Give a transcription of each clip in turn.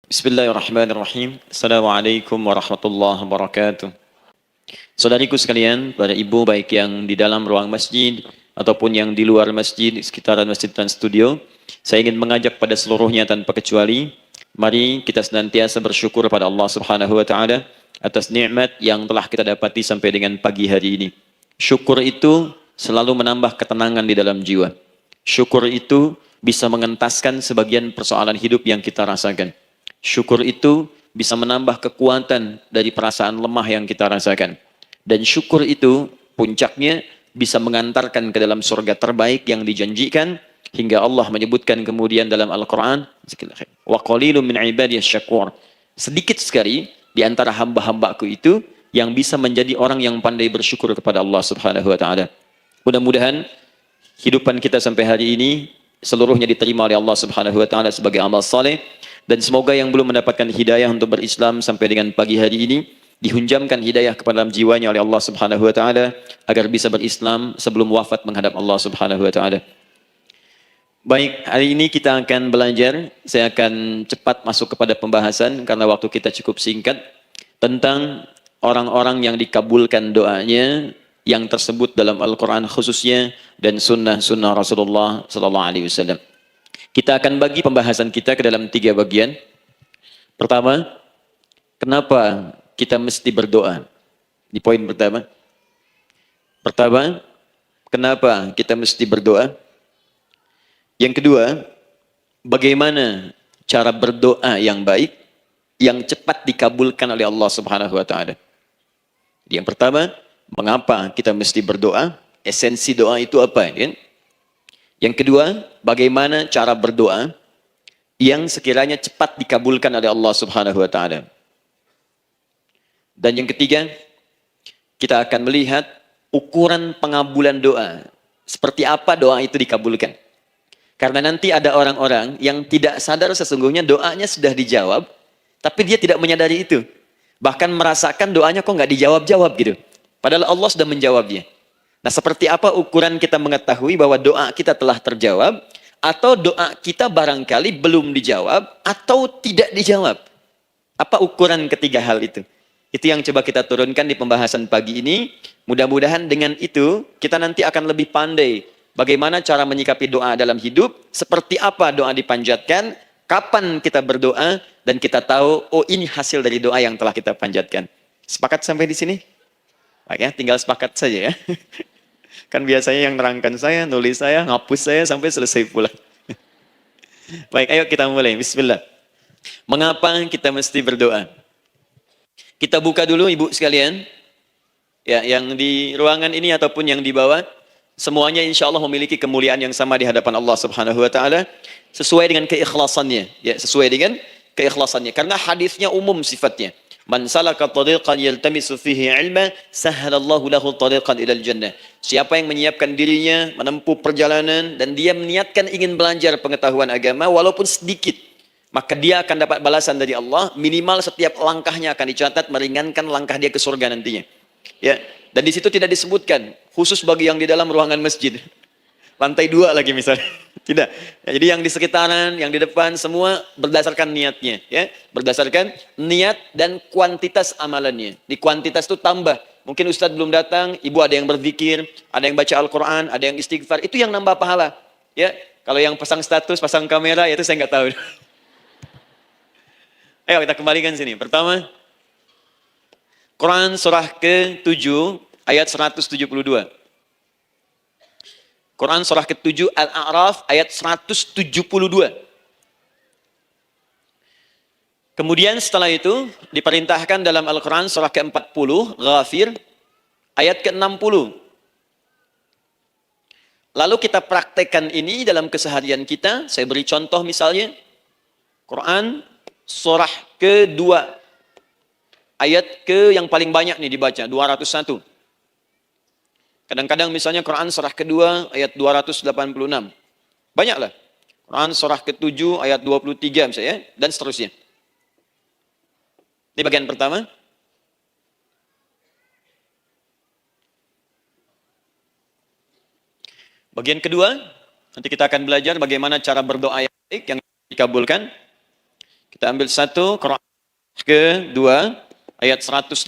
Bismillahirrahmanirrahim. Assalamualaikum warahmatullahi wabarakatuh. Saudariku sekalian, para ibu baik yang di dalam ruang masjid ataupun yang di luar masjid, di sekitaran masjid dan studio, saya ingin mengajak pada seluruhnya tanpa kecuali, mari kita senantiasa bersyukur pada Allah Subhanahu wa taala atas nikmat yang telah kita dapati sampai dengan pagi hari ini. Syukur itu selalu menambah ketenangan di dalam jiwa. Syukur itu bisa mengentaskan sebagian persoalan hidup yang kita rasakan. Syukur itu bisa menambah kekuatan dari perasaan lemah yang kita rasakan. Dan syukur itu puncaknya bisa mengantarkan ke dalam surga terbaik yang dijanjikan, hingga Allah menyebutkan kemudian dalam Al-Quran, wa qalilun min ibadiyas syakur. Sedikit sekali di antara hamba-hambaku itu yang bisa menjadi orang yang pandai bersyukur kepada Allah Subhanahu wa taala. Mudah-mudahan hidupan kita sampai hari ini seluruhnya diterima oleh Allah Subhanahu wa taala sebagai amal saleh, dan semoga yang belum mendapatkan hidayah untuk berislam sampai dengan pagi hari ini dihunjamkan hidayah kepada dalam jiwanya oleh Allah Subhanahu wa taala agar bisa berislam sebelum wafat menghadap Allah Subhanahu wa taala. Baik, hari ini kita akan belajar, saya akan cepat masuk kepada pembahasan karena waktu kita cukup singkat, tentang orang-orang yang dikabulkan doanya yang tersebut dalam Al-Quran khususnya dan sunnah-sunnah Rasulullah Sallallahu Alaihi Wasallam. Kita akan bagi pembahasan kita ke dalam 3 bagian. Pertama, kenapa kita mesti berdoa? Di poin pertama. Pertama, kenapa kita mesti berdoa? Yang kedua, bagaimana cara berdoa yang baik, yang cepat dikabulkan oleh Allah Subhanahu wa taala. Yang pertama, mengapa kita mesti berdoa? Esensi doa itu apa, kan? Yang kedua, bagaimana cara berdoa yang sekiranya cepat dikabulkan oleh Allah Subhanahu wa taala. Dan yang ketiga, kita akan melihat ukuran pengabulan doa. Seperti apa doa itu dikabulkan. Karena nanti ada orang-orang yang tidak sadar sesungguhnya doanya sudah dijawab, tapi dia tidak menyadari itu. Bahkan merasakan doanya kok nggak dijawab-jawab gitu. Padahal Allah sudah menjawabnya. Nah, seperti apa ukuran kita mengetahui bahwa doa kita telah terjawab, atau doa kita barangkali belum dijawab, atau tidak dijawab? Apa ukuran ketiga hal itu? Itu yang coba kita turunkan di pembahasan pagi ini. Mudah-mudahan dengan itu, kita nanti akan lebih pandai bagaimana cara menyikapi doa dalam hidup, seperti apa doa dipanjatkan, kapan kita berdoa, dan kita tahu, oh ini hasil dari doa yang telah kita panjatkan. Sepakat sampai di sini? Baik ya, tinggal sepakat saja ya. Kan biasanya yang nerangkan saya, nulis saya, ngapus saya sampai selesai pula. Baik, ayo kita mulai. Bismillah. Mengapa kita mesti berdoa? Kita buka dulu ibu sekalian. Ya, yang di ruangan ini ataupun yang di bawah, semuanya insya Allah memiliki kemuliaan yang sama di hadapan Allah Subhanahu wa taala sesuai dengan keikhlasannya. Ya, sesuai dengan keikhlasannya. Karena hadisnya umum sifatnya. Man salaka tariqan yaltamisu fihi ilma sahhalallahu lahu tariqan ilal jannah. Siapa yang menyiapkan dirinya menempuh perjalanan dan dia meniatkan ingin belajar pengetahuan agama walaupun sedikit, maka dia akan dapat balasan dari Allah, minimal setiap langkahnya akan dicatat meringankan langkah dia ke surga nantinya. Ya, dan di situ tidak disebutkan khusus bagi yang di dalam ruangan masjid. Lantai 2 lagi misalnya. Tidak. Ya, jadi yang di sekitaran, yang di depan semua berdasarkan niatnya, ya. Berdasarkan niat dan kuantitas amalannya. Di kuantitas itu tambah. Mungkin Ustadz belum datang, ibu ada yang berzikir, ada yang baca Al-Qur'an, ada yang istighfar. Itu yang nambah pahala, ya. Kalau yang pasang status, pasang kamera, itu saya nggak tahu. Ayo kita kembalikan sini. Pertama, Quran surah ke-7 ayat 172. Quran surah ke-7 Al-A'raf ayat 172. Kemudian setelah itu diperintahkan dalam Al-Quran surah ke-40 Ghafir ayat ke-60. Lalu kita praktekkan ini dalam keseharian kita. Saya beri contoh misalnya Quran surah ke-2 ayat ke yang paling banyak nih dibaca 201. Kadang-kadang misalnya Quran surah kedua ayat 286. Banyaklah. Quran surah ke-7 ayat 23 misalnya, dan seterusnya. Ini bagian pertama. Bagian kedua, nanti kita akan belajar bagaimana cara berdoa yang baik yang dikabulkan. Kita ambil satu, Quran kedua, ayat 186.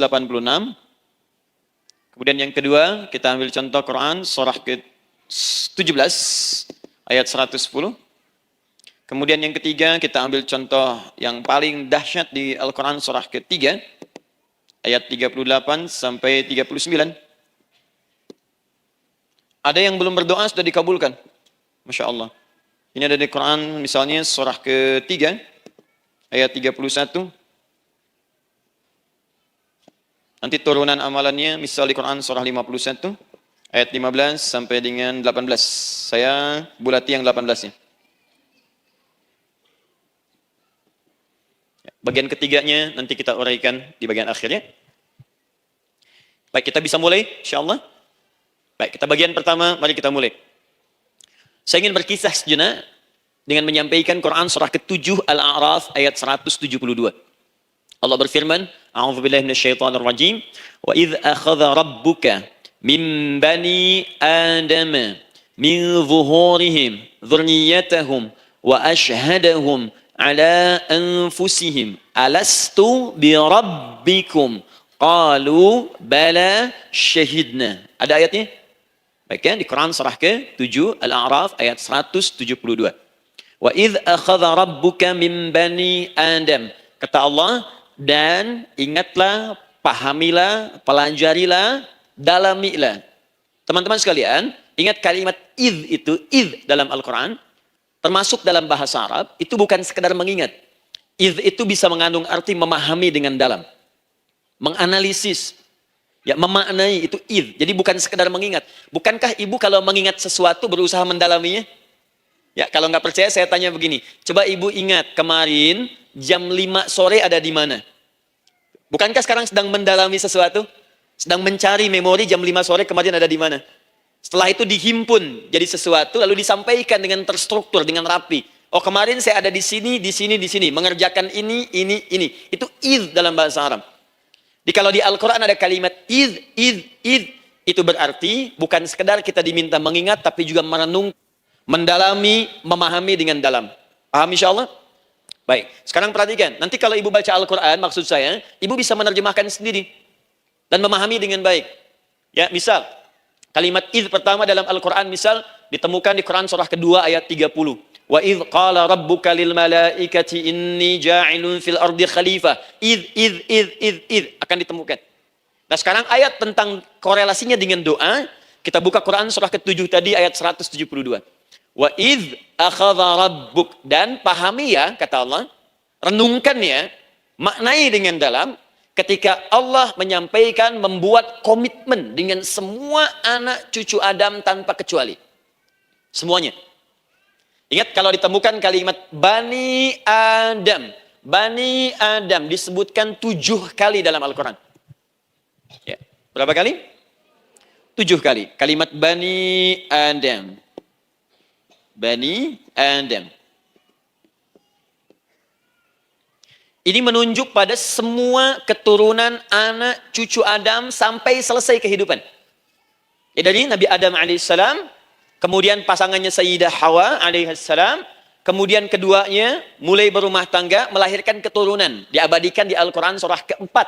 Kemudian yang kedua, kita ambil contoh Quran, surah ke-17, ayat 110. Kemudian yang ketiga, kita ambil contoh yang paling dahsyat di Al-Quran, surah ketiga, ayat 38 sampai 39. Ada yang belum berdoa, sudah dikabulkan. Masya Allah. Ini ada di Quran, misalnya surah ketiga, ayat 31. Nanti turunan amalannya, misal di Quran surah 51, ayat 15 sampai dengan 18. Saya bulati yang 18-nya. Bagian ketiganya nanti kita uraikan di bagian akhirnya. Baik, kita bisa mulai, insyaAllah. Baik, kita bagian pertama, mari kita mulai. Saya ingin berkisah sejenak dengan menyampaikan Quran surah ke-7 Al-A'raf ayat 172. Allah berfirman, A'udzubillahi minasyaitonir rajim, wa idz akhadha rabbuka min bani Adam min zuhurihim dzurriyyatahum wa ashhadahum ala anfusihim alastu bi rabbikum qalu bala syahidna. Ada ayatnya? Baik ya, di Quran surah ke-7 Al-A'raf ayat 172. Wa idz akhadha rabbuka min bani Adam. Kata Allah, dan ingatlah, pahamilah, pelajarilah, dalamilah. Teman-teman sekalian, ingat kalimat idz itu, idz dalam Al-Quran termasuk dalam bahasa Arab, itu bukan sekedar mengingat. Idz itu bisa mengandung arti memahami dengan dalam. Menganalisis. Ya, memaknai itu idz. Jadi bukan sekedar mengingat. Bukankah ibu kalau mengingat sesuatu berusaha mendalaminya? Ya, kalau nggak percaya saya tanya begini. Coba ibu ingat kemarin jam 5 sore ada di mana? Bukankah sekarang sedang mendalami sesuatu? Sedang mencari memori jam 5 sore kemarin ada di mana? Setelah itu dihimpun jadi sesuatu, lalu disampaikan dengan terstruktur, dengan rapi. Oh, kemarin saya ada di sini, di sini, di sini. Mengerjakan ini, ini, ini. Itu idz dalam bahasa Arab. Jadi kalau di Al-Quran ada kalimat idz, idz, idz. Itu berarti bukan sekedar kita diminta mengingat, tapi juga merenung, mendalami, memahami dengan dalam. Paham insya Allah? Baik, sekarang perhatikan. Nanti kalau ibu baca Al-Quran, maksud saya, ibu bisa menerjemahkan sendiri. Dan memahami dengan baik. Ya, misal, kalimat idz pertama dalam Al-Quran misal ditemukan di Quran surah kedua ayat 30. Wa idz qala rabbuka lil malaikati inni ja'ilun fil ardi khalifah. Idz akan ditemukan. Nah, sekarang ayat tentang korelasinya dengan doa, kita buka Quran surah ke-7 tadi ayat 172. Wa idz akhadha rabbuk, dan pahami ya kata Allah, renungkan ya, maknai dengan dalam. Ketika Allah menyampaikan, membuat komitmen dengan semua anak cucu Adam tanpa kecuali. Semuanya. Ingat kalau ditemukan kalimat Bani Adam. Bani Adam disebutkan 7 kali dalam Al-Quran. Ya. Berapa kali? 7 kali. Kalimat Bani Adam. Bani Adam. Ini menunjuk pada semua keturunan anak cucu Adam sampai selesai kehidupan. Ya, dari Nabi Adam alaihissalam, kemudian pasangannya Sayyidah Hawa alaihissalam, kemudian keduanya mulai berumah tangga, melahirkan keturunan. Diabadikan di Al-Quran surah keempat.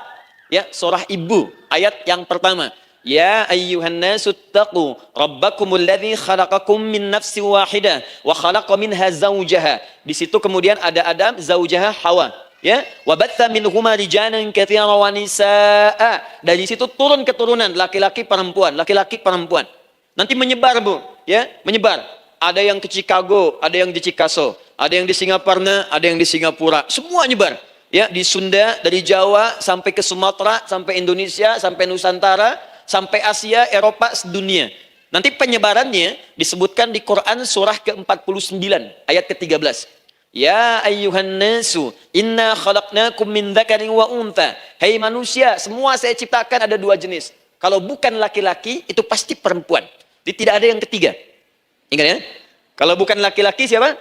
Ya, surah Ibu, ayat yang pertama. Ya ayyuhan nasu taqu rabbakumul ladzi khalaqakum min nafsin wahidah wa khalaqa minha zawjaha. Di situ kemudian ada Adam, zawjaha Hawa. Ya, wabatha minhuma rijalan katsiran wa nisaa. Dari situ turun keturunan laki-laki perempuan, laki-laki perempuan. Nanti menyebar, Bu, ya, menyebar. Ada yang ke Chicago, ada yang di Chicago, ada yang di Singaparna, ada yang di Singapura. Semua nyebar. Ya, di Sunda, dari Jawa sampai ke Sumatera, sampai Indonesia, sampai Nusantara, sampai Asia, Eropa, sedunia. Nanti penyebarannya disebutkan di Quran surah ke-49 ayat ke-13. Ya ayyuhan nasu inna khalaqnakum min dzakarin wa untha. Hai manusia, semua saya ciptakan ada 2 jenis. Kalau bukan laki-laki itu pasti perempuan. Jadi tidak ada yang ketiga. Ingat ya? Kalau bukan laki-laki siapa?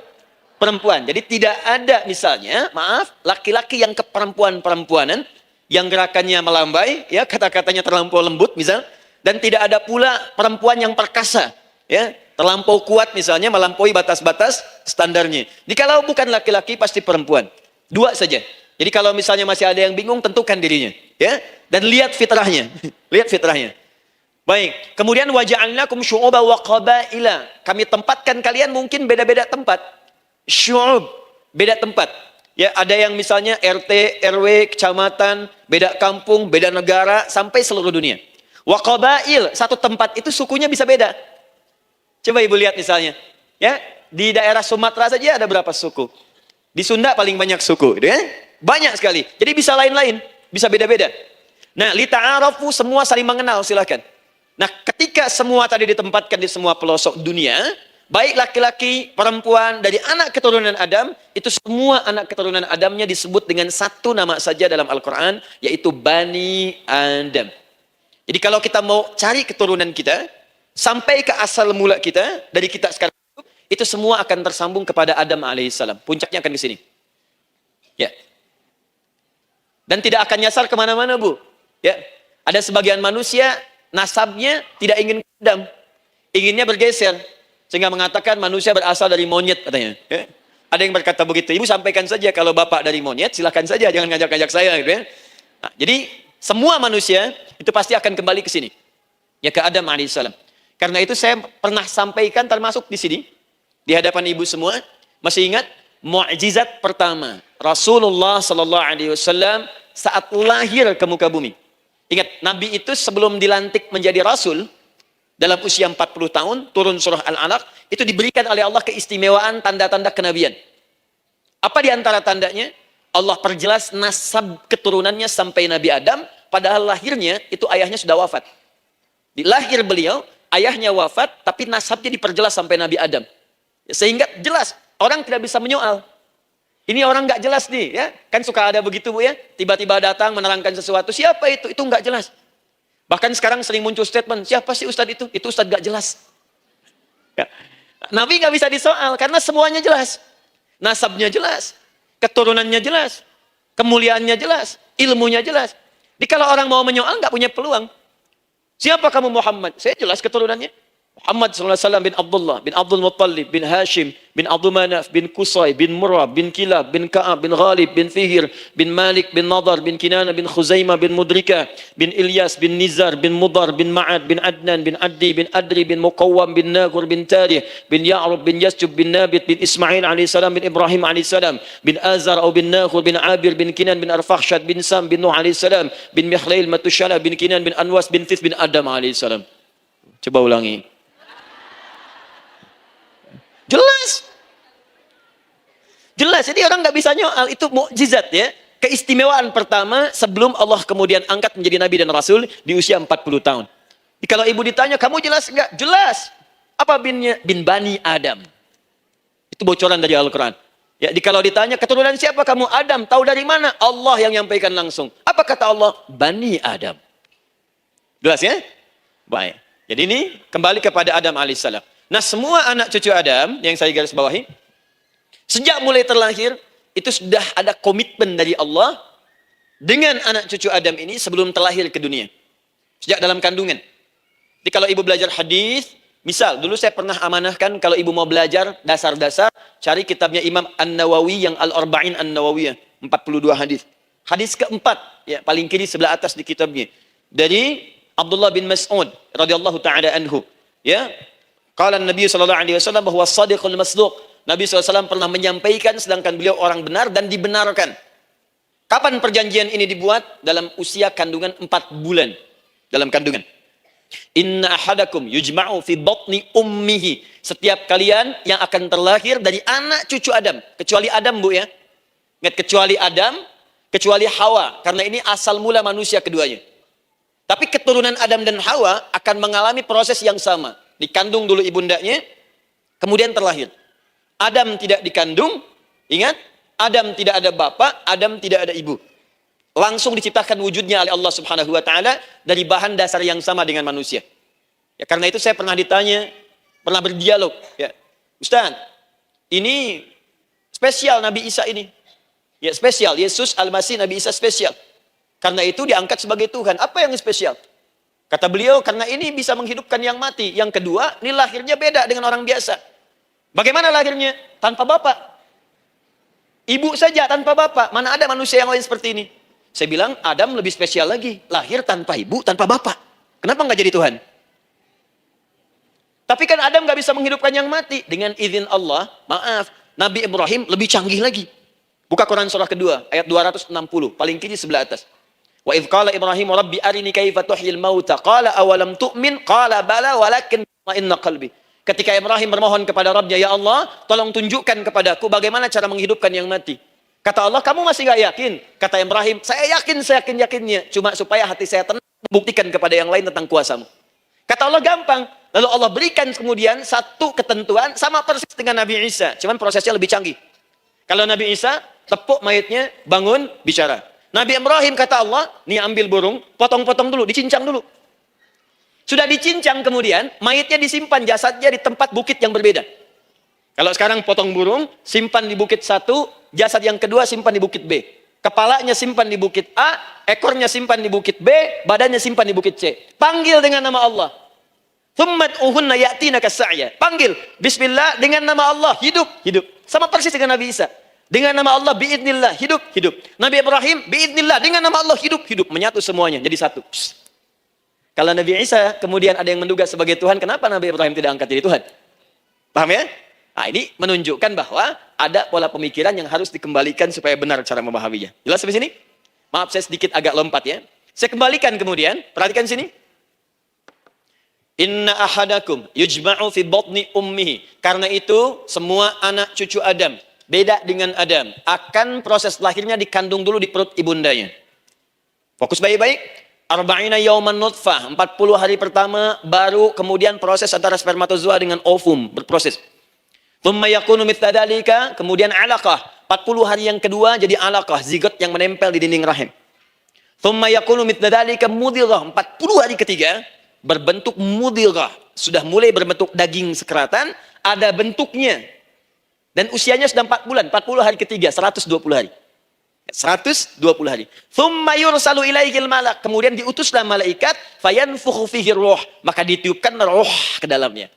Perempuan. Jadi tidak ada misalnya, maaf, laki-laki yang keperempuan-perempuanan yang gerakannya melambai, ya, kata-katanya terlampau lembut misal, dan tidak ada pula perempuan yang perkasa, ya, terlampau kuat misalnya, melampaui batas-batas standarnya. Jikalau bukan laki-laki pasti perempuan. Dua saja. Jadi kalau misalnya masih ada yang bingung, tentukan dirinya, ya. Dan lihat fitrahnya. Lihat fitrahnya. Baik. Kemudian waja'alnakum syu'uban wa qabaila. Kami tempatkan kalian mungkin beda-beda tempat. Syu'ub, beda tempat. Ya, ada yang misalnya RT, RW, kecamatan, beda kampung, beda negara sampai seluruh dunia. Wa qabail, satu tempat itu sukunya bisa beda. Coba Ibu lihat misalnya, ya, di daerah Sumatera saja ada berapa suku? Di Sunda paling banyak suku, gitu ya. Banyak sekali. Jadi bisa lain-lain, bisa beda-beda. Nah, lita'arafu, semua saling mengenal, silakan. Nah, ketika semua tadi ditempatkan di semua pelosok dunia, baik laki-laki, perempuan, dari anak keturunan Adam, itu semua anak keturunan Adamnya disebut dengan satu nama saja dalam Al-Quran, yaitu Bani Adam. Jadi kalau kita mau cari keturunan kita, sampai ke asal mula kita, dari kita sekarang, itu semua akan tersambung kepada Adam alaihissalam. Puncaknya akan di sini. Ya. Dan tidak akan nyasar kemana-mana, Bu. Ya. Ada sebagian manusia, nasabnya tidak ingin ke Adam. Inginnya bergeser. Sehingga mengatakan manusia berasal dari monyet, katanya. Ya. Ada yang berkata begitu. Ibu sampaikan saja, kalau bapak dari monyet, silahkan saja. Jangan ngajak-ngajak saya. Gitu ya. Nah, jadi, semua manusia, itu pasti akan kembali ke sini. Ya, ke Adam alaihissalam. Karena itu saya pernah sampaikan termasuk di sini. Di hadapan ibu semua. Masih ingat? Mu'jizat pertama. Rasulullah SAW saat lahir ke muka bumi. Ingat, Nabi itu sebelum dilantik menjadi Rasul, dalam usia 40 tahun, turun surah Al-Alaq, itu diberikan oleh Allah keistimewaan tanda-tanda kenabian. Apa di antara tandanya? Allah perjelas nasab keturunannya sampai Nabi Adam, padahal lahirnya itu ayahnya sudah wafat. Di lahir beliau, ayahnya wafat, tapi nasabnya diperjelas sampai Nabi Adam. Sehingga jelas, orang tidak bisa menyoal. Ini orang nggak jelas nih, ya kan suka ada begitu Bu ya, tiba-tiba datang menerangkan sesuatu, siapa itu nggak jelas. Bahkan sekarang sering muncul statement, siapa sih Ustadz itu Ustadz nggak jelas. Ya. Nabi nggak bisa disoal karena semuanya jelas, nasabnya jelas, keturunannya jelas, kemuliaannya jelas, ilmunya jelas. Jadi kalau orang mau menyoal nggak punya peluang. Siapa kamu Muhammad? Saya jelas keturunannya. Muhammad SAW bin Abdullah, bin Abdul Muttalib, bin Hashim, bin Abdul Manaf, bin Qusay, bin Murrah, bin Kilab, bin Ka'ab, bin Ghalib, bin Fihir, bin Malik, bin Nadar, bin Kinana, bin Khuzaimah, bin Mudrika, bin Ilyas, bin Nizar, bin Mudar, bin Ma'ad, bin Adnan, bin Addi, bin Adri, bin Muqawwam, bin Nagur, bin Tarih, bin Ya'rub, bin Yasjub, bin Nabit, bin Ismail AS, bin Ibrahim AS, bin Azar, atau bin Nakhur, bin Abir, bin Kinan, bin Arfakhshad, bin Sam, bin Nuh AS, bin Mikhlail, Matushala, bin Kinan, bin Anwas, bin Thith, bin Adam AS. Coba ulangi. Jelas. Jelas. Jadi orang nggak bisa nyoal. Itu mukjizat ya. Keistimewaan pertama sebelum Allah kemudian angkat menjadi Nabi dan Rasul di usia 40 tahun. Jadi kalau ibu ditanya, kamu jelas nggak? Jelas. Apa binnya? Bin Bani Adam. Itu bocoran dari Al-Quran. Ya, kalau ditanya, keturunan siapa kamu? Adam. Tahu dari mana? Allah yang nyampaikan langsung. Apa kata Allah? Bani Adam. Jelas ya? Baik. Jadi ini kembali kepada Adam alaihissalam. Nah, semua anak cucu Adam yang saya garis bawahi, sejak mulai terlahir, itu sudah ada komitmen dari Allah dengan anak cucu Adam ini sebelum terlahir ke dunia. Sejak dalam kandungan. Jadi kalau ibu belajar hadis, misal dulu saya pernah amanahkan kalau ibu mau belajar dasar-dasar, cari kitabnya Imam An-Nawawi yang Al-Arba'in An-Nawawiyah, 42 hadis. Hadis keempat, ya paling kiri sebelah atas di kitabnya. Dari Abdullah bin Mas'ud radhiyallahu taala anhu, ya. Qala Nabi sallallahu alaihi wasallam bahwa shadiqul masduq. Nabi SAW pernah menyampaikan sedangkan beliau orang benar dan dibenarkan. Kapan perjanjian ini dibuat? Dalam usia kandungan 4 bulan. Dalam kandungan. Inna ahadakum yujma'u fi batni ummihi. Setiap kalian yang akan terlahir dari anak cucu Adam. Kecuali Adam Bu ya. Ingat, kecuali Adam, kecuali Hawa. Karena ini asal mula manusia keduanya. Tapi keturunan Adam dan Hawa akan mengalami proses yang sama. Dikandung dulu ibundanya, kemudian terlahir. Adam tidak dikandung, ingat, Adam tidak ada bapak, Adam tidak ada ibu. Langsung diciptakan wujudnya oleh Allah Subhanahu wa taala dari bahan dasar yang sama dengan manusia. Ya, karena itu saya pernah ditanya, pernah berdialog, ya. Ustaz, ini spesial Nabi Isa ini. Ya, spesial, Yesus Al-Masih Nabi Isa spesial. Karena itu diangkat sebagai Tuhan. Apa yang spesial? Kata beliau, karena ini bisa menghidupkan yang mati. Yang kedua, ini lahirnya beda dengan orang biasa. Bagaimana lahirnya? Tanpa bapak. Ibu saja tanpa bapak. Mana ada manusia yang lain seperti ini? Saya bilang, Adam lebih spesial lagi. Lahir tanpa ibu, tanpa bapak. Kenapa nggak jadi Tuhan? Tapi kan Adam nggak bisa menghidupkan yang mati. Dengan izin Allah, maaf, Nabi Ibrahim lebih canggih lagi. Buka Quran surah kedua, ayat 260. Paling kiri sebelah atas. Wa idh qala Ibrahim rabbi arini kaifa tuhyil mauta qala awalam tu'min qala bala walakin inna qalbi. Ketika Ibrahim bermohon kepada Rabbnya, ya Allah, tolong tunjukkan kepadaku bagaimana cara menghidupkan yang mati. Kata Allah, kamu masih gak yakin? Kata Ibrahim, saya yakin-yakinnya. Cuma supaya hati saya tenang, membuktikan kepada yang lain tentang kuasamu. Kata Allah, gampang. Lalu Allah berikan kemudian satu ketentuan, sama persis dengan Nabi Isa. Cuman prosesnya lebih canggih. Kalau Nabi Isa, tepuk mayatnya, bangun, bicara. Nabi Ibrahim kata Allah, nih ambil burung, potong-potong dulu, dicincang dulu. Sudah dicincang kemudian, mayatnya disimpan, jasadnya di tempat bukit yang berbeda. Kalau sekarang potong burung, simpan di bukit satu, jasad yang kedua simpan di bukit B. Kepalanya simpan di bukit A, ekornya simpan di bukit B, badannya simpan di bukit C. Panggil dengan nama Allah. Thummat uhunna ya'tina kasa'ya. Panggil, bismillah, dengan nama Allah, hidup, hidup. Sama persis dengan Nabi Isa. Dengan nama Allah, biidnillah, hidup, hidup. Nabi Ibrahim, biidnillah, dengan nama Allah, hidup, hidup. Menyatu semuanya, jadi satu. Psst. Kalau Nabi Isa kemudian ada yang menduga sebagai Tuhan, kenapa Nabi Ibrahim tidak angkat jadi Tuhan? Paham ya? Nah, ini menunjukkan bahwa ada pola pemikiran yang harus dikembalikan supaya benar cara memahaminya. Jelas sampai sini? Maaf, saya sedikit agak lompat ya. Saya kembalikan kemudian, perhatikan sini. Inna ahadakum yujma'u fi batni ummihi. Karena itu, semua anak cucu Adam, beda dengan Adam, akan proses lahirnya dikandung dulu di perut ibundanya. Fokus baik-baik. Arba'ina yauman nutfah, 40 hari pertama baru kemudian proses antara spermatozoa dengan ovum berproses. Thumma yakunu mithla dzalika, kemudian alaqah. 40 hari yang kedua jadi alaqah, zigot yang menempel di dinding rahim. Thumma yakunu mithla dzalika mudghah, 40 hari ketiga berbentuk mudghah, sudah mulai berbentuk daging sekeratan, ada bentuknya. Dan usianya sudah 4 bulan, 40 hari ketiga, 120 hari. 120 hari. Thumma yursalu ilaihil malak. Kemudian diutuslah malaikat, fayanfukhu fihi ruh, maka ditiupkan roh ke dalamnya.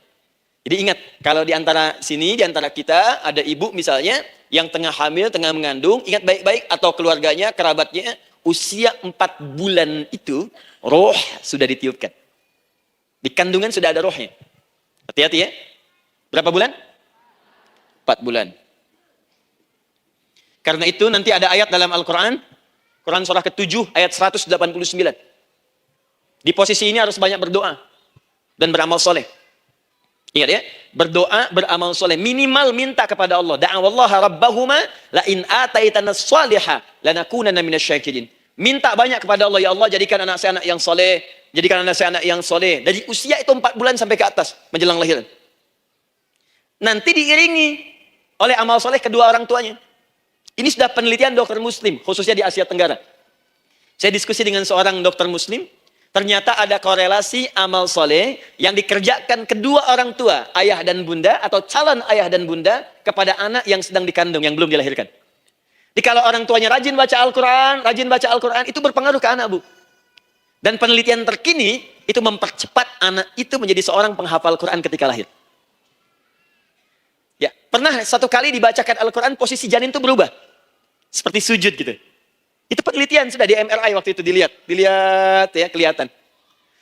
Jadi ingat, kalau di antara sini, di antara kita ada ibu misalnya yang tengah hamil, tengah mengandung, ingat baik-baik, atau keluarganya, kerabatnya, usia 4 bulan itu roh sudah ditiupkan. Di kandungan sudah ada rohnya. Hati-hati ya. Berapa bulan? 4 bulan. Karena itu nanti ada ayat dalam Al-Quran, Quran surah ke-7 ayat 189. Di posisi ini harus banyak berdoa dan beramal soleh. Ingat ya, berdoa, beramal soleh. Minimal minta kepada Allah. Da'awallaha rabbahuma la'in ataitana salihah lanakunanna minasyakirin. Minta banyak kepada Allah, ya Allah jadikan anak saya anak yang soleh, jadikan anak saya anak yang soleh. Dari usia itu 4 bulan sampai ke atas, menjelang lahiran. Nanti diiringi oleh amal soleh kedua orang tuanya. Ini sudah penelitian dokter muslim, khususnya di Asia Tenggara. Saya diskusi dengan seorang dokter muslim, ternyata ada korelasi amal soleh yang dikerjakan kedua orang tua, ayah dan bunda, atau calon ayah dan bunda, kepada anak yang sedang dikandung, yang belum dilahirkan. Jadi kalau orang tuanya rajin baca Al-Quran, itu berpengaruh ke anak, Bu. Dan penelitian terkini, itu mempercepat anak itu menjadi seorang penghafal Quran ketika lahir. Ya, pernah satu kali dibacakan Al-Quran, posisi janin itu berubah. Seperti sujud gitu. Itu penelitian, sudah di MRI waktu itu dilihat ya, kelihatan.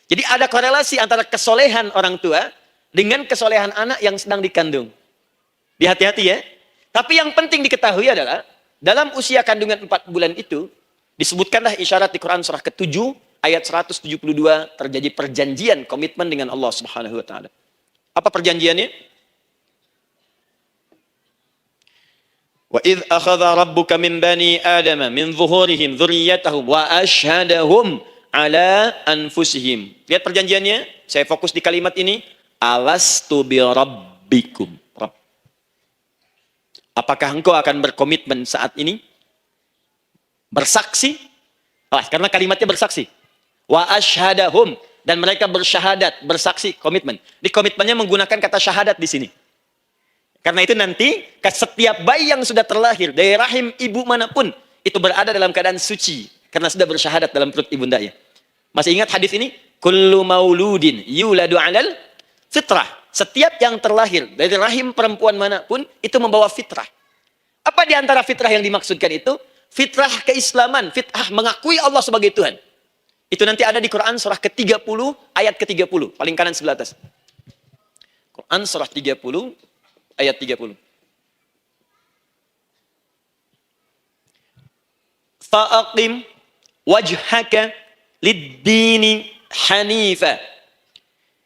Jadi ada korelasi antara kesolehan orang tua dengan kesolehan anak yang sedang dikandung. Hati-hati ya. Tapi yang penting diketahui adalah, dalam usia kandungan 4 bulan itu, disebutkanlah isyarat di Quran surah ke-7, ayat 172, terjadi perjanjian, komitmen dengan Allah Subhanahu wa Ta'ala. Apa perjanjiannya? Wa idh akhadha rabbuka min bani adama min zuhurihim dzurriyyatahum wa ashhadahum ala anfusihim. Lihat perjanjiannya, saya fokus di kalimat ini, alastu bi rabbikum. Apakah engkau akan berkomitmen saat ini? Bersaksi? Karena kalimatnya bersaksi. Wa ashhadahum, dan mereka bersyahadat, bersaksi, komitmen. Di komitmennya menggunakan kata syahadat di sini. Karena itu nanti setiap bayi yang sudah terlahir dari rahim ibu manapun itu berada dalam keadaan suci karena sudah bersyahadat dalam perut ibundanya. Masih ingat hadis ini? Kullu mauludin yuladu 'alal fitrah. Setiap yang terlahir dari rahim perempuan manapun itu membawa fitrah. Apa Apa di antara fitrah yang dimaksudkan itu? Fitrah keislaman, fitrah mengakui Allah sebagai Tuhan. Itu nanti ada di Quran surah ke-30 ayat ke-30, paling kanan sebelah atas. Quran surah 30 ayat 30. Fa'aqim wajhaka lid-dini hanifa.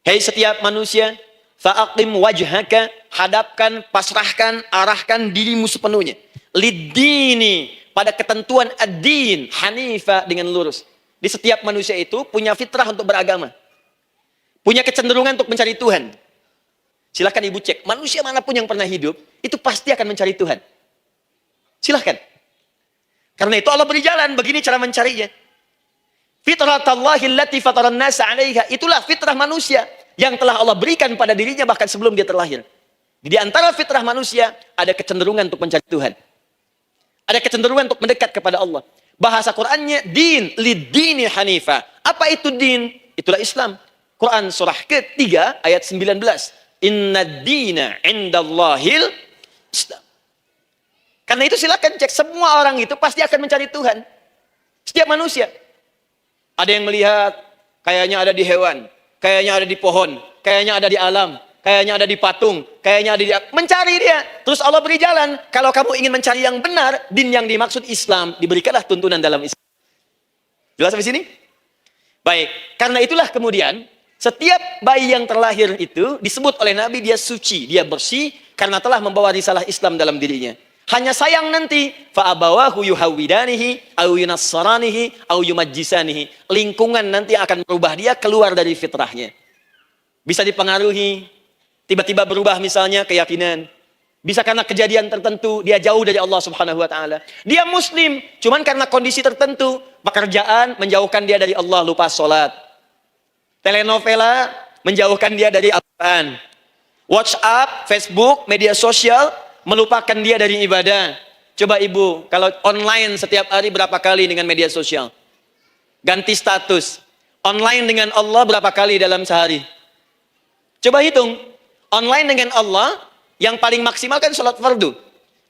Hei setiap manusia, fa'aqim wajhaka, hadapkan, pasrahkan, arahkan dirimu sepenuhnya. Lid-dini, pada ketentuan ad-din, hanifa, dengan lurus. Di setiap manusia itu punya fitrah untuk beragama. Punya kecenderungan untuk mencari Tuhan. Silahkan ibu cek, manusia manapun yang pernah hidup, itu pasti akan mencari Tuhan. Silahkan. Karena itu Allah beri jalan, begini cara mencarinya. Fitratallahi allati fataran nasa 'alaiha, itulah fitrah manusia yang telah Allah berikan pada dirinya bahkan sebelum dia terlahir. Di antara fitrah manusia ada kecenderungan untuk mencari Tuhan. Ada kecenderungan untuk mendekat kepada Allah. Bahasa Qur'annya din, lid-dini hanifa. Apa itu din? Itulah Islam. Quran surah ke-3 ayat 19. Inna dina indallahil Islam. Karena itu silakan cek, semua orang itu pasti akan mencari Tuhan. Setiap manusia. Ada yang melihat, kayaknya ada di hewan, kayaknya ada di pohon, kayaknya ada di alam, kayaknya ada di patung, kayaknya ada di... Mencari dia. Terus Allah beri jalan. Kalau kamu ingin mencari yang benar, din yang dimaksud Islam, diberikanlah tuntunan dalam Islam. Jelas sampai sini? Baik. Karena itulah kemudian, setiap bayi yang terlahir itu disebut oleh Nabi dia suci, dia bersih, karena telah membawa risalah Islam dalam dirinya. Hanya sayang nanti fa'abawahu yuhawwidanihi au yunassaranihi au yumajjisanihi. Lingkungan nanti akan merubah dia keluar dari fitrahnya. Bisa dipengaruhi, tiba-tiba berubah misalnya keyakinan. Bisa karena kejadian tertentu dia jauh dari Allah Subhanahu wa taala. Dia muslim, cuman karena kondisi tertentu, pekerjaan menjauhkan dia dari Allah, lupa salat. Telenovela menjauhkan dia dari Al-Qur'an. WhatsApp, Facebook, media sosial melupakan dia dari ibadah. Coba ibu, kalau online setiap hari berapa kali dengan media sosial? Ganti status. Online dengan Allah berapa kali dalam sehari? Coba hitung. Online dengan Allah, yang paling maksimal kan sholat fardu.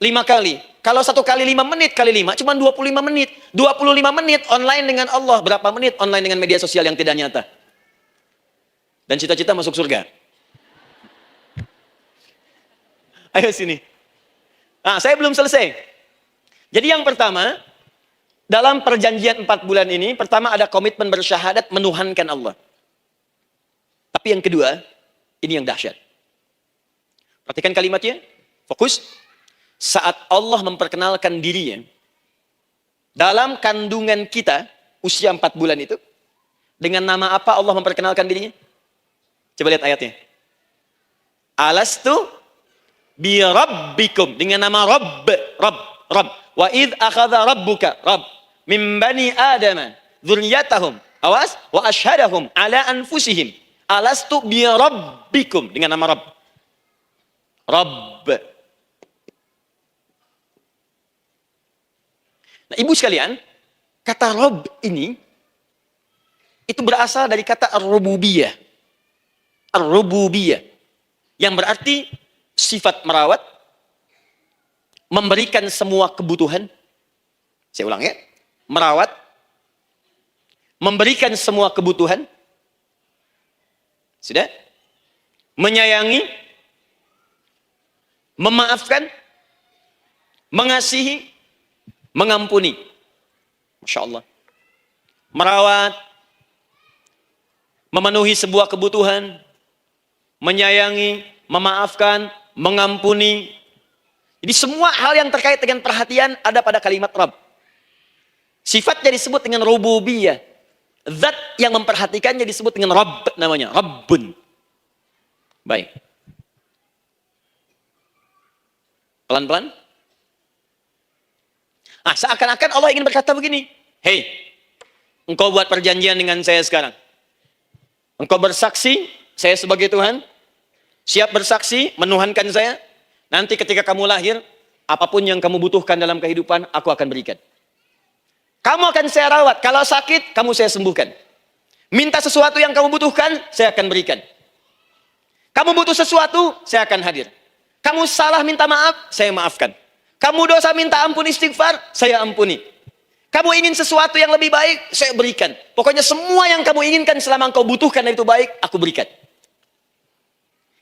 5 kali. Kalau 1 kali 5 menit kali 5, cuma 25 menit. 25 menit online dengan Allah. Berapa menit online dengan media sosial yang tidak nyata? Dan cita-cita masuk surga. Ayo sini. Nah, saya belum selesai. Jadi yang pertama, dalam perjanjian 4 bulan ini, pertama ada komitmen bersyahadat menuhankan Allah. Tapi yang kedua, ini yang dahsyat. Perhatikan kalimatnya, fokus. Saat Allah memperkenalkan dirinya, dalam kandungan kita, usia 4 bulan itu, dengan nama apa Allah memperkenalkan dirinya? Coba lihat ayatnya. Alastu bi rabbikum, dengan nama Rabb, Rabb. Wa id akhadha rabbuka, Rabb, min bani Adama, dzurriyyatahum, awas, wa asyhadahum ala anfusihim. Alastu bi rabbikum, dengan nama Rabb. Rabb. Nah, ibu sekalian, kata Rabb ini itu berasal dari kata ar-rububiyah. Ar-rububiyah yang berarti sifat merawat, memberikan semua kebutuhan. Saya ulang ya. Merawat, memberikan semua kebutuhan. Sudah? Menyayangi, memaafkan, mengasihi, mengampuni. Masya Allah. Merawat, memenuhi sebuah kebutuhan, menyayangi, memaafkan, mengampuni. Jadi semua hal yang terkait dengan perhatian ada pada kalimat Rabb. Sifatnya disebut dengan rububiyah. Zat yang memperhatikannya disebut dengan Rabb, namanya Rabbun. Baik. Pelan-pelan. Ah, seakan-akan Allah ingin berkata begini. Hei, engkau buat perjanjian dengan saya sekarang. Engkau bersaksi, saya sebagai Tuhan, siap bersaksi, menuhankan saya. Nanti ketika kamu lahir, apapun yang kamu butuhkan dalam kehidupan, aku akan berikan. Kamu akan saya rawat. Kalau sakit, kamu saya sembuhkan. Minta sesuatu yang kamu butuhkan, saya akan berikan. Kamu butuh sesuatu, saya akan hadir. Kamu salah minta maaf, saya maafkan. Kamu dosa minta ampun istighfar, saya ampuni. Kamu ingin sesuatu yang lebih baik, saya berikan. Pokoknya semua yang kamu inginkan selama engkau butuhkan dan itu baik, aku berikan.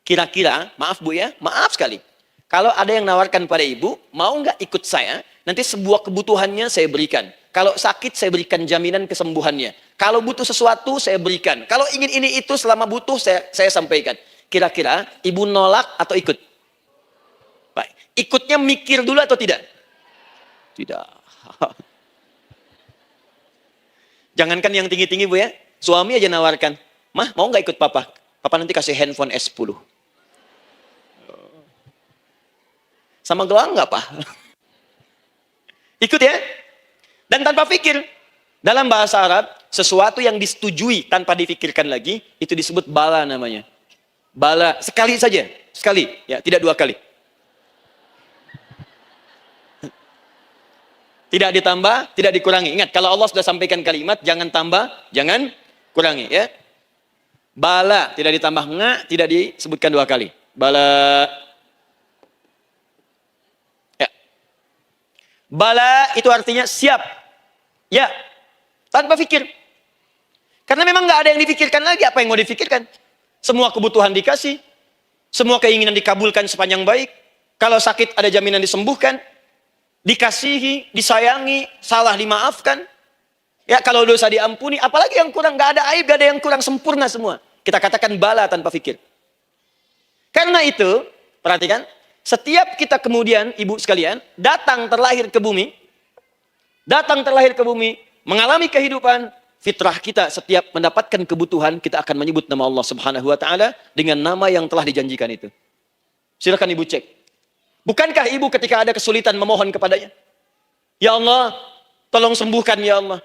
Kira-kira, maaf Bu ya, maaf sekali. Kalau ada yang nawarkan pada ibu, mau nggak ikut saya, nanti sebuah kebutuhannya saya berikan. Kalau sakit, saya berikan jaminan kesembuhannya. Kalau butuh sesuatu, saya berikan. Kalau ingin ini itu selama butuh, saya sampaikan. Kira-kira, ibu nolak atau ikut? Baik. Ikutnya mikir dulu atau tidak? Tidak. Jangankan yang tinggi-tinggi Bu ya, suami aja nawarkan. Mah, mau nggak ikut papa? Papa nanti kasih handphone S10. Sama gelang nggak Pak? Ikut ya. Dan tanpa pikir. Dalam bahasa Arab, sesuatu yang disetujui tanpa dipikirkan lagi, itu disebut bala namanya. Bala, sekali saja. Sekali, ya, tidak dua kali. Tidak ditambah, tidak dikurangi. Ingat, kalau Allah sudah sampaikan kalimat, jangan tambah, jangan kurangi. Ya. Bala, tidak ditambah nga, tidak disebutkan dua kali. Bala. Ya. Bala itu artinya siap. Ya. Tanpa pikir. Karena memang nggak ada yang dipikirkan lagi. Apa yang mau dipikirkan? Semua kebutuhan dikasih. Semua keinginan dikabulkan sepanjang baik. Kalau sakit ada jaminan disembuhkan. Dikasihi, disayangi, salah dimaafkan. Ya, kalau dosa diampuni, apalagi yang kurang, nggak ada aib, nggak ada yang kurang, sempurna semua. Kita katakan bala tanpa pikir. Karena itu, perhatikan, setiap kita kemudian, ibu sekalian, datang terlahir ke bumi, mengalami kehidupan, fitrah kita setiap mendapatkan kebutuhan, kita akan menyebut nama Allah Subhanahu wa Ta'ala dengan nama yang telah dijanjikan itu. Silakan ibu cek. Bukankah ibu ketika ada kesulitan memohon kepadanya? Ya Allah, tolong sembuhkan ya Allah.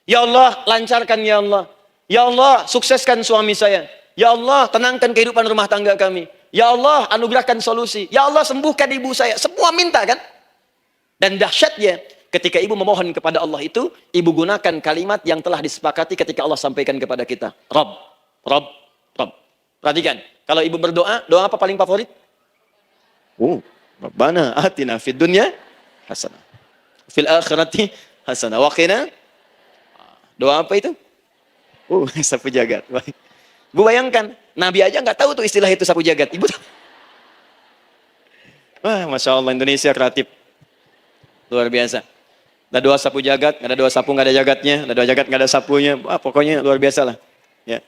Ya Allah, lancarkan ya Allah. Ya Allah, sukseskan suami saya. Ya Allah, tenangkan kehidupan rumah tangga kami. Ya Allah, anugerahkan solusi. Ya Allah, sembuhkan ibu saya. Semua minta kan? Dan dahsyatnya, ketika ibu memohon kepada Allah itu, ibu gunakan kalimat yang telah disepakati ketika Allah sampaikan kepada kita. Rabb, Rabb, Rabb. Perhatikan, kalau ibu berdoa, doa apa paling favorit? Rabbana atina fid dunya hasanah. Fil akhirati hasanah. Wa qina. Doa apa itu? Sapu jagat. Bu bayangkan, Nabi aja nggak tahu tuh istilah itu sapu jagat. Ibu tahu. Wah, Masya Allah, Indonesia kreatif. Luar biasa. Ada doa sapu jagat, nggak ada doa sapu nggak ada jagatnya, ada doa jagat nggak ada sapunya. Wah, pokoknya luar biasa lah. Ya.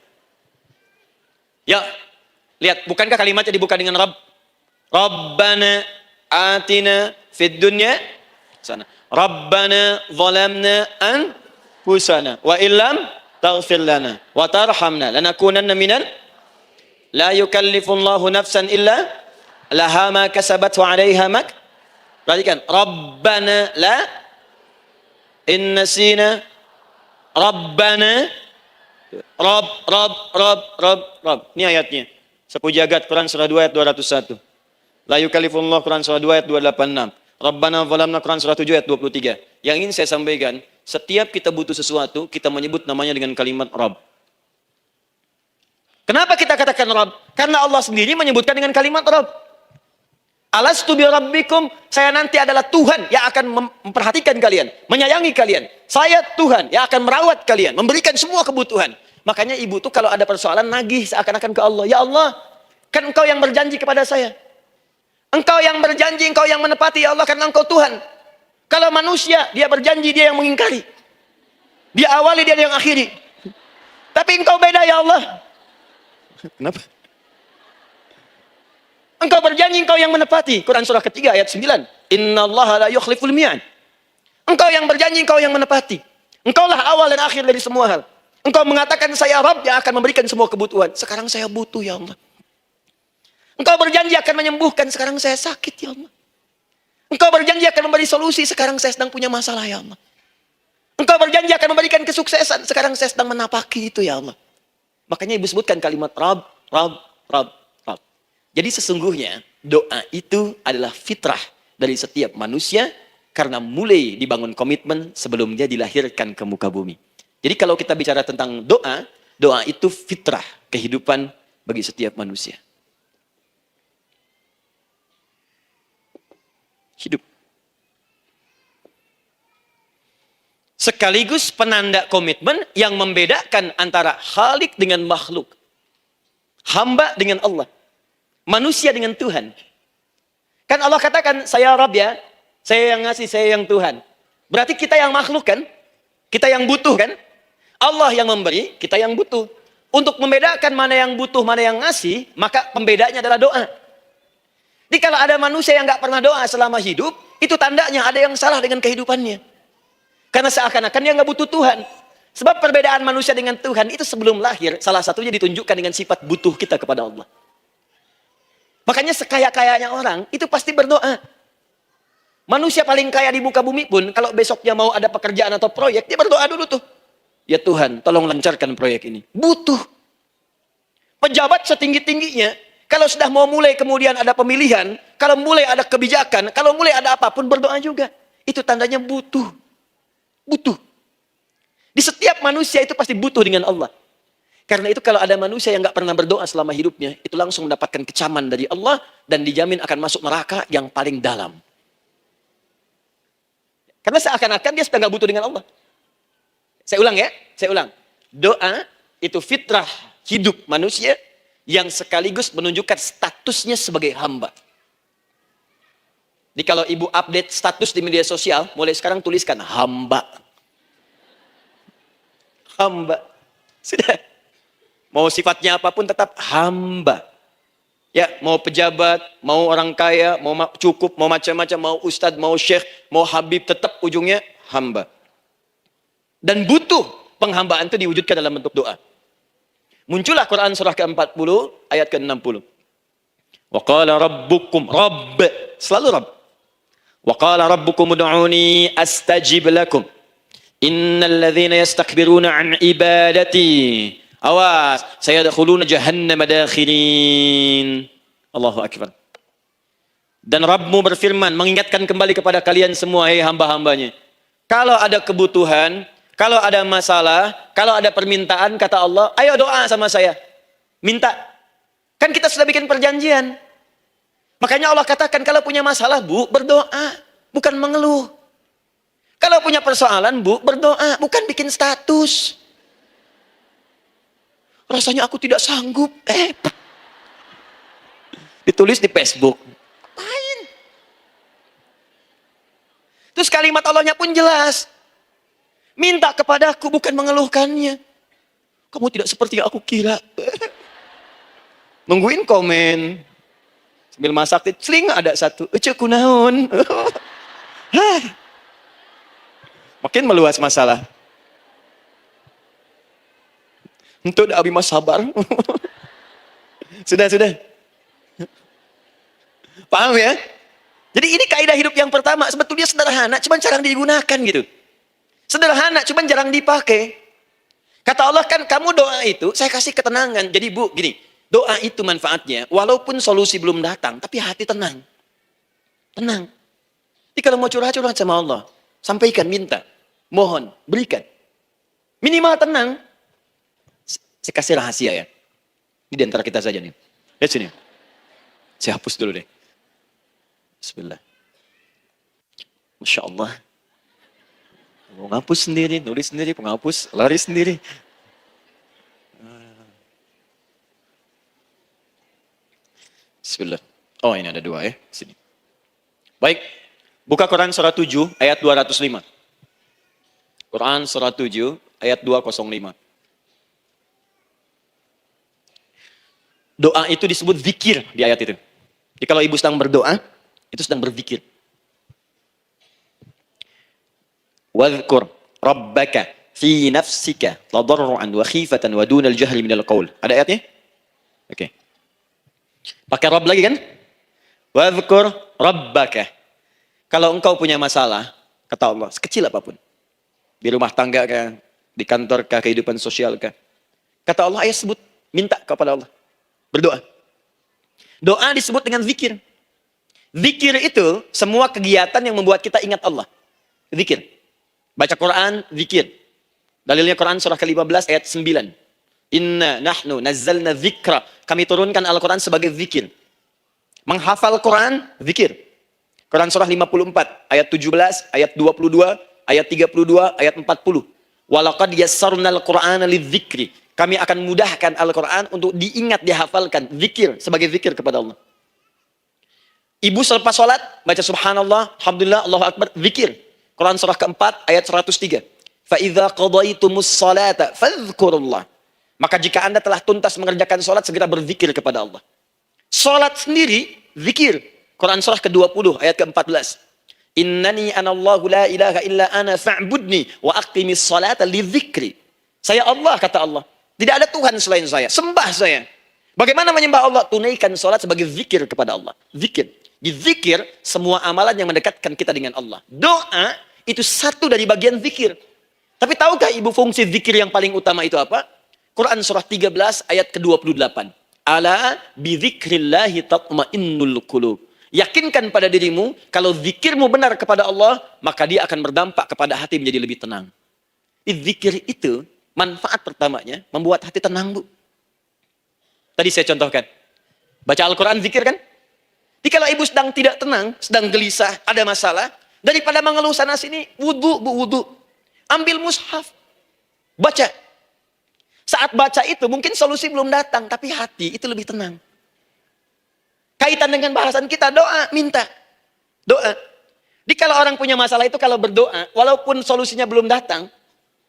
Ya, lihat, bukankah kalimatnya dibuka dengan Rabb? Rabbana atina fid dunya sana. Rabbana zalamna anfusana wa illam taghfir lana wa tarhamna lanakunanna minal la yukallifullahu nafsan illa laha ma kasabat wa 'alaiha mak. Perhatikan, Rabbana la in nasina Rabbana Rabb. Ini ayatnya. Sapu jagat Quran surah 2 ayat 201. La yukallifullah Quran surah 2 ayat 286. Rabbana zalamna Quran surah 7 ayat 23. Yang ingin saya sampaikan, setiap kita butuh sesuatu, kita menyebut namanya dengan kalimat Rabb. Kenapa kita katakan Rabb? Karena Allah sendiri menyebutkan dengan kalimat Rabb. Alastu bi rabbikum, saya nanti adalah Tuhan yang akan memperhatikan kalian, menyayangi kalian. Saya Tuhan yang akan merawat kalian, memberikan semua kebutuhan. Makanya ibu tuh kalau ada persoalan nagih seakan-akan ke Allah. Ya Allah, kan engkau yang berjanji kepada saya. Engkau yang berjanji, engkau yang menepati ya Allah karena engkau Tuhan. Kalau manusia, dia berjanji, dia yang mengingkari. Dia awali, dia yang akhiri. Tapi engkau beda ya Allah. Kenapa? Engkau berjanji, engkau yang menepati. Quran surah ketiga ayat 9. Innallaha la yukhliful mi'ad. Engkau yang berjanji, engkau yang menepati. Engkaulah awal dan akhir dari semua hal. Engkau mengatakan saya Rabb yang akan memberikan semua kebutuhan. Sekarang saya butuh ya Allah. Engkau berjanji akan menyembuhkan, sekarang saya sakit ya Allah. Engkau berjanji akan memberi solusi, sekarang saya sedang punya masalah ya Allah. Engkau berjanji akan memberikan kesuksesan, sekarang saya sedang menapaki itu ya Allah. Makanya ibu sebutkan kalimat Rabb, Rabb, Rabb, Rabb. Jadi sesungguhnya doa itu adalah fitrah dari setiap manusia karena mulai dibangun komitmen sebelum dia dilahirkan ke muka bumi. Jadi kalau kita bicara tentang doa, doa itu fitrah kehidupan bagi setiap manusia. Hidup. sekaligus penanda komitmen yang membedakan antara Khalik dengan makhluk. Hamba dengan Allah. Manusia dengan Tuhan. Kan Allah katakan, saya Rabb ya, saya yang ngasih, saya yang Tuhan. Berarti kita yang makhluk kan? Kita yang butuh kan? Allah yang memberi, kita yang butuh. Untuk membedakan mana yang butuh, mana yang ngasih, maka pembedanya adalah doa. Jadi kalau ada manusia yang nggak pernah doa selama hidup, itu tandanya ada yang salah dengan kehidupannya. Karena seakan-akan dia nggak butuh Tuhan. Sebab perbedaan manusia dengan Tuhan itu sebelum lahir, salah satunya ditunjukkan dengan sifat butuh kita kepada Allah. Makanya sekaya-kayanya orang, itu pasti berdoa. Manusia paling kaya di muka bumi pun, kalau besoknya mau ada pekerjaan atau proyek, dia berdoa dulu tuh. Ya Tuhan, tolong lancarkan proyek ini. Butuh. Pejabat setinggi-tingginya, kalau sudah mau mulai kemudian ada pemilihan, kalau mulai ada kebijakan, kalau mulai ada apapun berdoa juga. Itu tandanya butuh. Butuh. Di setiap manusia itu pasti butuh dengan Allah. Karena itu kalau ada manusia yang nggak pernah berdoa selama hidupnya, itu langsung mendapatkan kecaman dari Allah dan dijamin akan masuk neraka yang paling dalam. Karena seakan-akan dia sudah nggak butuh dengan Allah. Saya ulang ya, saya ulang. Doa itu fitrah hidup manusia yang sekaligus menunjukkan statusnya sebagai hamba. Jadi kalau ibu update status di media sosial, mulai sekarang tuliskan hamba. Hamba. Sudah. Mau sifatnya apapun tetap hamba. Ya, mau pejabat, mau orang kaya, mau cukup, mau macam-macam, mau ustadz, mau syekh, mau habib, tetap ujungnya hamba. Dan butuh penghambaan itu diwujudkan dalam bentuk doa. Muncullah Quran surah ke-40 ayat ke-60. Wa qala rabbukum, rabb, selalu rabb. Wa qala rabbukum ud'uni astajib lakum. Innal ladzina yastakbiruna an ibadati, awas, sayadkhuluna jahannama dakhirin. Allahu akbar. Dan Rabbmu berfirman, mengingatkan kembali kepada kalian semua, hei hamba-hambanya. Kalau ada kebutuhan, kalau ada masalah, kalau ada permintaan, kata Allah, ayo doa sama saya. Minta. Kan kita sudah bikin perjanjian. Makanya Allah katakan, kalau punya masalah, Bu, berdoa. Bukan mengeluh. Kalau punya persoalan, Bu, berdoa. Bukan bikin status. Rasanya aku tidak sanggup. Ditulis di Facebook. Ngapain? Terus kalimat Allahnya pun jelas. Minta kepadaku, bukan mengeluhkannya. Kamu tidak seperti yang aku kira. Nungguin komen. Sambil masak, seling ada satu. Ece kunaon. Makin meluas masalah. Untuk abi mas sabar. Sudah. Paham ya? Jadi ini kaidah hidup yang pertama. Sebetulnya sederhana, cuma jarang digunakan gitu. Sederhana, cuma jarang dipakai. Kata Allah kan, kamu doa itu, saya kasih ketenangan. Jadi Bu, gini, doa itu manfaatnya, walaupun solusi belum datang, tapi hati tenang. Tenang. Jadi kalau mau curhat-curhat sama Allah, sampaikan, minta, mohon, berikan. Minimal tenang. Saya kasih rahasia ya. Ini di antara kita saja nih. Lihat sini. Saya hapus dulu deh. Bismillah. Masya Allah. Mau ngapus sendiri, nulis sendiri, penghapus, lari sendiri. Bismillah. Oh ini ada dua ya. Sini. Baik. Buka Quran surah 7 ayat 205. Quran surah 7 ayat 205. Doa itu disebut zikir di ayat itu. Jadi kalau ibu sedang berdoa, itu sedang berzikir. Wadhkur rabbaka fi nafsika tadarruan wa khifatan wa dunal jahri minal qaul. Ada ayatnya? Oke. Pakai Rabb lagi kan? Wadhkur rabbaka. Kalau engkau punya masalah, kata Allah, sekecil apapun. Di rumah tangga kah, di kantor kah, kehidupan sosial kah. Kata Allah, ayo sebut, minta kepada Allah. Berdoa. Doa disebut dengan zikir. Zikir itu semua kegiatan yang membuat kita ingat Allah. Zikir. Baca Quran, zikir. Dalilnya Quran surah ke-15 ayat 9. Inna nahnu nazzalna dzikra. Kami turunkan Al-Quran sebagai zikir. Menghafal Quran, zikir. Quran surah 54 ayat 17, ayat 22, ayat 32, ayat 40. Walaqad yassarnal Qur'ana lidzikri. Kami akan mudahkan Al-Quran untuk diingat, dihafalkan. Zikir, sebagai zikir kepada Allah. Ibu selepas sholat, baca subhanallah, alhamdulillah, Allahu Akbar, zikir. Quran surah keempat, ayat 103. فَإِذَا قَضَيْتُمُ الصَّلَاةَ فَاذْكُرُوا اللَّهَ. Maka jika anda telah tuntas mengerjakan sholat, segera berzikir kepada Allah. Sholat sendiri, zikir. Quran surah ke-20, ayat ke-14. Innani anallahu la ilaha illa ana fa'budni wa aqimis salata li dzikri. Saya Allah, kata Allah. Tidak ada Tuhan selain saya. Sembah saya. Bagaimana menyembah Allah? Tunaikan sholat sebagai zikir kepada Allah. Zikir. Di zikir, semua amalan yang mendekatkan kita dengan Allah. Doa, itu satu dari bagian zikir. Tapi tahukah ibu fungsi zikir yang paling utama itu apa? Quran surah 13 ayat ke-28. Ala bizikrillahi tatma'innul qulub. Yakinkan pada dirimu, kalau zikirmu benar kepada Allah, maka dia akan berdampak kepada hati menjadi lebih tenang. Zikir itu, manfaat pertamanya, membuat hati tenang, Bu. Tadi saya contohkan. Baca Al-Quran, zikir kan? Jadi kalau ibu sedang tidak tenang, sedang gelisah, ada masalah, daripada mengeluh sana sini, wudu, Bu, wudu. Ambil mushaf. Baca. Saat baca itu, mungkin solusi belum datang, tapi hati itu lebih tenang. Kaitan dengan bahasan kita, doa, minta. Doa. Jadi kalau orang punya masalah itu, kalau berdoa, walaupun solusinya belum datang,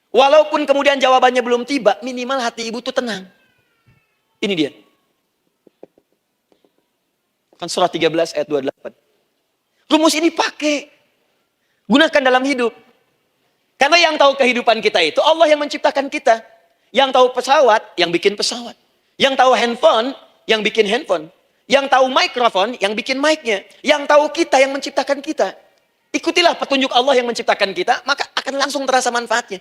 walaupun kemudian jawabannya belum tiba, minimal hati ibu itu tenang. Ini dia. Kan surah 13 ayat 28. Rumus ini pakai. Gunakan dalam hidup. Karena yang tahu kehidupan kita itu Allah yang menciptakan kita. Yang tahu pesawat, yang bikin pesawat. Yang tahu handphone, yang bikin handphone. Yang tahu mikrofon, yang bikin mic-nya. Yang tahu kita, yang menciptakan kita. Ikutilah petunjuk Allah yang menciptakan kita, maka akan langsung terasa manfaatnya.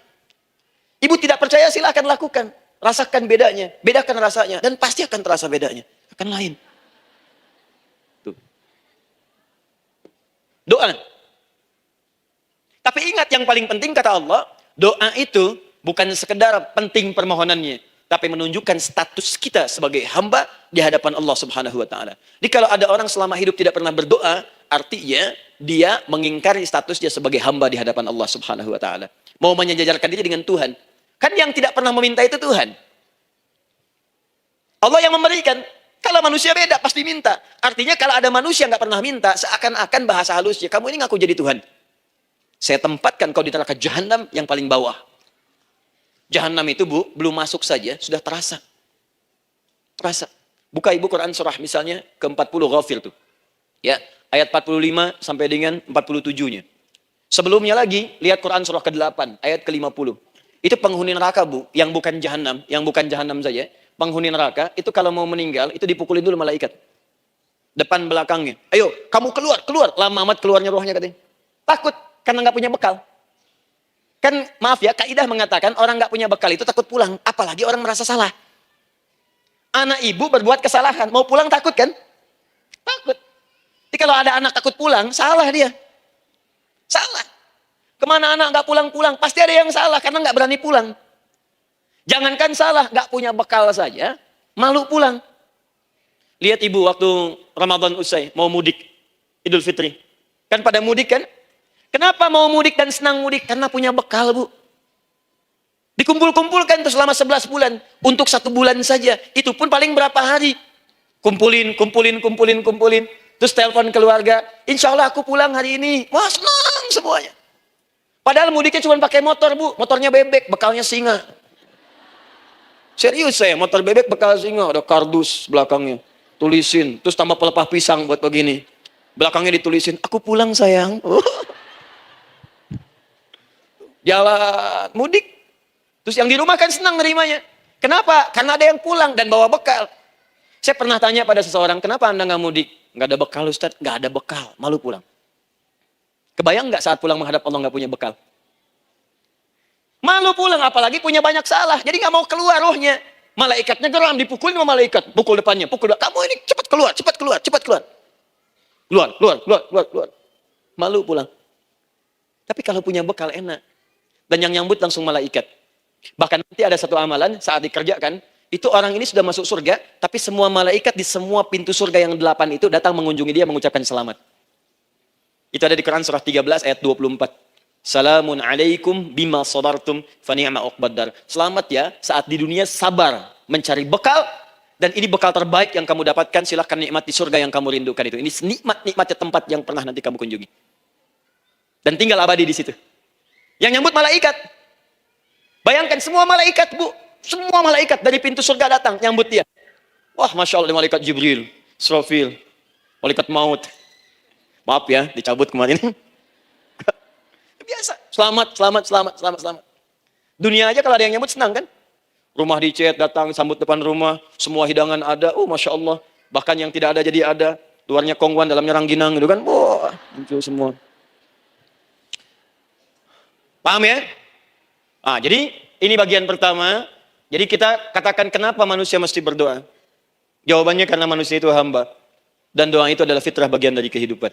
Ibu tidak percaya, silahkan lakukan. Rasakan bedanya, bedakan rasanya, dan pasti akan terasa bedanya. Akan lain. Tuh. Doa. Tapi ingat, yang paling penting kata Allah, doa itu bukan sekedar penting permohonannya, tapi menunjukkan status kita sebagai hamba di hadapan Allah Subhanahu wa taala. Jadi kalau ada orang selama hidup tidak pernah berdoa, artinya dia mengingkari status dia sebagai hamba di hadapan Allah Subhanahu wa taala. Mau menyejajarkan diri dengan Tuhan. Kan yang tidak pernah meminta itu Tuhan. Allah yang memberikan. Kalau manusia beda, pasti minta. Artinya kalau ada manusia nggak pernah minta, seakan-akan bahasa halusnya, kamu ini ngaku jadi Tuhan. Saya tempatkan kau di neraka jahanam yang paling bawah. Jahanam itu, Bu, belum masuk saja, sudah terasa. Terasa. Buka ibu Quran surah misalnya ke-40 Ghafir tuh. Ya, ayat 45 sampai dengan 47-nya. Sebelumnya lagi, lihat Quran surah ke-8, ayat ke-50. Itu penghuni neraka, Bu, yang bukan jahanam saja. Penghuni neraka, itu kalau mau meninggal, itu dipukulin dulu malaikat. Depan belakangnya. Ayo, kamu keluar. Lama amat keluarnya rohnya katanya. Takut, karena nggak punya bekal. Kan maaf ya, kaidah mengatakan orang nggak punya bekal itu takut pulang. Apalagi orang merasa salah. Anak ibu berbuat kesalahan, mau pulang takut kan? Takut. Jadi kalau ada anak takut pulang, salah dia. Salah. Kemana anak nggak pulang-pulang? Pasti ada yang salah karena nggak berani pulang. Jangankan salah, nggak punya bekal saja, malu pulang. Lihat ibu waktu Ramadan usai, mau mudik, Idul Fitri. Kan pada mudik kan? Kenapa mau mudik dan senang mudik? Karena punya bekal, Bu. Dikumpul-kumpulkan itu selama 11 bulan. Untuk 1 bulan saja. Itu pun paling berapa hari. Kumpulin. Terus telepon keluarga. Insya Allah aku pulang hari ini. Wah, senang semuanya. Padahal mudiknya cuma pakai motor, Bu. Motornya bebek, bekalnya singa. Serius saya, motor bebek bekal singa. Ada kardus belakangnya. Tulisin. Terus tambah pelepah pisang buat begini. Belakangnya ditulisin, aku pulang sayang. Jalan mudik. Terus yang di rumah kan senang nerimanya. Kenapa? Karena ada yang pulang dan bawa bekal. Saya pernah tanya pada seseorang, kenapa Anda nggak mudik? Nggak ada bekal, Ustaz. Nggak ada bekal, malu pulang. Kebayang nggak saat pulang menghadap Allah nggak punya bekal? Malu pulang, apalagi punya banyak salah. Jadi nggak mau keluar rohnya. Malaikatnya geram, dipukulin sama malaikat. Pukul depannya, pukul depan. Kamu ini cepat keluar. Keluar. Malu pulang. Tapi kalau punya bekal enak. Dan yang nyambut langsung malaikat. Bahkan nanti ada satu amalan saat dikerjakan, itu orang ini sudah masuk surga, tapi semua malaikat di semua pintu surga yang 8 itu datang mengunjungi dia mengucapkan selamat. Itu ada di Quran surah 13 ayat 24. Salamun alaikum bima sabartum fa ni'ma uqbaddar. Selamat ya saat di dunia sabar mencari bekal, dan ini bekal terbaik yang kamu dapatkan, silahkan nikmati surga yang kamu rindukan itu. Ini nikmat-nikmatnya tempat yang pernah nanti kamu kunjungi. Dan tinggal abadi di situ. Yang nyambut malaikat. Bayangkan semua malaikat, Bu. Semua malaikat dari pintu surga datang nyambut dia. Wah, Masya Allah, malaikat Jibril, Israfil, malaikat maut. Maaf ya, dicabut kemarin. Biasa. Selamat. Dunia aja kalau ada yang nyambut senang kan? Rumah dicet, datang, sambut depan rumah. Semua hidangan ada. Masya Allah. Bahkan yang tidak ada jadi ada. Luarnya kongwan, dalamnya rangginang gitu kan. Wah, muncul semua. Paham ya? Jadi ini bagian pertama. Jadi kita katakan kenapa manusia mesti berdoa. Jawabannya karena manusia itu hamba. Dan doa itu adalah fitrah, bagian dari kehidupan.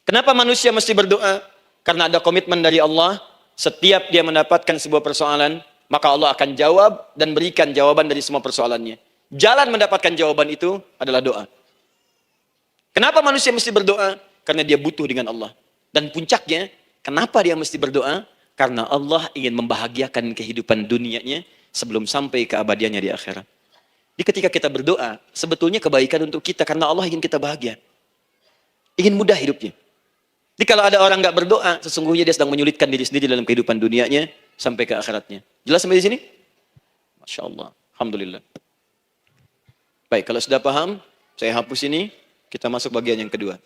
Kenapa manusia mesti berdoa? Karena ada komitmen dari Allah. Setiap dia mendapatkan sebuah persoalan, maka Allah akan jawab dan berikan jawaban dari semua persoalannya. Jalan mendapatkan jawaban itu adalah doa. Kenapa manusia mesti berdoa? Karena dia butuh dengan Allah. Dan puncaknya, kenapa dia mesti berdoa? Karena Allah ingin membahagiakan kehidupan dunianya sebelum sampai keabadiannya di akhirat. Jadi ketika kita berdoa, sebetulnya kebaikan untuk kita karena Allah ingin kita bahagia. Ingin mudah hidupnya. Jadi kalau ada orang nggak berdoa, sesungguhnya dia sedang menyulitkan diri sendiri dalam kehidupan dunianya sampai ke akhiratnya. Jelas sampai di sini? Masya Allah. Alhamdulillah. Baik, kalau sudah paham, saya hapus ini. Kita masuk bagian yang kedua.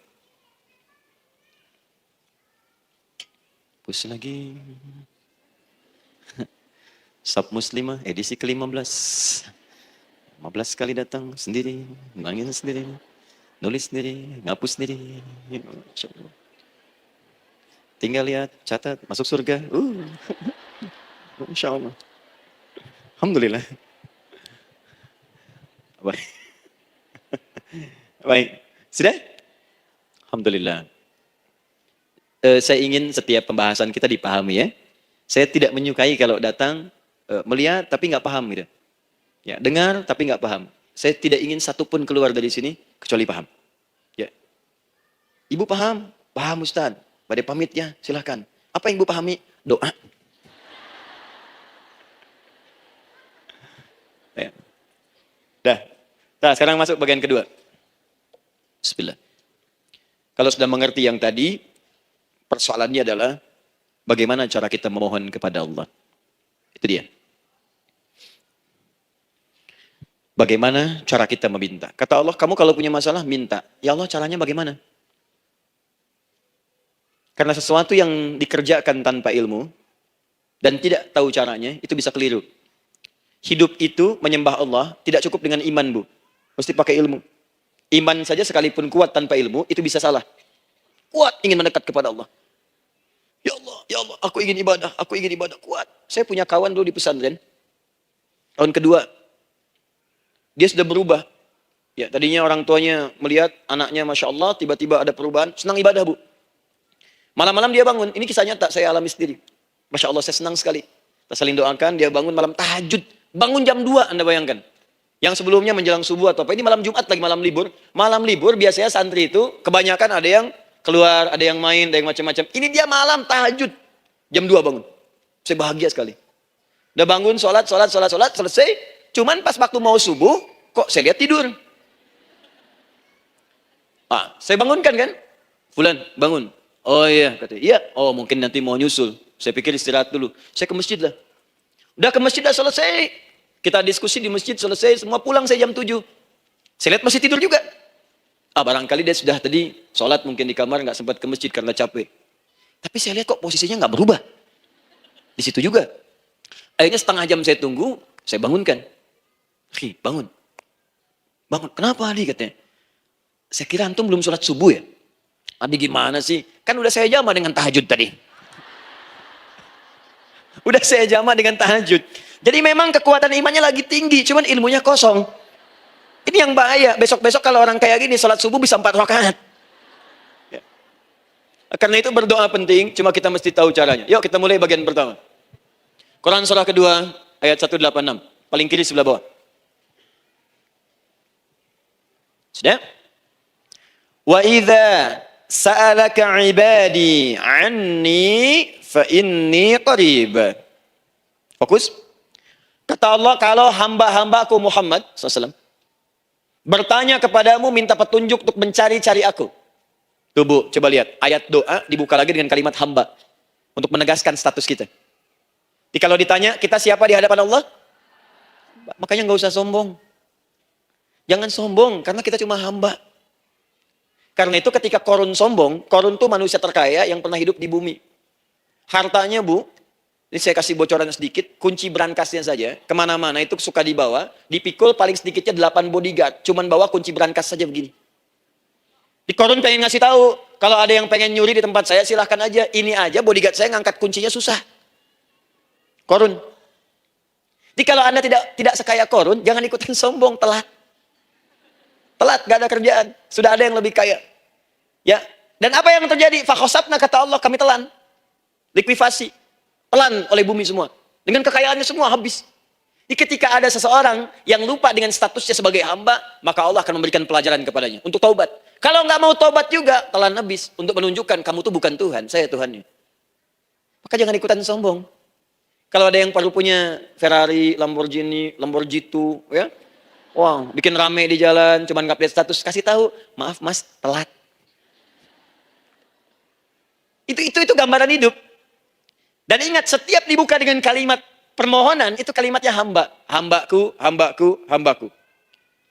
Hapus lagi. Sab Muslimah, edisi ke-15. 15 kali datang sendiri, nangis sendiri, nulis sendiri, ngapus sendiri. Masya Allah. Tinggal lihat, catat, masuk surga. Masya Allah. Alhamdulillah. Baik. Baik. Sudah? Alhamdulillah. Saya ingin setiap pembahasan kita dipahami ya. Saya tidak menyukai kalau datang, melihat tapi nggak paham gitu. Ya, dengar tapi nggak paham. Saya tidak ingin satupun keluar dari sini kecuali paham. Ya. Ibu paham? Paham Ustaz. Pada pamitnya, silahkan. Apa yang ibu pahami? Doa. Ya. Dah. Nah, sekarang masuk bagian kedua. Bismillah. Kalau sudah mengerti yang tadi, persoalannya adalah bagaimana cara kita memohon kepada Allah. Itu dia. Bagaimana cara kita meminta? Kata Allah, kamu kalau punya masalah, minta. Ya Allah, caranya bagaimana? Karena sesuatu yang dikerjakan tanpa ilmu dan tidak tahu caranya, itu bisa keliru. Hidup itu menyembah Allah tidak cukup dengan iman, Bu. Mesti pakai ilmu. Iman saja sekalipun kuat tanpa ilmu, itu bisa salah. Kuat ingin mendekat kepada Allah. Ya Allah, aku ingin ibadah, kuat. Saya punya kawan dulu di pesantren. Tahun kedua, dia sudah berubah. Ya, tadinya orang tuanya melihat anaknya, Masya Allah, tiba-tiba ada perubahan, senang ibadah, Bu. Malam-malam dia bangun, ini kisah nyata, saya alami sendiri. Masya Allah, saya senang sekali. Kita saling doakan, dia bangun malam tahajud. Bangun jam 2, Anda bayangkan. Yang sebelumnya menjelang subuh atau apa, ini malam Jumat lagi, malam libur. Malam libur biasanya santri itu, kebanyakan ada yang keluar, ada yang main, ada yang macam-macam. Ini dia malam tahajud. Jam 2 bangun. Saya bahagia sekali. Udah bangun, sholat, selesai. Cuman pas waktu mau subuh, kok saya lihat tidur. Saya bangunkan kan. Fulan, bangun. Oh iya, katanya. Iya, oh mungkin nanti mau nyusul. Saya pikir istirahat dulu. Saya ke masjid lah. Udah ke masjid dah selesai. Kita diskusi di masjid selesai. Semua pulang saya jam 7. Saya lihat masih tidur juga. Barangkali dia sudah tadi sholat mungkin di kamar, nggak sempat ke masjid karena capek. Tapi saya lihat kok posisinya nggak berubah. Di situ juga. Akhirnya setengah jam saya tunggu, saya bangunkan. Bangun. Bangun. Kenapa Adi katanya? Saya kira antum belum sholat subuh ya? Adi gimana sih? Kan udah saya jama dengan tahajud tadi. Udah saya jama dengan tahajud. Jadi memang kekuatan imannya lagi tinggi, cuman ilmunya kosong. Ini yang bahaya. Besok-besok kalau orang kayak gini, sholat subuh bisa 4 rakaat. Ya. Karena itu berdoa penting, cuma kita mesti tahu caranya. Yuk kita mulai bagian pertama. Quran surah kedua, ayat 186. Paling kiri sebelah bawah. Sudah? Wa idza sa'alaka ibadi anni fa inni qarib. Fokus. Kata Allah, kalau hamba-hambaku Muhammad SAW bertanya kepadamu, minta petunjuk untuk mencari-cari aku. Tuh Bu, coba lihat. Ayat doa dibuka lagi dengan kalimat hamba. Untuk menegaskan status kita. Jadi kalau ditanya, kita siapa di hadapan Allah? Makanya nggak usah sombong. Jangan sombong, karena kita cuma hamba. Karena itu ketika Korun sombong, Korun tuh manusia terkaya yang pernah hidup di bumi. Hartanya Bu, ini saya kasih bocoran sedikit, kunci berangkasnya saja, kemana-mana itu suka dibawa, dipikul paling sedikitnya 8 bodyguard, cuman bawa kunci berangkas saja begini. Di Korun pengen ngasih tahu, kalau ada yang pengen nyuri di tempat saya, silahkan aja. Ini aja bodyguard saya ngangkat kuncinya susah. Korun. Jadi kalau Anda tidak sekaya Korun, jangan ikutan sombong, telat. Telat, gak ada kerjaan. Sudah ada yang lebih kaya. Ya. Dan apa yang terjadi? Fakhosabna, kata Allah, kami telan. Likuifasi. Telan oleh bumi semua. Dengan kekayaannya semua habis. Jadi ketika ada seseorang yang lupa dengan statusnya sebagai hamba, maka Allah akan memberikan pelajaran kepadanya untuk taubat. Kalau nggak mau taubat juga, telan habis untuk menunjukkan kamu tuh bukan Tuhan, saya Tuhannya. Maka jangan ikutan sombong. Kalau ada yang perlu punya Ferrari, Lamborghini, Lamborghini, ya, wah, bikin rame di jalan, cuman nggak update status, kasih tahu, maaf Mas, telat. Itu gambaran hidup. Dan ingat, setiap dibuka dengan kalimat permohonan, itu kalimatnya hamba. Hambaku, hambaku, hambaku.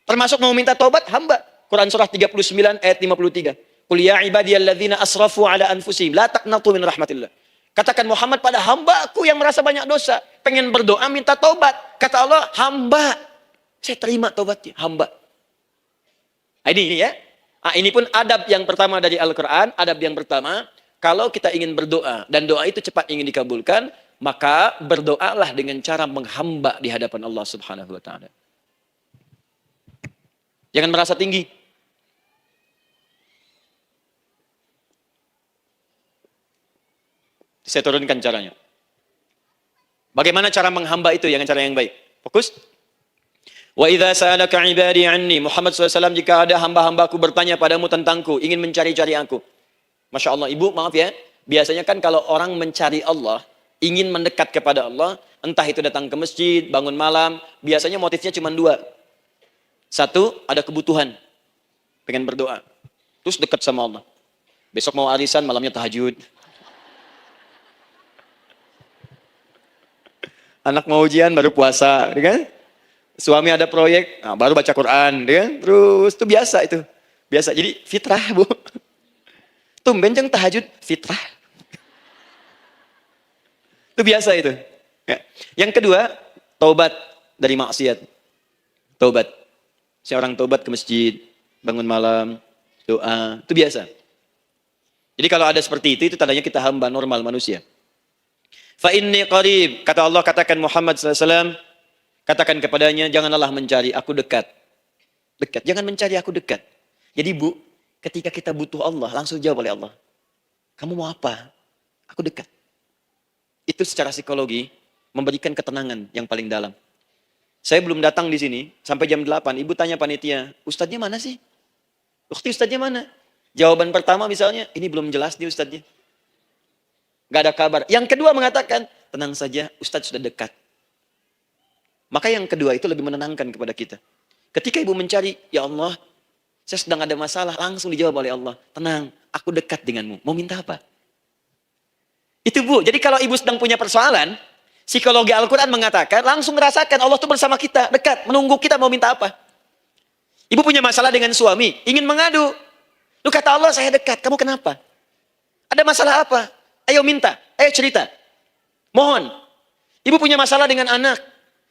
Termasuk mau minta tobat, hamba. Quran surah 39 ayat 53. Qul ya ibadiyalladzina asrafu ala anfusihim, la taqnatu min rahmatillah. Katakan Muhammad pada hambaku yang merasa banyak dosa. Pengen berdoa, minta tobat. Kata Allah, hamba. Saya terima tobatnya, hamba. Ini ya. Ini pun adab yang pertama dari Al-Quran. Adab yang pertama, kalau kita ingin berdoa dan doa itu cepat ingin dikabulkan, maka berdoalah dengan cara menghamba di hadapan Allah Subhanahu wa taala. Jangan merasa tinggi. Saya turunkan caranya. Bagaimana cara menghamba itu dengan cara yang baik? Fokus. Wa idza sa'alaka ibadi anni, Muhammad SAW, jika ada hamba-hambaku bertanya padamu tentangku, ingin mencari-cari aku. Masya Allah, Ibu, maaf ya. Biasanya kan kalau orang mencari Allah, ingin mendekat kepada Allah, entah itu datang ke masjid, bangun malam, biasanya motifnya cuma 2. Satu, ada kebutuhan. Pengen berdoa. Terus dekat sama Allah. Besok mau arisan, malamnya tahajud. Anak mau ujian, baru puasa. Kan? Suami ada proyek, baru baca Quran. Kan? Terus, itu biasa itu. Biasa, jadi fitrah Bu. Tumben jeng tahajud, fitrah. Itu biasa itu. Ya. Yang kedua, taubat dari maksiat. Taubat. Seorang taubat ke masjid, bangun malam, doa. Itu biasa. Jadi kalau ada seperti itu tandanya kita hamba normal manusia. Fa inni qarib. Kata Allah, katakan Muhammad SAW, katakan kepadanya, janganlah mencari, aku dekat. Dekat. Jangan mencari, aku dekat. Jadi Bu, ketika kita butuh Allah, langsung jawab oleh Allah. Kamu mau apa? Aku dekat. Itu secara psikologi memberikan ketenangan yang paling dalam. Saya belum datang di sini sampai jam 8. Ibu tanya panitia, ustadznya mana sih? Ukti ustadznya mana? Jawaban pertama misalnya, ini belum jelas nih ustadznya. Gak ada kabar. Yang kedua mengatakan, tenang saja, ustadz sudah dekat. Maka yang kedua itu lebih menenangkan kepada kita. Ketika ibu mencari, ya Allah, saya sedang ada masalah, langsung dijawab oleh Allah. Tenang, aku dekat denganmu. Mau minta apa? Itu Bu, jadi kalau ibu sedang punya persoalan, psikologi Al-Quran mengatakan, langsung merasakan Allah itu bersama kita, dekat, menunggu kita mau minta apa. Ibu punya masalah dengan suami, ingin mengadu. Lu kata Allah, saya dekat, kamu kenapa? Ada masalah apa? Ayo minta, ayo cerita. Mohon. Ibu punya masalah dengan anak.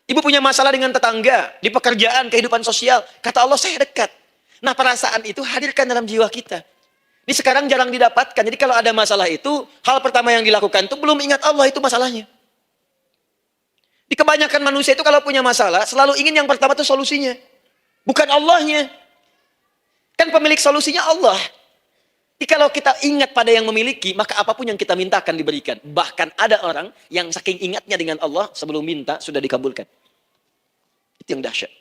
Ibu punya masalah dengan tetangga, di pekerjaan, kehidupan sosial. Kata Allah, saya dekat. Nah, perasaan itu hadirkan dalam jiwa kita. Ini sekarang jarang didapatkan. Jadi kalau ada masalah itu, hal pertama yang dilakukan itu belum ingat Allah itu masalahnya. Di kebanyakan manusia itu kalau punya masalah, selalu ingin yang pertama itu solusinya. Bukan Allahnya. Kan pemilik solusinya Allah. Jadi kalau kita ingat pada yang memiliki, maka apapun yang kita mintakan diberikan. Bahkan ada orang yang saking ingatnya dengan Allah, sebelum minta sudah dikabulkan. Itu yang dahsyat.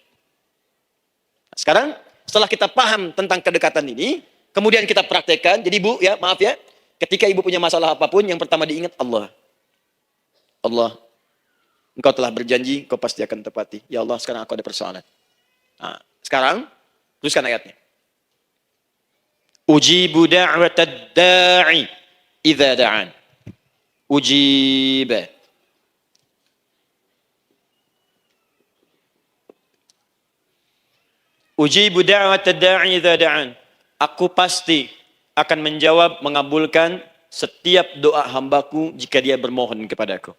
Sekarang, setelah kita paham tentang kedekatan ini, Kemudian kita praktekkan. Jadi Bu, ya maaf ya, ketika ibu punya masalah apapun, yang pertama diingat Allah. Allah, Engkau telah berjanji, Engkau pasti akan tepati. Ya Allah, sekarang aku ada persoalan. Nah, sekarang, teruskan ayatnya. Ujibu da'watad da'i idza da'an. Ujiba. Ujibu da'watad da'i idza da'an. Aku pasti akan menjawab, mengabulkan setiap doa hambaku jika dia bermohon kepadaku.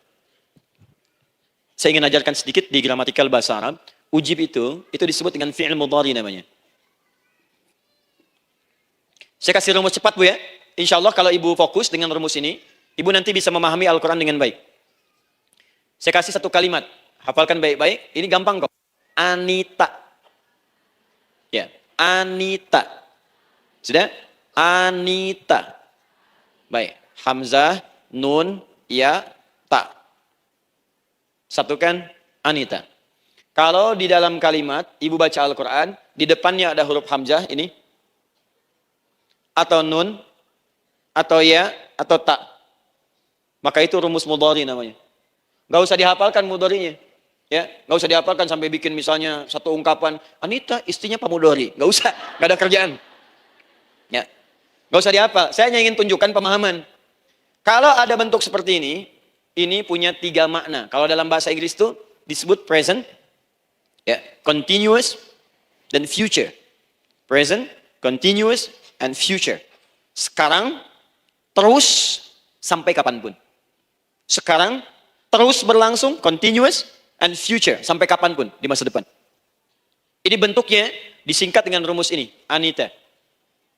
Saya ingin ajarkan sedikit di gramatikal bahasa Arab. Ujib itu disebut dengan fi'il mudhari namanya. Saya kasih rumus cepat Bu ya. Insya Allah kalau ibu fokus dengan rumus ini, ibu nanti bisa memahami Al-Quran dengan baik. Saya kasih satu kalimat. Hafalkan baik-baik. Ini gampang kok. Anita. Ya, Anita. Sudah? Anita. Baik. Hamzah, nun, ya, ta. Satukan Anita. Kalau di dalam kalimat, ibu baca Al-Quran, di depannya ada huruf Hamzah ini, atau nun, atau ya, atau ta. Maka itu rumus mudhari namanya. Gak usah dihafalkan mudharinya. Ya, gak usah dihafalkan sampai bikin misalnya satu ungkapan, Anita istrinya Pak Mudhari. Gak usah, gak ada kerjaan. Ya, gak usah dihafal. Saya hanya ingin tunjukkan pemahaman. Kalau ada bentuk seperti ini punya 3 makna. Kalau dalam bahasa Inggris itu disebut present, ya, continuous, dan future. Present, continuous, and future. Sekarang, terus, sampai kapanpun. Sekarang, terus berlangsung, continuous, and future. Sampai kapanpun, di masa depan. Ini bentuknya disingkat dengan rumus ini, Anita.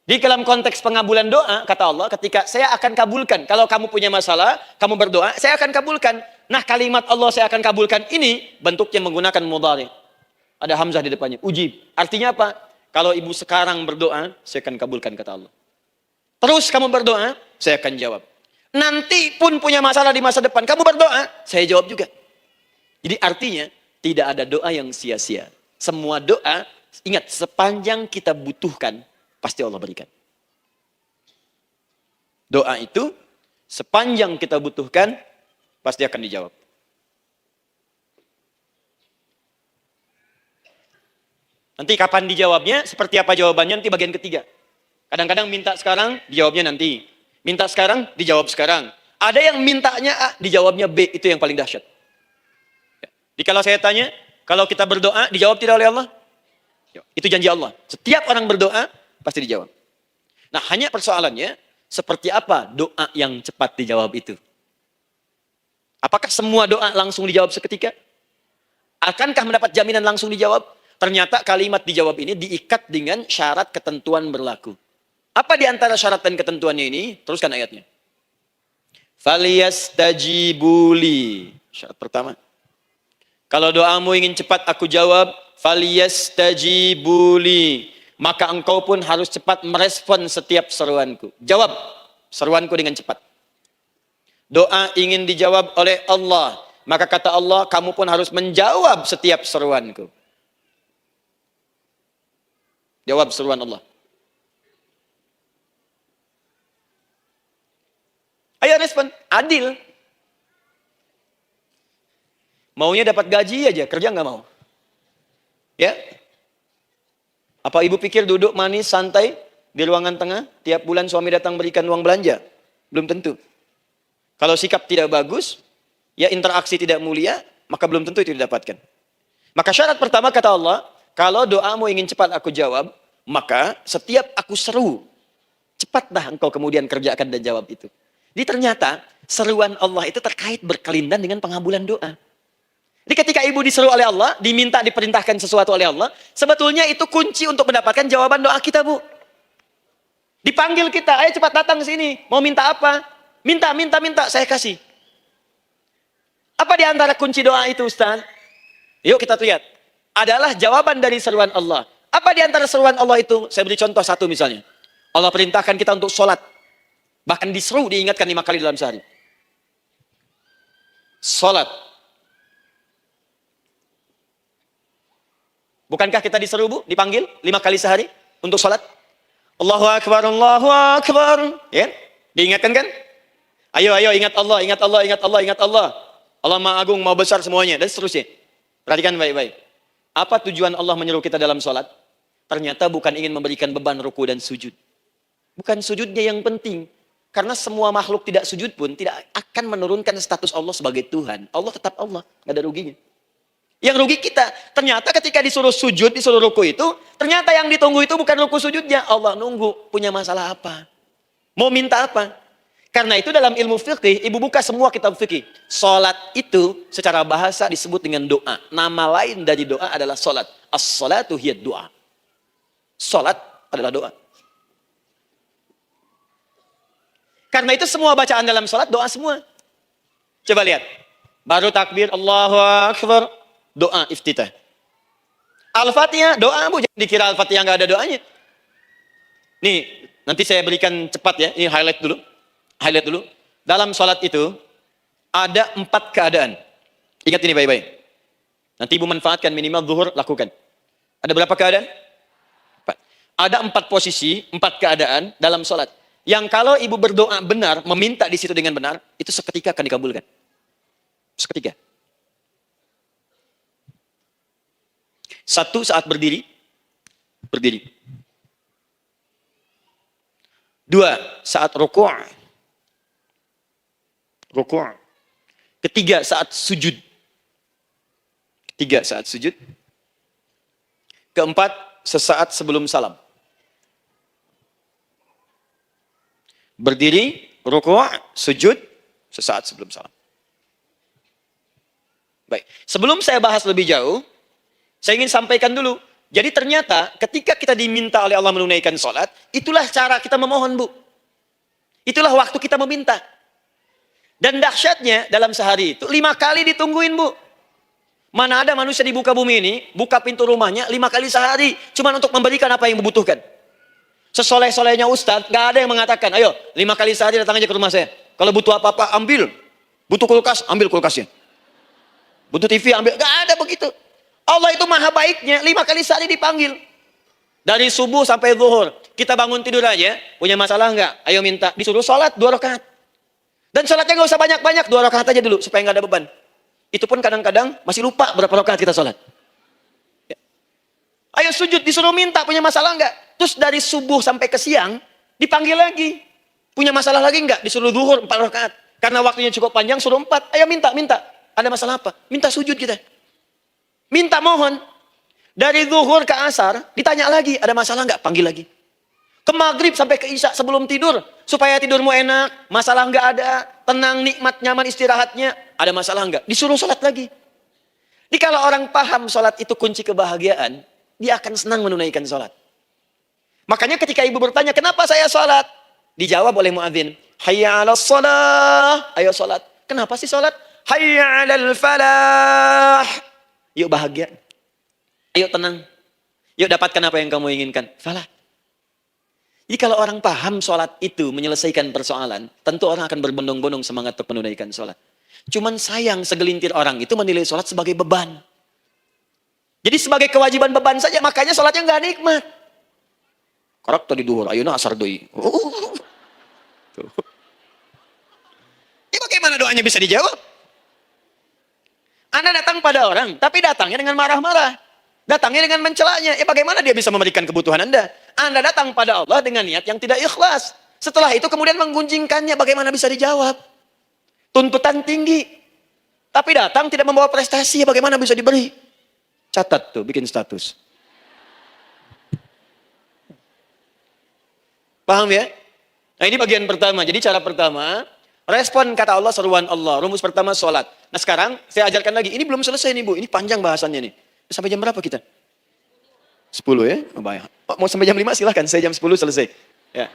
Di dalam konteks pengabulan doa, kata Allah, ketika saya akan kabulkan. Kalau kamu punya masalah, kamu berdoa, saya akan kabulkan. Nah, kalimat Allah saya akan kabulkan ini, bentuknya menggunakan mudhari. Ada hamzah di depannya, ujib. Artinya apa? Kalau ibu sekarang berdoa, saya akan kabulkan, kata Allah. Terus kamu berdoa, saya akan jawab. Nanti pun punya masalah di masa depan, kamu berdoa, saya jawab juga. Jadi artinya, tidak ada doa yang sia-sia. Semua doa, ingat, sepanjang kita butuhkan, pasti Allah berikan. Doa itu, sepanjang kita butuhkan, pasti akan dijawab. Nanti kapan dijawabnya, seperti apa jawabannya, nanti bagian ketiga. Kadang-kadang minta sekarang, dijawabnya nanti. Minta sekarang, dijawab sekarang. Ada yang mintanya A, dijawabnya B, itu yang paling dahsyat. Jadi kalau saya tanya, kalau kita berdoa, dijawab tidak oleh Allah? Itu janji Allah. Setiap orang berdoa, pasti dijawab. Nah, hanya persoalannya, seperti apa doa yang cepat dijawab itu? Apakah semua doa langsung dijawab seketika? Akankah mendapat jaminan langsung dijawab? Ternyata kalimat dijawab ini diikat dengan syarat ketentuan berlaku. Apa di antara syarat dan ketentuannya ini? Teruskan ayatnya. Faliyastajibuli. Syarat pertama. Kalau doamu ingin cepat aku jawab, faliyastajibuli. Maka engkau pun harus cepat merespon setiap seruanku. Jawab seruanku dengan cepat. Doa ingin dijawab oleh Allah. Maka kata Allah, kamu pun harus menjawab setiap seruanku. Jawab seruan Allah. Ayo respon, adil. Maunya dapat gaji aja, kerja nggak mau. Ya? Apa ibu pikir duduk manis, santai di ruangan tengah, tiap bulan suami datang berikan uang belanja? Belum tentu. Kalau sikap tidak bagus, ya interaksi tidak mulia, maka belum tentu itu didapatkan. Maka syarat pertama kata Allah, kalau doamu ingin cepat aku jawab, maka setiap aku seru, cepatlah engkau kemudian kerjakan dan jawab itu. Jadi ternyata seruan Allah itu terkait berkelindan dengan pengabulan doa. Jadi ketika ibu diseru oleh Allah, diminta diperintahkan sesuatu oleh Allah, sebetulnya itu kunci untuk mendapatkan jawaban doa kita, Bu. Dipanggil kita, ayo cepat datang ke sini, mau minta apa? Minta, saya kasih. Apa di antara kunci doa itu, Ustaz? Yuk kita lihat. Adalah jawaban dari seruan Allah. Apa di antara seruan Allah itu? Saya beri contoh satu misalnya. Allah perintahkan kita untuk sholat. Bahkan diseru, diingatkan 5 kali dalam sehari. Sholat. Bukankah kita diseru, Bu? Dipanggil 5 kali sehari untuk sholat? Allahu Akbar, Allahu Akbar. Ya? Diingatkan kan? Ayo, ayo, ingat Allah, ingat Allah, ingat Allah, ingat Allah. Allah Maha Agung, Maha Besar semuanya, dan seterusnya. Perhatikan baik-baik. Apa tujuan Allah menyuruh kita dalam sholat? Ternyata bukan ingin memberikan beban ruku dan sujud. Bukan sujudnya yang penting. Karena semua makhluk tidak sujud pun tidak akan menurunkan status Allah sebagai Tuhan. Allah tetap Allah, nggak ada ruginya. Yang rugi kita. Ternyata ketika disuruh sujud, disuruh ruku itu, ternyata yang ditunggu itu bukan ruku sujudnya. Allah nunggu, punya masalah apa? Mau minta apa? Karena itu dalam ilmu fikih, ibu buka semua kitab fikih. Salat itu secara bahasa disebut dengan doa. Nama lain dari doa adalah salat. As-salatu hiya doa. Salat adalah doa. Karena itu semua bacaan dalam salat doa semua. Coba lihat. Baru takbir, Allahu Akbar, doa iftitah. Al-Fatihah, doa bu. Jangan dikira Al-Fatihah nggak ada doanya. Nih, nanti saya berikan cepat ya. Ini highlight dulu. Highlight dulu. Dalam salat itu ada 4 keadaan. Ingat ini baik-baik. Nanti ibu manfaatkan minimal zuhur lakukan. Ada berapa keadaan? 4. Ada 4 posisi, 4 keadaan dalam salat. Yang kalau ibu berdoa benar, meminta di situ dengan benar, itu seketika akan dikabulkan. Seketika. 1 saat berdiri. Berdiri. 2 saat rukuk. Rukuk. 3 saat sujud. 3 saat sujud. 4 sesaat sebelum salam. Berdiri, rukuk, sujud, sesaat sebelum salam. Baik, sebelum saya bahas lebih jauh, saya ingin sampaikan dulu. Jadi ternyata ketika kita diminta oleh Allah menunaikan sholat, itulah cara kita memohon, Bu. Itulah waktu kita meminta. Dan dahsyatnya dalam sehari itu 5 kali ditungguin, Bu. Mana ada manusia di muka bumi ini, buka pintu rumahnya 5 kali sehari, cuma untuk memberikan apa yang dibutuhkan. Sesoleh-solehnya Ustadz, gak ada yang mengatakan, ayo 5 kali sehari datang aja ke rumah saya. Kalau butuh apa-apa, ambil. Butuh kulkas, ambil kulkasnya. Butuh TV, ambil. Gak ada begitu. Allah itu maha baiknya, 5 kali sehari dipanggil. Dari subuh sampai zuhur. Kita bangun tidur aja, punya masalah nggak? Ayo minta. Disuruh sholat 2 rakaat. Dan sholatnya nggak usah banyak-banyak, 2 rakaat aja dulu, supaya nggak ada beban. Itu pun kadang-kadang masih lupa berapa rakaat kita sholat. Ya. Ayo sujud, disuruh minta, punya masalah nggak? Terus dari subuh sampai ke siang, dipanggil lagi. Punya masalah lagi nggak? Disuruh zuhur 4 rakaat. Karena waktunya cukup panjang, suruh 4. Ayo minta, minta. Ada masalah apa? Minta sujud kita. Minta mohon. Dari zuhur ke asar, ditanya lagi, ada masalah nggak? Panggil lagi. Ke maghrib sampai ke isya sebelum tidur. Supaya tidurmu enak, masalah nggak ada, tenang, nikmat, nyaman istirahatnya. Ada masalah nggak? Disuruh sholat lagi. Jadi kalau orang paham sholat itu kunci kebahagiaan, dia akan senang menunaikan sholat. Makanya ketika ibu bertanya, kenapa saya sholat? Dijawab oleh muadzin, hayya 'alas shalah. Ayo sholat. Kenapa sih sholat? Hayya 'alal falah. Yuk bahagia. Yuk tenang. Yuk dapatkan apa yang kamu inginkan. Falah. Jadi kalau orang paham sholat itu menyelesaikan persoalan, tentu orang akan berbondong-bondong semangat untuk menunaikan sholat. Cuman sayang segelintir orang itu menilai sholat sebagai beban. Jadi sebagai kewajiban beban saja, makanya sholatnya nggak nikmat. Korak tadi duhur, ayeuna asar deui. Ya bagaimana doanya bisa dijawab? Anda datang pada orang, tapi datangnya dengan marah-marah. Datangnya dengan mencelanya. Ya bagaimana dia bisa memberikan kebutuhan Anda? Anda datang pada Allah dengan niat yang tidak ikhlas. Setelah itu kemudian menggunjingkannya, bagaimana bisa dijawab? Tuntutan tinggi. Tapi datang tidak membawa prestasi, ya bagaimana bisa diberi? Catat tuh, bikin status. Paham ya? Nah ini bagian pertama. Jadi cara pertama, respon kata Allah, seruan Allah. Rumus pertama sholat. Nah sekarang saya ajarkan lagi. Ini belum selesai nih Bu. Ini panjang bahasannya nih. Sampai jam berapa kita? 10 ya? Oh, baik. Oh, mau sampai jam 5 silahkan. Saya jam 10 selesai. Ya.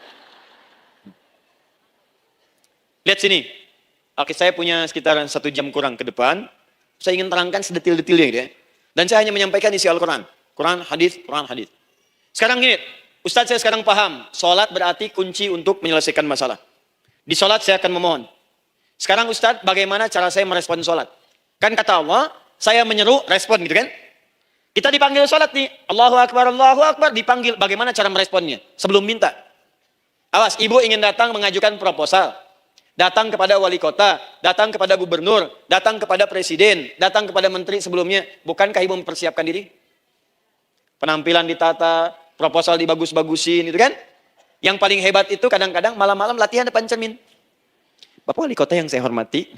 Lihat sini. Oke, saya punya sekitaran 1 jam kurang ke depan. Saya ingin terangkan sedetil-detilnya gitu ya. Dan saya hanya menyampaikan isi Al-Quran. Quran, hadis, Quran, hadis. Sekarang gini. Ustadz saya sekarang paham, sholat berarti kunci untuk menyelesaikan masalah. Di sholat saya akan memohon. Sekarang Ustadz bagaimana cara saya merespon sholat? Kan kata Allah, saya menyeru, respon gitu kan? Kita dipanggil sholat nih, Allahu Akbar, dipanggil. Bagaimana cara meresponnya? Sebelum minta. Awas, ibu ingin datang mengajukan proposal. Datang kepada wali kota, datang kepada gubernur, datang kepada presiden, datang kepada menteri sebelumnya. Bukankah ibu mempersiapkan diri? Penampilan ditata, proposal dibagus-bagusin, itu kan? Yang paling hebat itu kadang-kadang malam-malam latihan depan cermin. Bapak wali kota yang saya hormati.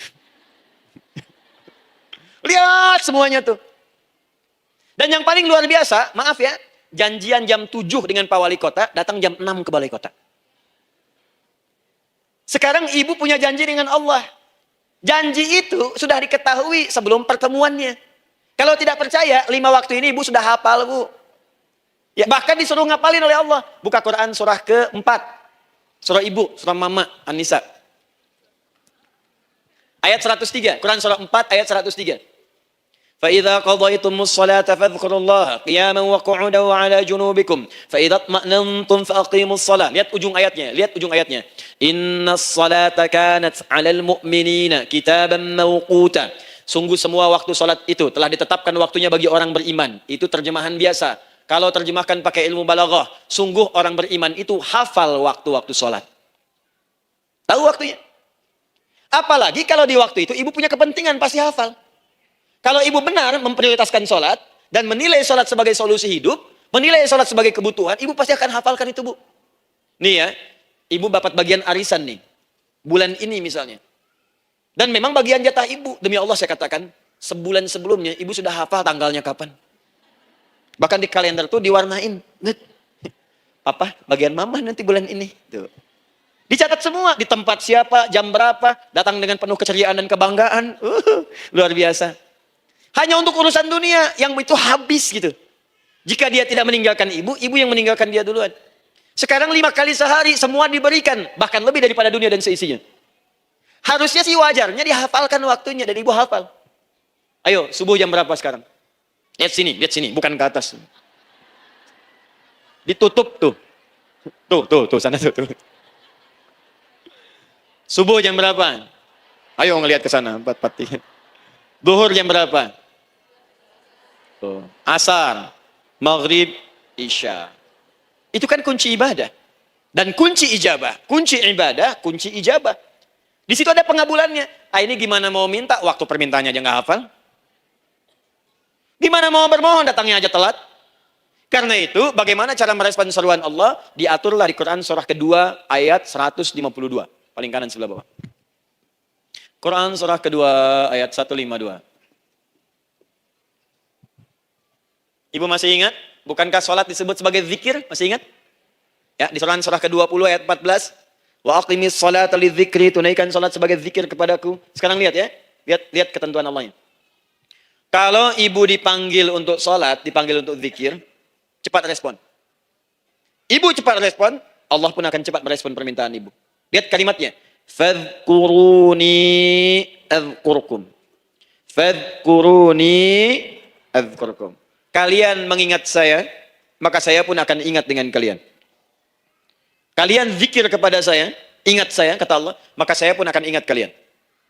Lihat semuanya tuh. Dan yang paling luar biasa, maaf ya, janjian jam 7 dengan Pak Wali Kota, datang jam 6 ke Balai Kota. Sekarang ibu punya janji dengan Allah. Janji itu sudah diketahui sebelum pertemuannya. Kalau tidak percaya, 5 waktu ini ibu sudah hafal, Bu. Ya, bahkan disuruh ngapalin oleh Allah. Buka Quran surah ke-4. Surah ibu, surah mama, An-Nisa. Ayat 103, Quran surah 4 ayat 103. فَإِذَا قَضَيْتُمُ الصَّلَاةَ فَاذْكُرُوا اللَّهَ قِيَامًا وَقُعُودًا وَعَلَى جُنُوبِكُمْ فَإِذَا اطْمَأْنَنْتُمْ فَأَقِيمُوا الصَّلَاةَ. Lihat ujung ayatnya. Inna as-salata kanat 'alal mu'minina kitaban mawquta. Sungguh semua waktu salat itu telah ditetapkan waktunya bagi orang beriman. Itu terjemahan biasa. Kalau terjemahkan pakai ilmu balaghah, sungguh orang beriman itu hafal waktu-waktu salat. Tahu waktunya. Apalagi kalau di waktu itu ibu punya kepentingan pasti hafal. Kalau ibu benar memprioritaskan sholat dan menilai sholat sebagai solusi hidup, menilai sholat sebagai kebutuhan, ibu pasti akan hafalkan itu, Bu. Nih ya, ibu dapat bagian arisan nih. Bulan ini misalnya. Dan memang bagian jatah ibu. Demi Allah saya katakan, sebulan sebelumnya ibu sudah hafal tanggalnya kapan. Bahkan di kalender tuh diwarnain. Papa, bagian mama nanti bulan ini. Tuh. Dicatat semua, di tempat siapa, jam berapa, datang dengan penuh keceriaan dan kebanggaan. Luar biasa. Hanya untuk urusan dunia yang itu habis gitu. Jika dia tidak meninggalkan ibu, ibu yang meninggalkan dia duluan. Sekarang 5 kali sehari semua diberikan, bahkan lebih daripada dunia dan seisinya. Harusnya sih wajarnya dihafalkan waktunya dan ibu hafal. Ayo, subuh jam berapa sekarang? Lihat sini, bukan ke atas. Ditutup tuh. Tuh, sana tuh. Subuh jam berapa? Ayo ngelihat ke sana, 4:43. Zuhur jam berapa? Tuh. Asar, maghrib, isya. Itu kan kunci ibadah. Dan kunci ijabah, kunci ibadah, kunci ijabah. Di situ ada pengabulannya. Ini gimana mau minta, waktu permintaannya aja nggak hafal. Gimana mau bermohon, datangnya aja telat. Karena itu, bagaimana cara merespon seruan Allah, diaturlah di Quran surah kedua ayat 152. Paling kanan sebelah bawah. Quran surah kedua ayat 152. Ibu masih ingat? Bukankah sholat disebut sebagai zikir? Masih ingat? Ya, di surah ke-20 ayat 14. Wa aqimis sholata lidzikri, tunaikan sholat sebagai zikir kepadaku. Sekarang lihat ya. Lihat ketentuan Allahnya. Kalau ibu dipanggil untuk sholat, dipanggil untuk zikir, cepat respon. Ibu cepat respon, Allah pun akan cepat merespon permintaan ibu. Lihat kalimatnya. Fadhkuruni adzkurkum. Fadhkuruni adzkurkum. Kalian mengingat saya, maka saya pun akan ingat dengan kalian. Kalian zikir kepada saya, ingat saya, kata Allah, maka saya pun akan ingat kalian.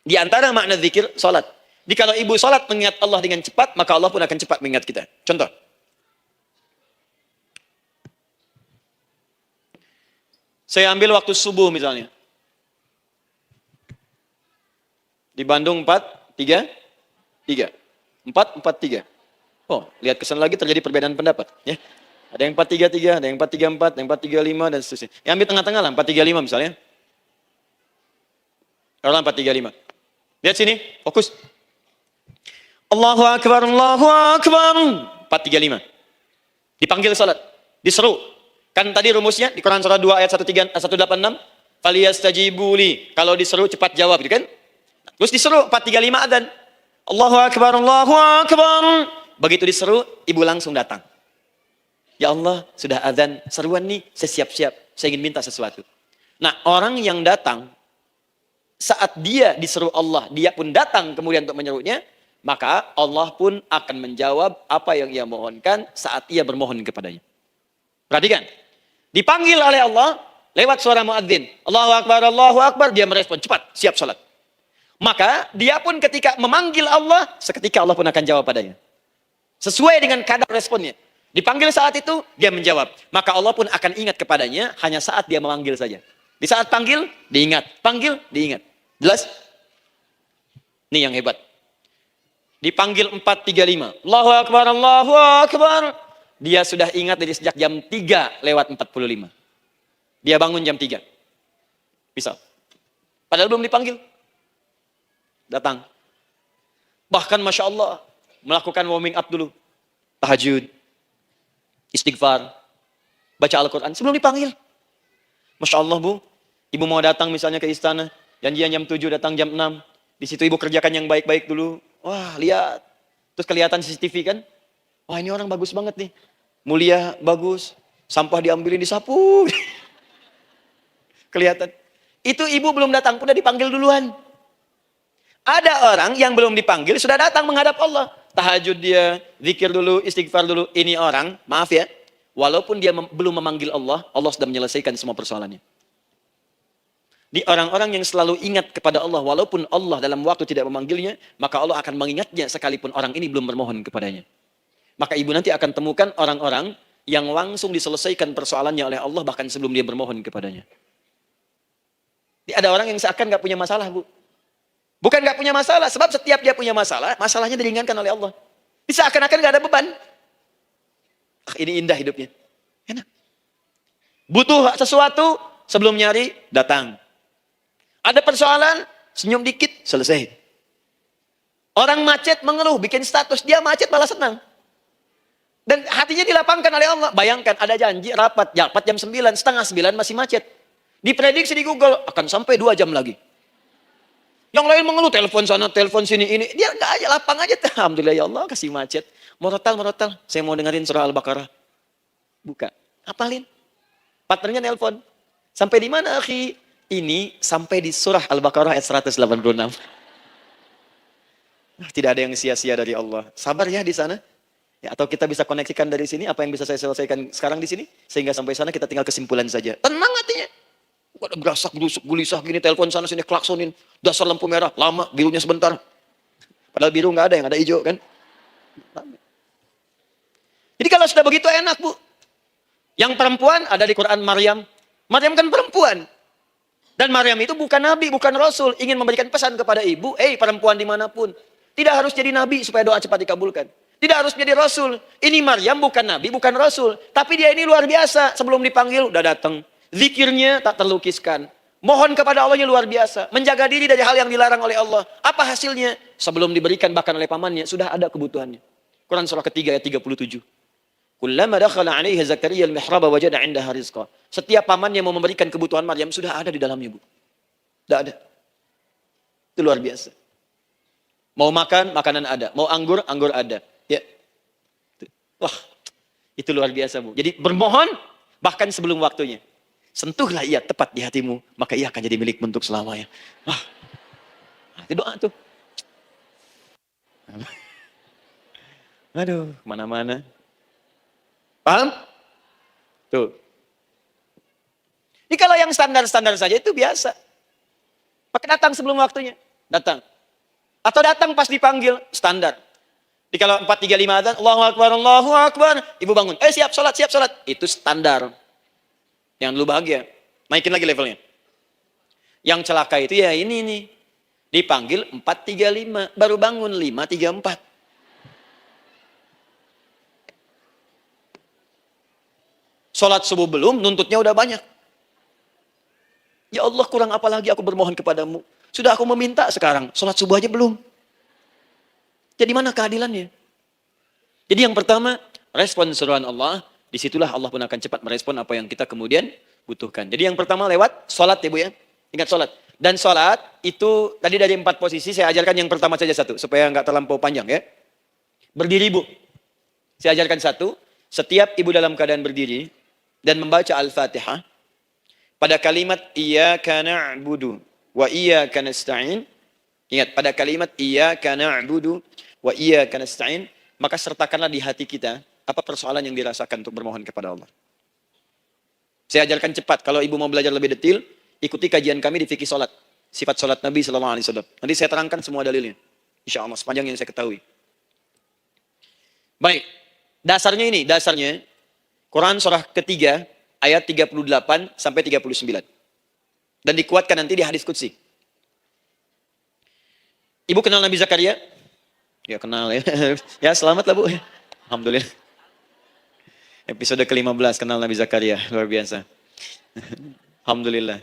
Di antara makna zikir, salat. Jika ibu salat mengingat Allah dengan cepat, maka Allah pun akan cepat mengingat kita. Contoh. Saya ambil waktu subuh misalnya. Di Bandung 4, 3. 4, 3. Oh, lihat kesan lagi terjadi perbedaan pendapat. Ya. Ada yang 4-3-3, ada yang 4-3-4, ada yang 4-3-5, dan seterusnya. Yang ambil tengah-tengah lah, 4-3-5 misalnya. Kalau 4-3-5. Lihat sini, fokus. Allahu Akbar, Allahu Akbar. 4-3-5. Dipanggil salat, diseru. Kan tadi rumusnya di Quran surah 2 ayat 186. Faliyastajibuli. Kalau diseru cepat jawab, gitu kan? Terus disuruh 4-3-5 adzan. Allahu Akbar, Allahu Akbar. Begitu diseru, ibu langsung datang. Ya Allah, sudah adzan, seruan nih, saya siap-siap. Saya ingin minta sesuatu. Nah, orang yang datang, saat dia diseru Allah, dia pun datang kemudian untuk menyerunya, maka Allah pun akan menjawab apa yang ia mohonkan saat ia bermohon kepadanya. Perhatikan. Dipanggil oleh Allah, lewat suara muadzin. Allahu Akbar, dia merespon, cepat, siap salat. Maka dia pun ketika memanggil Allah, seketika Allah pun akan jawab padanya. Sesuai dengan kadar responnya. Dipanggil saat itu, dia menjawab. Maka Allah pun akan ingat kepadanya hanya saat dia memanggil saja. Di saat panggil, diingat. Panggil, diingat. Jelas? Ini yang hebat. Dipanggil 4.35. Allahu Akbar, Allahu Akbar. Dia sudah ingat dari sejak jam 3:45. Dia bangun jam 3. Bisa. Padahal belum dipanggil. Datang. Bahkan Masya Allah, melakukan warming up dulu. Tahajud. Istighfar. Baca Al-Quran sebelum dipanggil. Masya Allah Bu, ibu mau datang misalnya ke istana. Janjian jam 7, datang jam 6. Di situ ibu kerjakan yang baik-baik dulu. Wah, lihat. Terus kelihatan CCTV kan. Wah, ini orang bagus banget nih. Mulia, bagus. Sampah diambilin, disapu. Kelihatan. Itu ibu belum datang, udah dipanggil duluan. Ada orang yang belum dipanggil, sudah datang menghadap Allah. Tahajud dia, zikir dulu, istighfar dulu. Ini orang, maaf ya. Walaupun dia belum memanggil Allah, Allah sudah menyelesaikan semua persoalannya. Di orang-orang yang selalu ingat kepada Allah, walaupun Allah dalam waktu tidak memanggilnya, maka Allah akan mengingatnya sekalipun orang ini belum bermohon kepadanya. Maka ibu nanti akan temukan orang-orang yang langsung diselesaikan persoalannya oleh Allah bahkan sebelum dia bermohon kepadanya. Ada orang yang seakan gak punya masalah, Bu. Bukan gak punya masalah, sebab setiap dia punya masalah, masalahnya diringankan oleh Allah. Seakan-akan gak ada beban. Ini indah hidupnya. Enak. Butuh sesuatu, sebelum nyari, datang. Ada persoalan, senyum dikit, selesai. Orang macet mengeluh, bikin status, dia macet malah senang. Dan hatinya dilapangkan oleh Allah. Bayangkan, ada janji, rapat jam 9, setengah 9 masih macet. Diprediksi di Google, akan sampai 2 jam lagi. Yang lain mengeluh, telepon sana, telepon sini, ini. Dia enggak aja, lapang aja. Alhamdulillah ya Allah, kasih macet. Morotal. Saya mau dengerin surah Al-Baqarah. Buka. Hafalin. Partnernya nelpon. Sampai di mana, akhi? Ini sampai di surah Al-Baqarah ayat 186. Tidak ada yang sia-sia dari Allah. Sabar ya di sana. Ya, atau kita bisa koneksikan dari sini, apa yang bisa saya selesaikan sekarang di sini. Sehingga sampai sana kita tinggal kesimpulan saja. Tenang hatinya. Ada berasak, gerusuk, gulisah gini, telepon sana sini, klaksonin. Dasar lampu merah, lama, birunya sebentar. Padahal biru nggak ada, yang ada hijau kan. Jadi kalau sudah begitu enak, Bu. Yang perempuan ada di Quran Maryam. Maryam kan perempuan. Dan Maryam itu bukan nabi, bukan rasul. Ingin memberikan pesan kepada ibu, perempuan dimanapun. Tidak harus jadi nabi supaya doa cepat dikabulkan. Tidak harus jadi rasul. Ini Maryam bukan nabi, bukan rasul. Tapi dia ini luar biasa. Sebelum dipanggil, udah datang. Zikirnya tak terlukiskan. Mohon kepada Allahnya luar biasa. Menjaga diri dari hal yang dilarang oleh Allah. Apa hasilnya? Sebelum diberikan bahkan oleh pamannya, sudah ada kebutuhannya. Quran surah ketiga ayat 37. Kullama dakhala 'alaiha Zakaria al-mihraba wajada 'indaha rizqa. Setiap pamannya mau memberikan kebutuhan Maryam sudah ada di dalamnya, Bu. Sudah ada. Itu luar biasa. Mau makan, makanan ada. Mau anggur, anggur ada. Ya. Wah, itu luar biasa, Bu. Jadi bermohon bahkan sebelum waktunya. Sentuhlah ia tepat di hatimu, maka ia akan jadi milikmu untuk selamanya. Wah, itu doa tuh. Aduh, mana-mana. Paham? Tuh. Jadi kalau yang standar-standar saja itu biasa. Pakai datang sebelum waktunya. Datang. Atau datang pas dipanggil. Standar. Jadi kalau 4.35 adzan, Allahu Akbar, Allahu Akbar. Ibu bangun. Siap sholat, siap sholat. Itu standar. Yang dulu bahagia. Naikin lagi levelnya. Yang celaka itu ya ini nih. Dipanggil 4.35. Baru bangun 5.34. Sholat subuh belum, nuntutnya udah banyak. Ya Allah, kurang apa lagi aku bermohon kepadamu. Sudah aku meminta sekarang, sholat subuh aja belum. Jadi mana keadilannya? Jadi yang pertama, respon seruan Allah. Disitulah Allah pun akan cepat merespon apa yang kita kemudian butuhkan. Jadi yang pertama lewat sholat ya Bu ya. Ingat sholat. Dan sholat itu tadi dari 4 posisi, saya ajarkan yang pertama saja satu. Supaya nggak terlampau panjang ya. Berdiri Bu. Saya ajarkan satu. Setiap ibu dalam keadaan berdiri dan membaca Al-Fatihah pada kalimat iyyaka na'budu wa iyyaka nasta'in. Ingat, pada kalimat iyyaka na'budu wa iyyaka nasta'in, maka sertakanlah di hati kita apa persoalan yang dirasakan untuk bermohon kepada Allah. Saya ajarkan cepat, kalau ibu mau belajar lebih detail, ikuti kajian kami di fikih salat, sifat salat Nabi SAW. Nanti saya terangkan semua dalilnya, insya Allah sepanjang yang saya ketahui. Baik. Dasarnya Quran surah ketiga ayat 38 sampai 39. Dan dikuatkan nanti di hadis qudsi. Ibu kenal Nabi Zakaria? Ya kenal ya. Ya selamat lah Bu. Alhamdulillah. Episode ke-15 kenal Nabi Zakaria. Luar biasa. Alhamdulillah.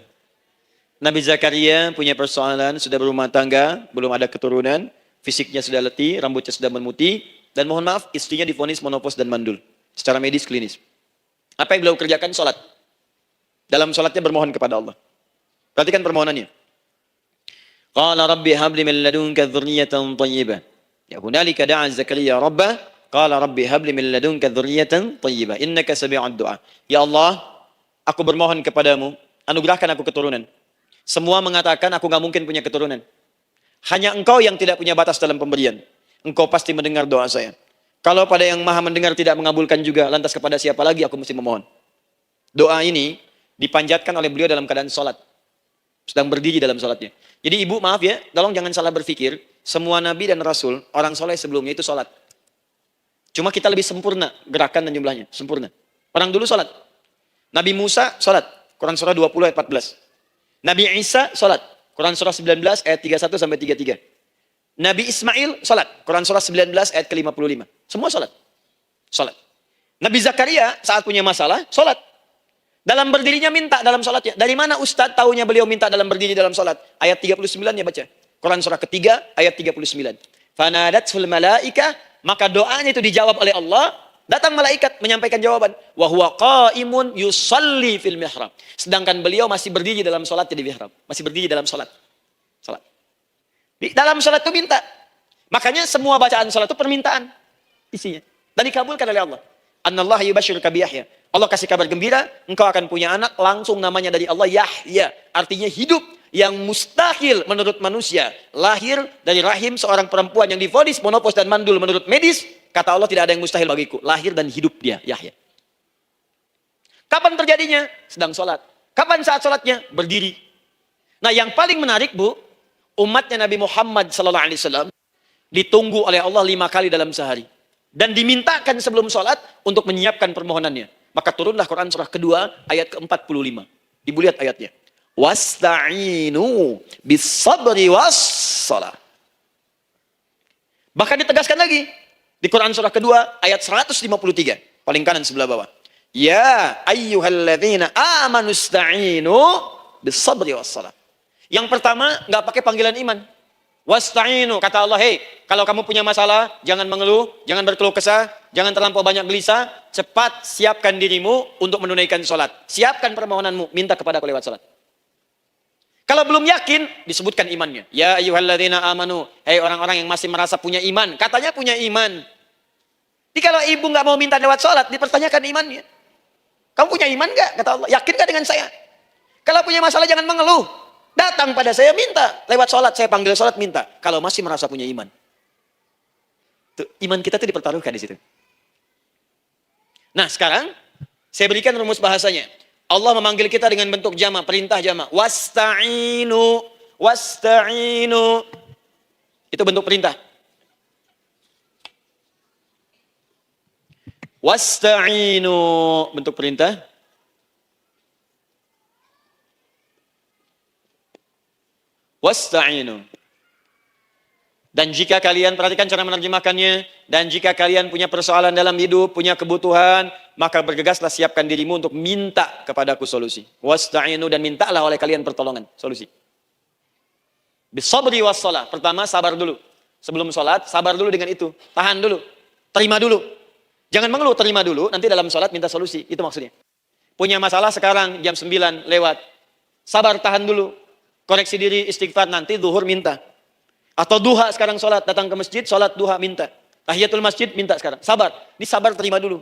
Nabi Zakaria punya persoalan, sudah berumah tangga, belum ada keturunan, fisiknya sudah letih, rambutnya sudah memutih, dan mohon maaf, istrinya divonis monopos dan mandul. Secara medis klinis. Apa yang beliau kerjakan? Sholat. Dalam sholatnya bermohon kepada Allah. Perhatikan permohonannya. Qala rabbi habli min ladunka dzurriyyatan thayyibah. Ya hunalika da'a Zakaria rabbah, qala rabbi habli min ladunka dzurriyyatan thayyibah, innaka sami'ud du'a. Ya Allah, aku bermohon kepadamu, anugerahkan aku keturunan. Semua mengatakan aku nggak mungkin punya keturunan. Hanya engkau yang tidak punya batas dalam pemberian. Engkau pasti mendengar doa saya. Kalau pada yang maha mendengar tidak mengabulkan juga, lantas kepada siapa lagi aku mesti memohon? Doa ini dipanjatkan oleh beliau dalam keadaan sholat. Sedang berdiri dalam sholatnya. Jadi ibu maaf ya, tolong jangan salah berpikir. Semua nabi dan rasul, orang soleh sebelumnya itu sholat. Cuma kita lebih sempurna gerakan dan jumlahnya. Sempurna. Orang dulu sholat. Nabi Musa sholat. Quran surah 20 ayat 14. Nabi Isa sholat. Quran surah 19 ayat 31 sampai 33. Nabi Ismail sholat. Quran surah 19 ayat ke-55. Semua sholat. Sholat. Nabi Zakaria saat punya masalah, sholat. Dalam berdirinya minta dalam sholatnya. Dari mana Ustadz tahunya beliau minta dalam berdiri dalam sholat? Ayat 39 ya baca. Quran surah ketiga ayat 39. Fanadatul malaika, maka doanya itu dijawab oleh Allah. Datang malaikat menyampaikan jawaban. Wa huwa qaimun yusalli fil mihrab. Sedangkan beliau masih berdiri dalam sholat di mihrab. Masih berdiri dalam sholat. Sholat. Di dalam sholat itu minta. Makanya semua bacaan sholat itu permintaan. Isinya. Dan dikabulkan oleh Allah. Annallah yubashiruka bi Yahya. Allah kasih kabar gembira, engkau akan punya anak, langsung namanya dari Allah Yahya. Artinya hidup yang mustahil menurut manusia. Lahir dari rahim seorang perempuan yang divonis monopos dan mandul menurut medis. Kata Allah tidak ada yang mustahil bagiku. Lahir dan hidup dia, Yahya. Kapan terjadinya? Sedang sholat. Kapan saat sholatnya? Berdiri. Nah yang paling menarik Bu, umatnya Nabi Muhammad SAW ditunggu oleh Allah 5 kali dalam sehari. Dan dimintakan sebelum sholat untuk menyiapkan permohonannya. Maka turunlah Quran surah kedua ayat ke-45. Ibu lihat ayatnya. Wasta'inu bis sabri was salah. Bahkan ditegaskan lagi. Di Quran surah kedua ayat 153. Paling kanan sebelah bawah. Ya ayyuhalladzina amanu sta'inu bis sabri was salah. Yang pertama nggak pakai panggilan iman. Wasta'inu, kata Allah, hei, kalau kamu punya masalah, jangan mengeluh, jangan berkeluh kesah, jangan terlampau banyak gelisah, cepat siapkan dirimu untuk menunaikan sholat. Siapkan permohonanmu, minta kepada aku lewat sholat. Kalau belum yakin, disebutkan imannya. Ya ayyuhalladzina amanu, hei orang-orang yang masih merasa punya iman, katanya punya iman. Jadi kalau ibu nggak mau minta lewat sholat, dipertanyakan imannya. Kamu punya iman nggak? Kata Allah, yakin nggak dengan saya? Kalau punya masalah jangan mengeluh. Datang pada saya minta. Lewat sholat, saya panggil sholat minta. Kalau masih merasa punya iman. Tuh, iman kita itu dipertaruhkan di situ. Nah sekarang, saya berikan rumus bahasanya. Allah memanggil kita dengan bentuk jama, perintah jama. Wasta'inu, wasta'inu. Itu bentuk perintah. Wasta'inu, bentuk perintah. Wasta'inu. Dan jika kalian, perhatikan cara menerjemahkannya, dan jika kalian punya persoalan dalam hidup, punya kebutuhan, maka bergegaslah siapkan dirimu untuk minta kepadaku solusi. Wasta'inu, dan mintalah oleh kalian pertolongan, solusi. Bisabri wassalah. Pertama, sabar dulu. Sebelum sholat, sabar dulu dengan itu. Tahan dulu. Terima dulu. Jangan mengeluh, terima dulu. Nanti dalam sholat minta solusi. Itu maksudnya. Punya masalah sekarang, jam 9 lewat. Sabar, tahan dulu. Koreksi diri, istighfar, nanti zuhur minta. Atau duha sekarang sholat, datang ke masjid, sholat duha minta. Tahiyatul masjid minta sekarang. Sabar, ini sabar terima dulu.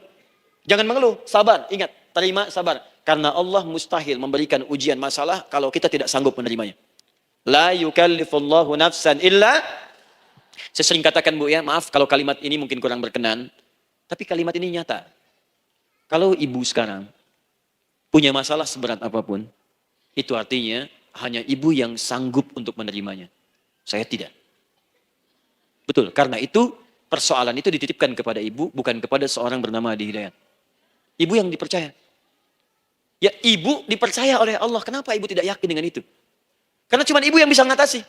Jangan mengeluh, sabar, ingat, terima, sabar. Karena Allah mustahil memberikan ujian masalah kalau kita tidak sanggup menerimanya. La yukallifullahu nafsan illa. Saya sering katakan Bu ya, maaf kalau kalimat ini mungkin kurang berkenan. Tapi kalimat ini nyata. Kalau ibu sekarang punya masalah seberat apapun, itu artinya hanya ibu yang sanggup untuk menerimanya. Saya tidak. Betul, karena itu persoalan itu dititipkan kepada ibu, bukan kepada seorang bernama Adi Hidayat. Ibu yang dipercaya. Ya, ibu dipercaya oleh Allah. Kenapa ibu tidak yakin dengan itu? Karena cuma ibu yang bisa mengatasi.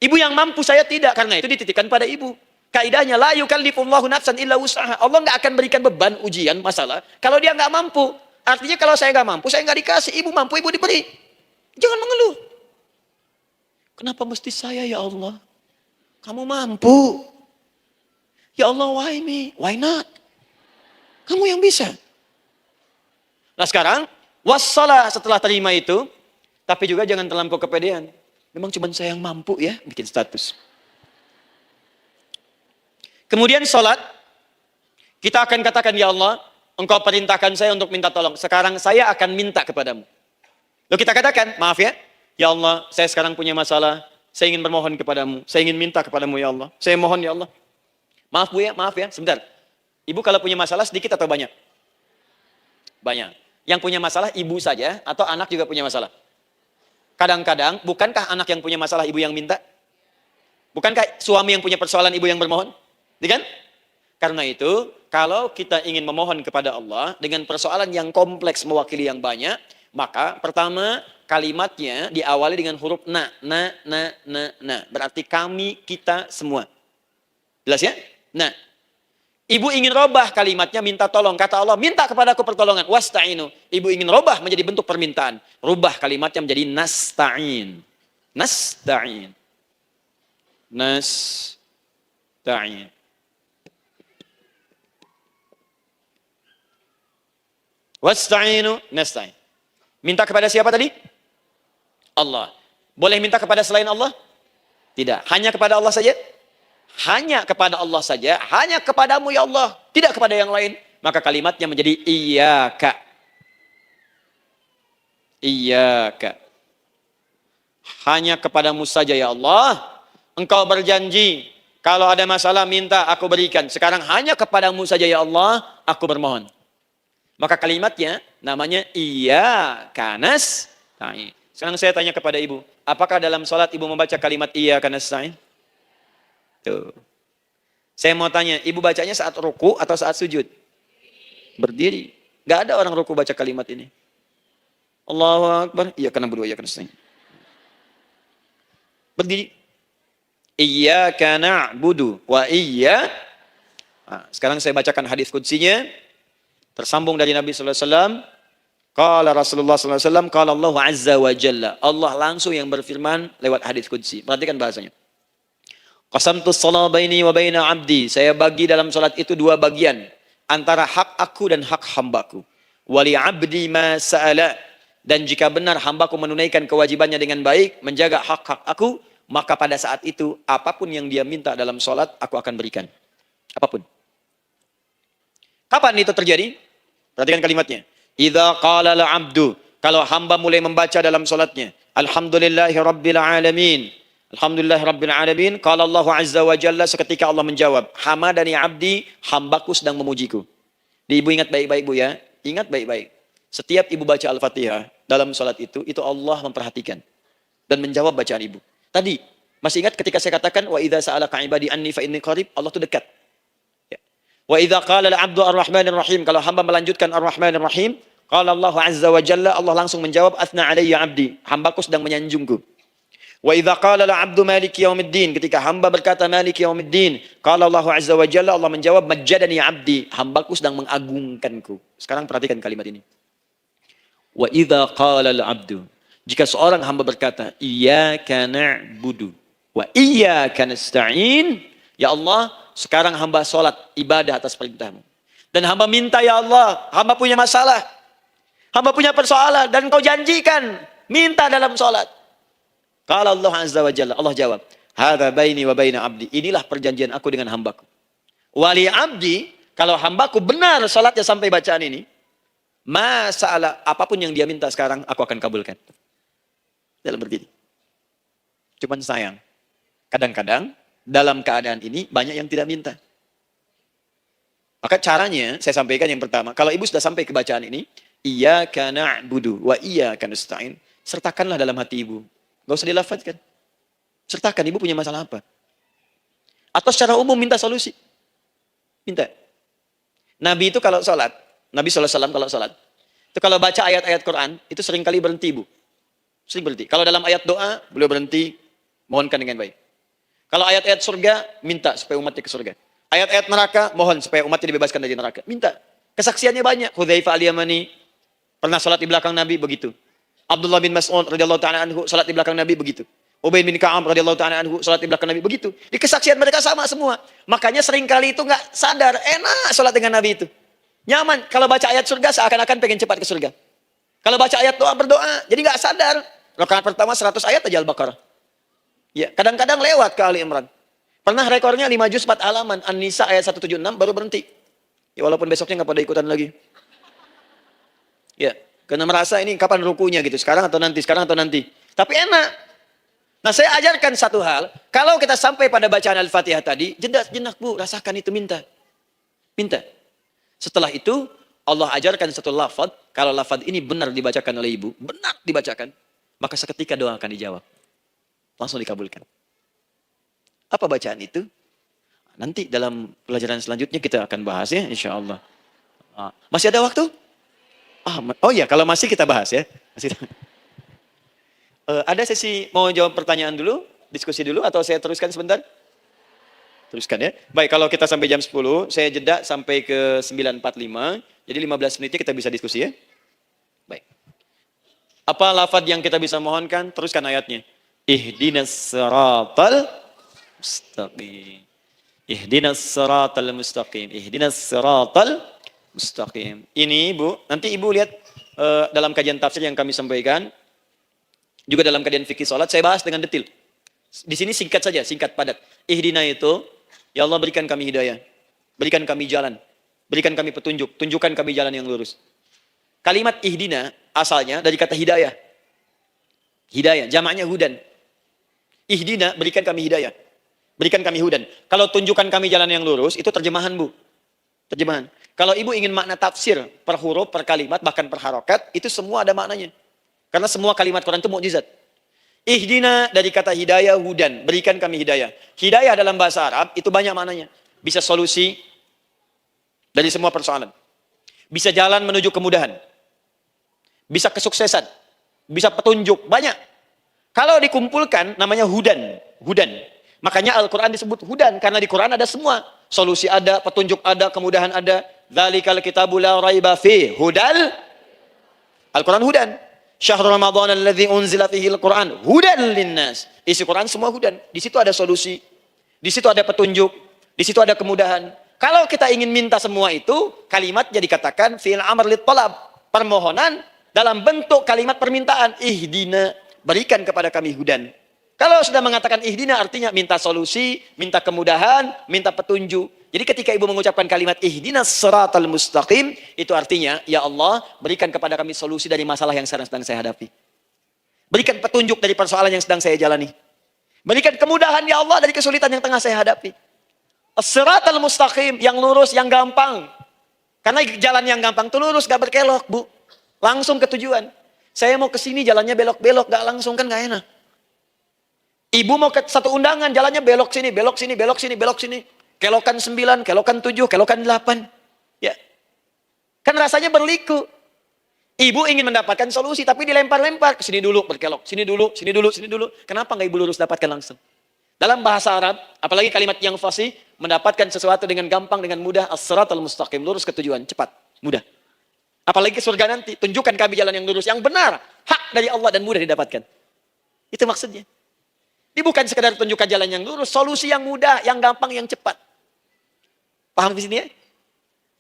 Ibu yang mampu, saya tidak. Karena itu dititipkan pada ibu. Kaidahnya, la yukallifullahu nafsan illa wus'aha. Allah nggak akan berikan beban, ujian, masalah kalau dia nggak mampu. Artinya kalau saya nggak mampu, saya nggak dikasih. Ibu mampu, ibu diberi. Jangan mengeluh. Kenapa mesti saya, ya Allah? Kamu mampu. Ya Allah, why me? Why not? Kamu yang bisa. Nah sekarang, wassalah setelah terima itu, tapi juga jangan terlampau kepedean. Memang cuma saya yang mampu ya, bikin status. Kemudian sholat, kita akan katakan, ya Allah, Engkau perintahkan saya untuk minta tolong. Sekarang saya akan minta kepadamu. Lalu kita katakan, maaf ya Allah, saya sekarang punya masalah, saya ingin bermohon kepadamu, saya ingin minta kepadamu ya Allah. Saya mohon ya Allah. Maaf Bu ya, sebentar. Ibu kalau punya masalah sedikit atau banyak? Banyak. Yang punya masalah ibu saja atau anak juga punya masalah? Kadang-kadang, bukankah anak yang punya masalah ibu yang minta? Bukankah suami yang punya persoalan ibu yang bermohon? Kan? Karena itu, kalau kita ingin memohon kepada Allah dengan persoalan yang kompleks mewakili yang banyak, maka pertama kalimatnya diawali dengan huruf na. Berarti kami, kita, semua. Jelas ya? Nah, ibu ingin robah kalimatnya minta tolong. Kata Allah, minta kepadaku pertolongan. Wasta'inu. Ibu ingin robah menjadi bentuk permintaan. Rubah kalimatnya menjadi nasta'in. Nasta'in. Nasta'in. Wasta'inu. Nasta'in. Minta kepada siapa tadi? Allah. Boleh minta kepada selain Allah? Tidak. Hanya kepada Allah saja? Hanya kepada Allah saja, hanya kepadamu ya Allah, tidak kepada yang lain. Maka kalimatnya menjadi iyyaka. Iyyaka. Hanya kepadamu saja ya Allah. Engkau berjanji, kalau ada masalah minta aku berikan. Sekarang hanya kepadamu saja ya Allah, aku bermohon. Maka kalimatnya namanya iyyaka nasta'in. Sekarang saya tanya kepada ibu, apakah dalam sholat ibu membaca kalimat iyyaka nasta'in? Tuh. Saya mau tanya, ibu bacanya saat ruku atau saat sujud? Berdiri. Gak ada orang ruku baca kalimat ini. Allahu Akbar. Iya karena berdua, iya karena setengah. Berdiri. Iyyaka na'budu wa iya. Nah, sekarang saya bacakan hadis qudsinya. Tersambung dari Nabi sallallahu alaihi wasallam. Qala Rasulullah sallallahu alaihi wasallam, qala Allah azza wa jalla. Allah langsung yang berfirman lewat hadis qudsi. Perhatikan bahasanya. Qasamtus shalah baini wa baina 'abdi. Saya bagi dalam salat itu dua bagian, antara hak aku dan hak hambaku. Wali 'abdi ma sa'ala. Dan jika benar hambaku menunaikan kewajibannya dengan baik, menjaga hak-hak aku, maka pada saat itu apapun yang dia minta dalam salat aku akan berikan. Apapun. Kapan itu terjadi? Perhatikan kalimatnya. Idza qala al-'abdu. Kalau hamba mulai membaca dalam salatnya, alhamdulillahi rabbil alamin. Alhamdulillah Rabbil Alamin. Qala Allah Azza wa Jalla, seketika Allah menjawab, hamadani abdi, hambaku sedang memujiku. Ibu ingat baik-baik Bu ya. Ingat baik-baik. Setiap ibu baca Al-Fatihah dalam salat itu Allah memperhatikan dan menjawab bacaan ibu. Tadi masih ingat ketika saya katakan wa idza sa'alaka ibadi anni fa inni qarib, Allah itu dekat. Ya. Wa idza qala al-'abdu ar-rahmanir rahim, kalau hamba melanjutkan ar-rahmanir rahim, qala Allah Azza wa Jalla, Allah langsung menjawab athna alayya abdi, hambaku sedang menyanjungku. Wa idza qala al-'abdu maliki yaumiddin, ketika hamba berkata maliki yaumiddin, qala Allah Azza wa Jalla, Allah menjawab majjadani 'abdi, hambaku sedang mengagungkanku. Sekarang perhatikan kalimat ini. Wa idza qala al-'abdu, jika seorang hamba berkata iyyaka na'budu wa iyyaka nasta'in, ya Allah, sekarang hamba salat ibadah atas perintahmu. Dan hamba minta ya Allah, hamba punya masalah, hamba punya persoalan dan Kau janjikan minta dalam salat. Qala Allah Azza wa Jalla, Allah jawab, hadza baini wa baina 'abdi. Inilah perjanjian aku dengan hambaku. Wali 'abdi, kalau hambaku benar salatnya sampai bacaan ini, masalah apapun yang dia minta sekarang aku akan kabulkan. Dalam berdiri. Cuman sayang, kadang-kadang dalam keadaan ini banyak yang tidak minta. Maka caranya saya sampaikan yang pertama, kalau ibu sudah sampai ke bacaan ini, iyyaka na'budu wa iyyaka nasta'in, sertakanlah dalam hati ibu. Gak usah dilafazkan. Sertakan, ibu punya masalah apa? Atau secara umum minta solusi? Minta. Nabi itu kalau sholat, Nabi SAW kalau sholat, itu kalau baca ayat-ayat Quran, itu seringkali berhenti, Bu. Sering berhenti. Kalau dalam ayat doa, beliau berhenti, mohonkan dengan baik. Kalau ayat-ayat surga, minta supaya umatnya ke surga. Ayat-ayat neraka, mohon supaya umatnya dibebaskan dari neraka. Minta. Kesaksiannya banyak. Hudzaifah al-Yamani pernah sholat di belakang Nabi, begitu. Abdullah bin Mas'ud radhiyallahu ta'ala anhu sholat di belakang Nabi, begitu. Ubay bin Ka'ab radhiyallahu ta'ala anhu sholat di belakang Nabi, begitu. Di kesaksian mereka sama semua. Makanya seringkali itu nggak sadar, enak sholat dengan Nabi itu. Nyaman. Kalau baca ayat surga, seakan-akan pengen cepat ke surga. Kalau baca ayat doa, berdoa. Jadi nggak sadar. Rakaat pertama 100 ayat aja Al-Baqarah. Ya, kadang-kadang lewat ke Ali Imran. Pernah rekornya 5 juz 4 halaman. An-Nisa ayat 176 baru berhenti. Ya, walaupun besoknya nggak pada ikutan lagi. Ya, karena merasa ini kapan rukunya gitu. Sekarang atau nanti, sekarang atau nanti. Tapi enak. Nah, saya ajarkan satu hal. Kalau kita sampai pada bacaan Al-Fatihah tadi, jeda jenak, Bu, rasakan itu, minta. Minta. Setelah itu, Allah ajarkan satu lafaz. Kalau lafaz ini benar dibacakan oleh ibu, benar dibacakan, maka seketika doa akan dijawab. Langsung dikabulkan. Apa bacaan itu? Nanti dalam pelajaran selanjutnya kita akan bahas ya, insya Allah. Masih ada waktu? Oh iya, kalau masih kita bahas ya. Masih. Ada sesi mau jawab pertanyaan dulu, diskusi dulu, atau saya teruskan sebentar? Teruskan ya. Baik, kalau kita sampai jam 10, saya jeda sampai ke 9.45. Jadi 15 menitnya kita bisa diskusi ya. Baik. Apa lafaz yang kita bisa mohonkan? Teruskan ayatnya. Ihdinas siratal mustaqim. Ihdinas siratal mustaqim. Ihdinas siratal mustaqim. Ini Bu, nanti Ibu lihat dalam kajian tafsir yang kami sampaikan. Juga dalam kajian fikih salat, saya bahas dengan detail. Di sini singkat saja, singkat padat. Ihdina itu, ya Allah berikan kami hidayah. Berikan kami jalan. Berikan kami petunjuk. Tunjukkan kami jalan yang lurus. Kalimat ihdina asalnya dari kata hidayah. Hidayah, jamaknya hudan. Ihdina, berikan kami hidayah. Berikan kami hudan. Kalau tunjukkan kami jalan yang lurus, itu terjemahan, Bu. Terjemahan. Kalau Ibu ingin makna tafsir per huruf, per kalimat, bahkan per harokat, itu semua ada maknanya. Karena semua kalimat Quran itu mukjizat. Ihdina dari kata hidayah, hudan. Berikan kami hidayah. Hidayah dalam bahasa Arab itu banyak maknanya. Bisa solusi dari semua persoalan. Bisa jalan menuju kemudahan. Bisa kesuksesan. Bisa petunjuk. Banyak. Kalau dikumpulkan namanya hudan. Hudan. Makanya Al-Quran disebut hudan. Karena di Quran ada semua. Solusi ada, petunjuk ada, kemudahan ada. Dzalikal kitabu la raiba fi hudal. Al-Quran hudan. Syahrul Ramadan alladzi unzila fihi al-Quran hudan linnas. Isi Quran semua hudan. Di situ ada solusi. Di situ ada petunjuk. Di situ ada kemudahan. Kalau kita ingin minta semua itu, kalimat jadi katakan fi'il amr lit talab, permohonan dalam bentuk kalimat permintaan. Ihdina, berikan kepada kami hudan. Kalau sudah mengatakan ihdina artinya minta solusi, minta kemudahan, minta petunjuk. Jadi ketika ibu mengucapkan kalimat ihdinas siratal mustaqim, itu artinya, ya Allah, berikan kepada kami solusi dari masalah yang sedang saya hadapi. Berikan petunjuk dari persoalan yang sedang saya jalani. Berikan kemudahan, ya Allah, dari kesulitan yang tengah saya hadapi. As-siratal mustaqim, yang lurus, yang gampang. Karena jalan yang gampang itu lurus, gak berkelok, Bu. Langsung ke tujuan. Saya mau ke sini, jalannya belok-belok, gak langsung, kan gak enak. Ibu mau ke satu undangan, jalannya belok sini, belok sini, belok sini, belok sini. Kelokan 9, kelokan 7, kelokan 8. Ya. Kan rasanya berliku. Ibu ingin mendapatkan solusi, tapi dilempar-lempar. Ke sini dulu, berkelok. Sini dulu, sini dulu, sini dulu. Kenapa nggak ibu lurus dapatkan langsung? Dalam bahasa Arab, apalagi kalimat yang fasih, mendapatkan sesuatu dengan gampang, dengan mudah. As-siratal mustaqim, lurus ke tujuan, cepat, mudah. Apalagi ke surga nanti, tunjukkan kami jalan yang lurus, yang benar. Hak dari Allah dan mudah didapatkan. Itu maksudnya. Ini bukan sekedar tunjukkan jalan yang lurus, solusi yang mudah, yang gampang, yang cepat. Paham di sini ya?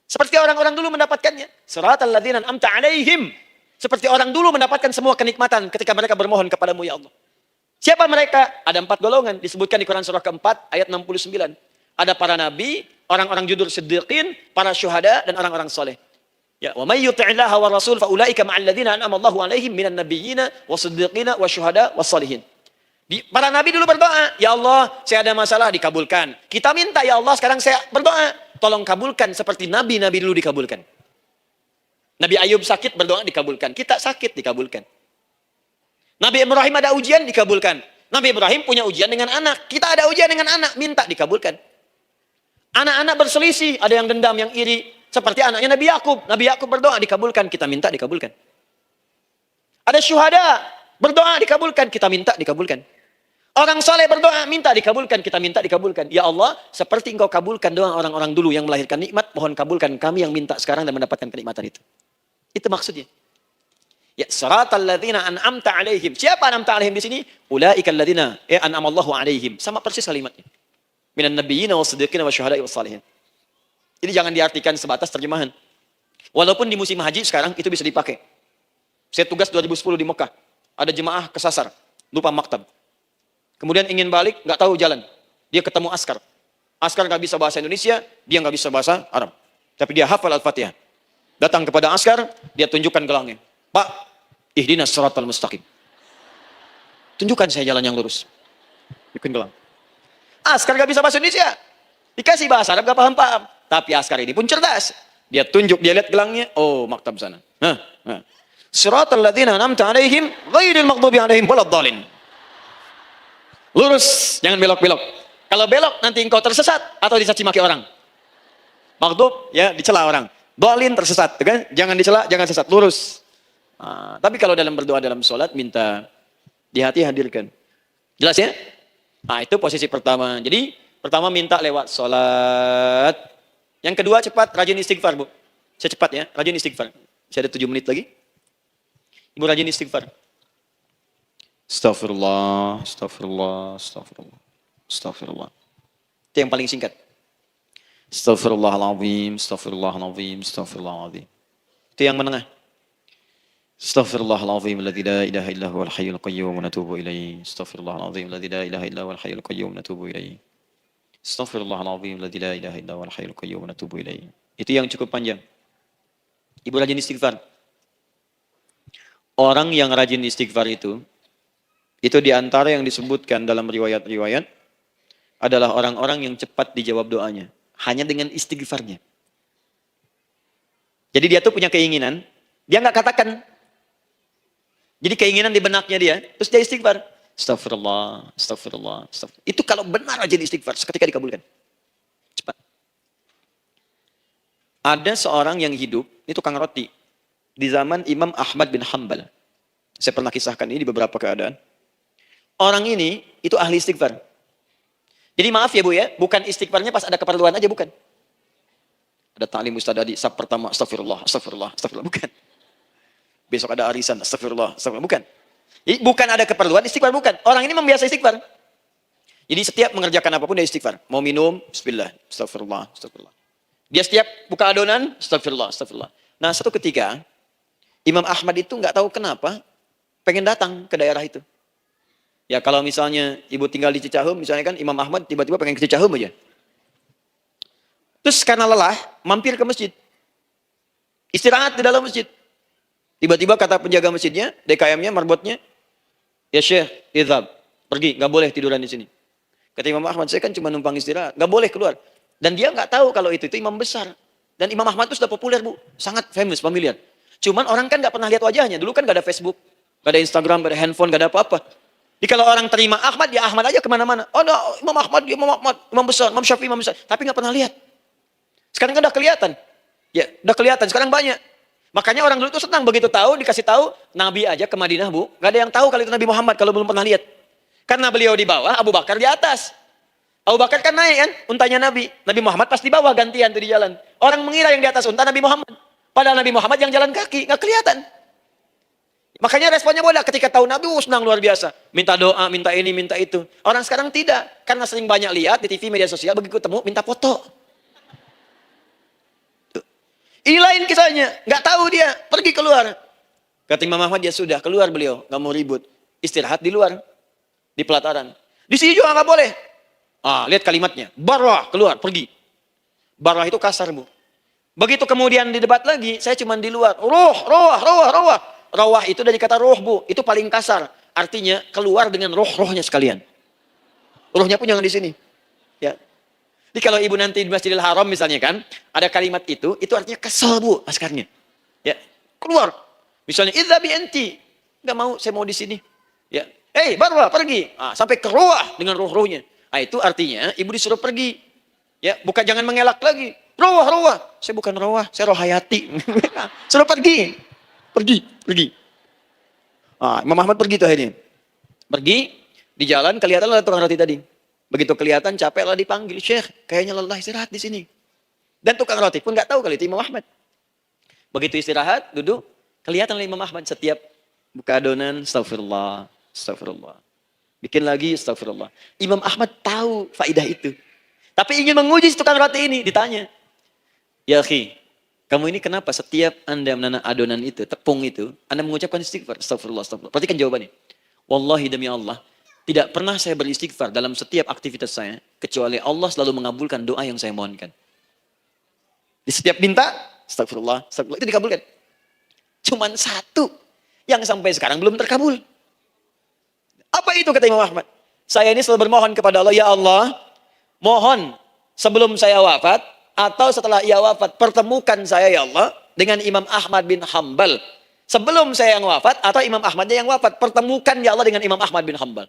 Seperti orang-orang dulu mendapatkannya. Siratal ladzina an'amta 'alaihim. Seperti orang dulu mendapatkan semua kenikmatan ketika mereka bermohon kepadamu ya Allah. Siapa mereka? Ada 4 golongan disebutkan di Quran surah keempat ayat 69. Ada para nabi, orang-orang jujur siddiqin, para syuhada dan orang-orang soleh. Ya, wa may yuti'illaha wa rasul fa ulaika ma'al ladzina an'ama Allahu 'alaihim minan nabiyyina wasiddiqina wasyuhada wassalihin. Para nabi dulu berdoa, ya Allah, saya ada masalah, dikabulkan. Kita minta, ya Allah, sekarang saya berdoa, tolong kabulkan seperti nabi-nabi dulu dikabulkan. Nabi Ayub sakit, berdoa dikabulkan. Kita sakit, dikabulkan. Nabi Ibrahim ada ujian, dikabulkan. Nabi Ibrahim punya ujian dengan anak. Kita ada ujian dengan anak, minta dikabulkan. Anak-anak berselisih, ada yang dendam, yang iri. Seperti anaknya Nabi Yakub. Nabi Yakub berdoa, dikabulkan. Kita minta dikabulkan. Ada syuhada, berdoa dikabulkan. Kita minta dikabulkan. Orang saleh berdoa, minta dikabulkan. Kita minta dikabulkan. Ya Allah, seperti engkau kabulkan doa orang-orang dulu yang melahirkan nikmat, mohon kabulkan kami yang minta sekarang dan mendapatkan kenikmatan itu. Itu maksudnya. Ya, siratal ladzina an'amta alaihim. Siapa an'amta alaihim di sini? Ulaikal ladzina an'amallahu alaihim. Sama persis kalimatnya. Minan nabiyyin was-siddiqin wasyuhada'i was-salihin. Jadi jangan diartikan sebatas terjemahan. Walaupun di musim haji sekarang itu bisa dipakai. Saya tugas 2010 di Mekah. Ada jemaah kesasar, lupa maktab. Kemudian ingin balik, nggak tahu jalan. Dia ketemu askar. Askar nggak bisa bahasa Indonesia, dia nggak bisa bahasa Arab. Tapi dia hafal Al-Fatihah. Datang kepada askar, dia tunjukkan gelangnya. Pak, ihdinas siratal mustaqim. Tunjukkan saya jalan yang lurus. Bikin gelang. Askar gak bisa bahasa Indonesia. Dikasih bahasa Arab gak paham-paham. Tapi askar ini pun cerdas. Dia tunjuk, dia lihat gelangnya. Oh, maktab sana. Siratal ladzina an'amta alaihim ghairil maghdubi alaihim waladdallin. Lurus, jangan belok-belok. Kalau belok nanti engkau tersesat atau dicaci maki orang. Maghdub ya dicela orang. Dhalin tersesat, kan? Jangan dicela, jangan sesat, lurus. Tapi kalau dalam berdoa dalam sholat minta di hati hadirkan. Jelas ya? Nah itu posisi pertama. Jadi pertama minta lewat sholat. Yang kedua cepat rajin istighfar bu. Saya cepat ya, rajin istighfar. Saya ada 7 menit lagi. Ibu rajin istighfar. Astaghfirullah, astaghfirullah, astaghfirullah, astaghfirullah. Itu yang paling singkat. Astaghfirullahaladzim, astaghfirullahaladzim, astaghfirullahaladzim. Itu yang menengah. Astaghfirullahaladzim alladzi la ilaha illa huwal hayyul qayyum wa natubu ilaihi. Astaghfirullahaladzim alladzi la ilaha illa huwal hayyul qayyum wa natubu ilaihi. Astaghfirullahaladzim alladzi la ilaha illa huwal hayyul qayyum wa natubu ilaihi. Itu yang cukup panjang. Ibu rajin istighfar. Orang yang rajin istighfar itu di antara yang disebutkan dalam riwayat-riwayat adalah orang-orang yang cepat dijawab doanya. Hanya dengan istighfarnya. Jadi dia tuh punya keinginan, dia nggak katakan. Jadi keinginan di benaknya dia, terus dia istighfar. Astagfirullah, astagfirullah, astagfirullah. Itu kalau benar rajin istighfar, seketika dikabulkan. Cepat. Ada seorang yang hidup, ini tukang roti. Di zaman Imam Ahmad bin Hanbal. Saya pernah kisahkan ini di beberapa keadaan. Orang ini, itu ahli istighfar. Jadi maaf ya bu ya, bukan istighfarnya pas ada keperluan aja, bukan. Ada ta'lim Ustaz Adi, sab pertama, astagfirullah, astagfirullah, astagfirullah, bukan. Besok ada arisan, astagfirullah, astagfirullah, bukan. Jadi bukan ada keperluan, istighfar bukan. Orang ini membiasa istighfar. Jadi setiap mengerjakan apapun dia istighfar. Mau minum, bismillah, astagfirullah, astagfirullah. Dia setiap buka adonan, astagfirullah, astagfirullah. Nah satu ketika, Imam Ahmad itu nggak tahu kenapa, pengen datang ke daerah itu. Ya kalau misalnya ibu tinggal di Cicahem, misalnya kan Imam Ahmad tiba-tiba pengen ke Cicahem aja. Terus karena lelah, mampir ke masjid. Istirahat di dalam masjid. Tiba-tiba kata penjaga masjidnya, DKM-nya, marbotnya, ya Syekh, idhab, pergi, nggak boleh tiduran di sini. Kata Imam Ahmad, saya kan cuma numpang istirahat, nggak boleh keluar. Dan dia nggak tahu kalau itu imam besar. Dan Imam Ahmad itu sudah populer bu, sangat famous, familiar. Cuman orang kan nggak pernah lihat wajahnya. Dulu kan nggak ada Facebook, nggak ada Instagram, nggak ada handphone, nggak ada apa-apa. Jadi kalau orang terima Ahmad, ya Ahmad aja kemana-mana. Oh no, Imam Ahmad, Imam Ahmad, Imam besar, Imam Syafi'i, Imam besar. Tapi nggak pernah lihat. Sekarang kan udah kelihatan. Ya, udah kelihatan. Sekarang banyak. Makanya orang dulu itu senang begitu tahu, dikasih tahu, Nabi aja ke Madinah bu. Nggak ada yang tahu kalau itu Nabi Muhammad, kalau belum pernah lihat. Karena beliau di bawah, Abu Bakar di atas. Abu Bakar kan naik kan, untanya Nabi. Nabi Muhammad pas di bawah, gantian tuh di jalan. Orang mengira yang di atas unta Nabi Muhammad. Padahal Nabi Muhammad yang jalan kaki, nggak kelihatan. Makanya responnya boleh ketika tahu Nabi, senang luar biasa. Minta doa, minta ini, minta itu. Orang sekarang tidak. Karena sering banyak lihat di TV, media sosial, begitu ketemu, minta foto. Ini lain kisahnya. Nggak tahu dia, pergi keluar. Kata Imam Ahmad, ya sudah, keluar beliau. Nggak mau ribut. Istirahat di luar. Di pelataran. Di sini juga nggak boleh. Lihat kalimatnya. Barwah, keluar, pergi. Barwah itu kasar, bu. Begitu kemudian di debat lagi, saya cuma di luar. Roh. Rawah itu dari kata roh bu, itu paling kasar. Artinya keluar dengan roh-rohnya sekalian. Rohnya pun jangan di sini. Ya. Jadi kalau ibu nanti di Masjidil Haram misalnya kan, ada kalimat itu artinya kesel bu, askarnya. Ya, keluar. Misalnya idza bi anti, enggak mau, saya mau di sini. Ya. Barwa, pergi. Sampai ke ruah dengan ruh-ruhnya. Itu artinya ibu disuruh pergi. Ya, bukan jangan mengelak lagi. Ruah. Saya bukan ruah, saya roh hayati. Suruh pergi. Pergi. Imam Ahmad pergi tuh akhirnya. Pergi, di jalan kelihatan ada tukang roti tadi. Begitu kelihatan capek lah dipanggil, Syekh, kayaknya lelah istirahat di sini. Dan tukang roti pun nggak tahu kali itu Imam Ahmad. Begitu istirahat, duduk, kelihatan Imam Ahmad setiap buka adonan, astagfirullah. Bikin lagi, astagfirullah. Imam Ahmad tahu faidah itu. Tapi ingin menguji tukang roti ini, ditanya. Ya akhi, kamu ini kenapa setiap Anda menanam adonan itu, tepung itu, Anda mengucapkan istighfar, astagfirullah. Perhatikan jawabannya. Wallahi demi Allah, tidak pernah saya beristighfar dalam setiap aktivitas saya, kecuali Allah selalu mengabulkan doa yang saya mohonkan. Di setiap minta, astagfirullah, itu dikabulkan. Cuman satu yang sampai sekarang belum terkabul. Apa itu kata Imam Ahmad? Saya ini selalu bermohon kepada Allah, ya Allah, mohon sebelum saya wafat, atau setelah ia wafat, pertemukan saya ya Allah, dengan Imam Ahmad bin Hanbal. Sebelum saya yang wafat, atau Imam Ahmadnya yang wafat, pertemukan ya Allah dengan Imam Ahmad bin Hanbal.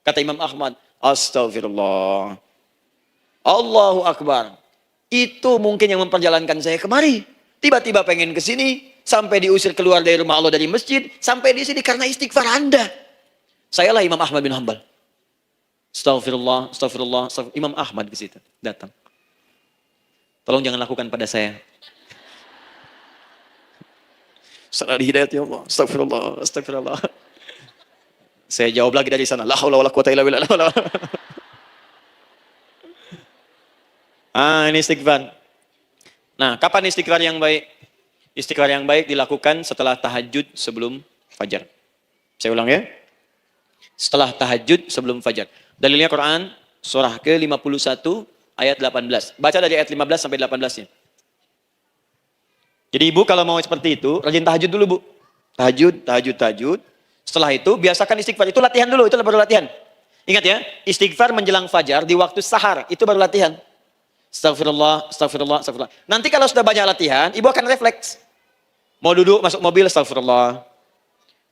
Kata Imam Ahmad, astagfirullah. Allahu Akbar. Itu mungkin yang memperjalankan saya kemari. Tiba-tiba pengen ke sini, sampai diusir keluar dari rumah Allah dari masjid, sampai di sini karena istighfar Anda. Sayalah Imam Ahmad bin Hanbal. Astagfirullah. Imam Ahmad ke situ datang. Tolong jangan lakukan pada saya. Salah hidayat ya Allah. Astagfirullah. Saya jawab lagi dari sana. La haula wala quwata illa billah. Ini istighfar. Nah, kapan istighfar yang baik? Istighfar yang baik dilakukan setelah tahajud sebelum fajar. Saya ulang ya. Setelah tahajud sebelum fajar. Dalilnya Quran surah ke-51 ayat 18. Baca dari ayat 15 sampai 18-nya. Jadi ibu kalau mau seperti itu, rajin tahajud dulu bu. Tahajud. Setelah itu biasakan istighfar. Itu latihan dulu, itu baru latihan. Ingat ya, istighfar menjelang fajar di waktu sahar, itu baru latihan. Astagfirullah. Nanti kalau sudah banyak latihan, ibu akan refleks. Mau duduk masuk mobil, astagfirullah.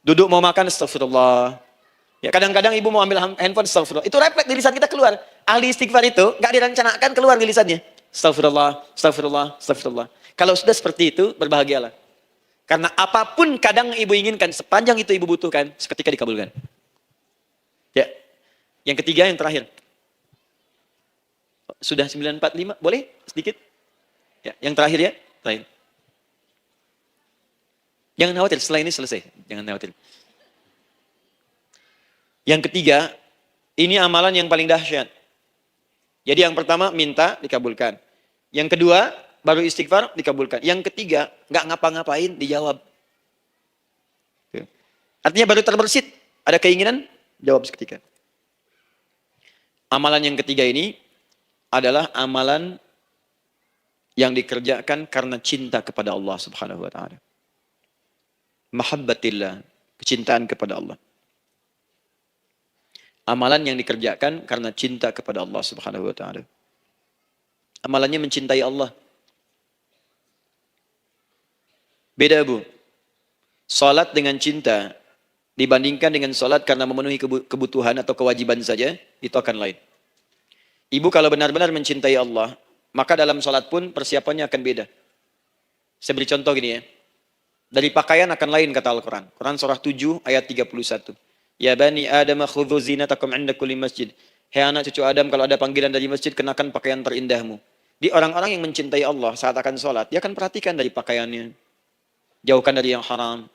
Duduk mau makan, astagfirullah. Ya kadang-kadang ibu mau ambil handphone, astagfirullah. Itu refleks di lisan kita keluar. Ahli istighfar itu nggak direncanakan keluar di lisannya. Astagfirullah. Kalau sudah seperti itu, berbahagialah. Karena apapun kadang ibu inginkan, sepanjang itu ibu butuhkan, seketika dikabulkan. Ya. Yang ketiga, yang terakhir. Sudah 9:45, boleh sedikit? Ya, yang terakhir ya, terakhir. Jangan khawatir, setelah ini selesai. Jangan khawatir. Yang ketiga, ini amalan yang paling dahsyat. Jadi yang pertama, minta, dikabulkan. Yang kedua, baru istighfar, dikabulkan. Yang ketiga, nggak ngapa-ngapain, dijawab. Artinya baru terbersit, ada keinginan, jawab seketika. Amalan yang ketiga ini adalah amalan yang dikerjakan karena cinta kepada Allah Subhanahu wa taala. Mahabbatillah, kecintaan kepada Allah. Amalan yang dikerjakan karena cinta kepada Allah Subhanahu wa taala. Amalannya mencintai Allah. Beda bu. Salat dengan cinta dibandingkan dengan salat karena memenuhi kebutuhan atau kewajiban saja, itu akan lain. Ibu kalau benar-benar mencintai Allah, maka dalam salat pun persiapannya akan beda. Saya beri contoh gini ya. Dari pakaian akan lain kata Al-Quran. Quran surah 7 ayat 31. Ya bani Adam khudhu zinatakum 'inda kulli masjid. Hei anak cucu Adam, kalau ada panggilan dari masjid, kenakan pakaian terindahmu. Di orang-orang yang mencintai Allah saat akan sholat, dia akan perhatikan dari pakaiannya. Jauhkan dari yang haram.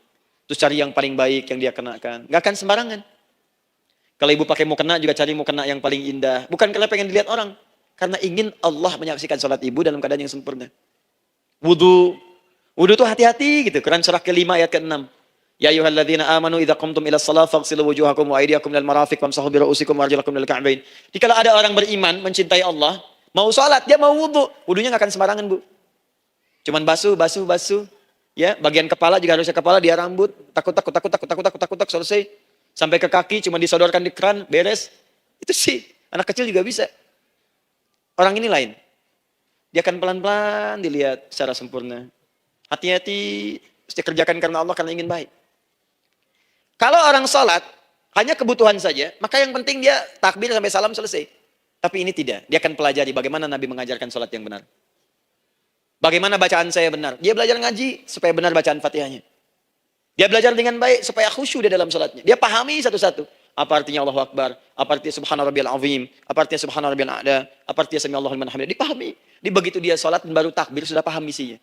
Terus cari yang paling baik yang dia kenakan. Gak akan sembarangan. Kalau ibu pakai mukena juga cari mukena yang paling indah. Bukan karena pengen dilihat orang. Karena ingin Allah menyaksikan sholat ibu dalam keadaan yang sempurna. Wudu itu hati-hati gitu. Quran surah ke-5 ayat ke-6. Ya ayyuhalladzina amanu idza qumtum ila shalah faghsilu wujuhakum wa aydiyakum minal marafiq wamsahu bi ru'usikum wa arjulakum minal ka'bain. Jika ada orang beriman mencintai Allah, mau salat dia mau wudu, wudunya enggak akan sembarangan, Bu. Cuman basuh. Ya, bagian kepala juga harusnya kepala, dia rambut, takut selesai. Sampai ke kaki cuma disodorkan di keran, beres. Itu sih anak kecil juga bisa. Orang ini lain. Dia akan pelan-pelan dilihat secara sempurna. Hati-hati, mesti kerjakan karena Allah, karena ingin baik. Kalau orang sholat, hanya kebutuhan saja, maka yang penting dia takbir sampai salam selesai. Tapi ini tidak, dia akan pelajari bagaimana Nabi mengajarkan sholat yang benar. Bagaimana bacaan saya benar. Dia belajar ngaji supaya benar bacaan Fatihahnya. Dia belajar dengan baik supaya khusyuk di dalam sholatnya. Dia pahami satu-satu. Apa artinya Allahu Akbar, apa artinya Subhana Rabbiyal Azim, apa artinya Subhana Rabbiyal A'la, apa artinya Sami Allahu liman hamidah. Dipahami. Di begitu dia sholat dan baru takbir sudah paham misinya.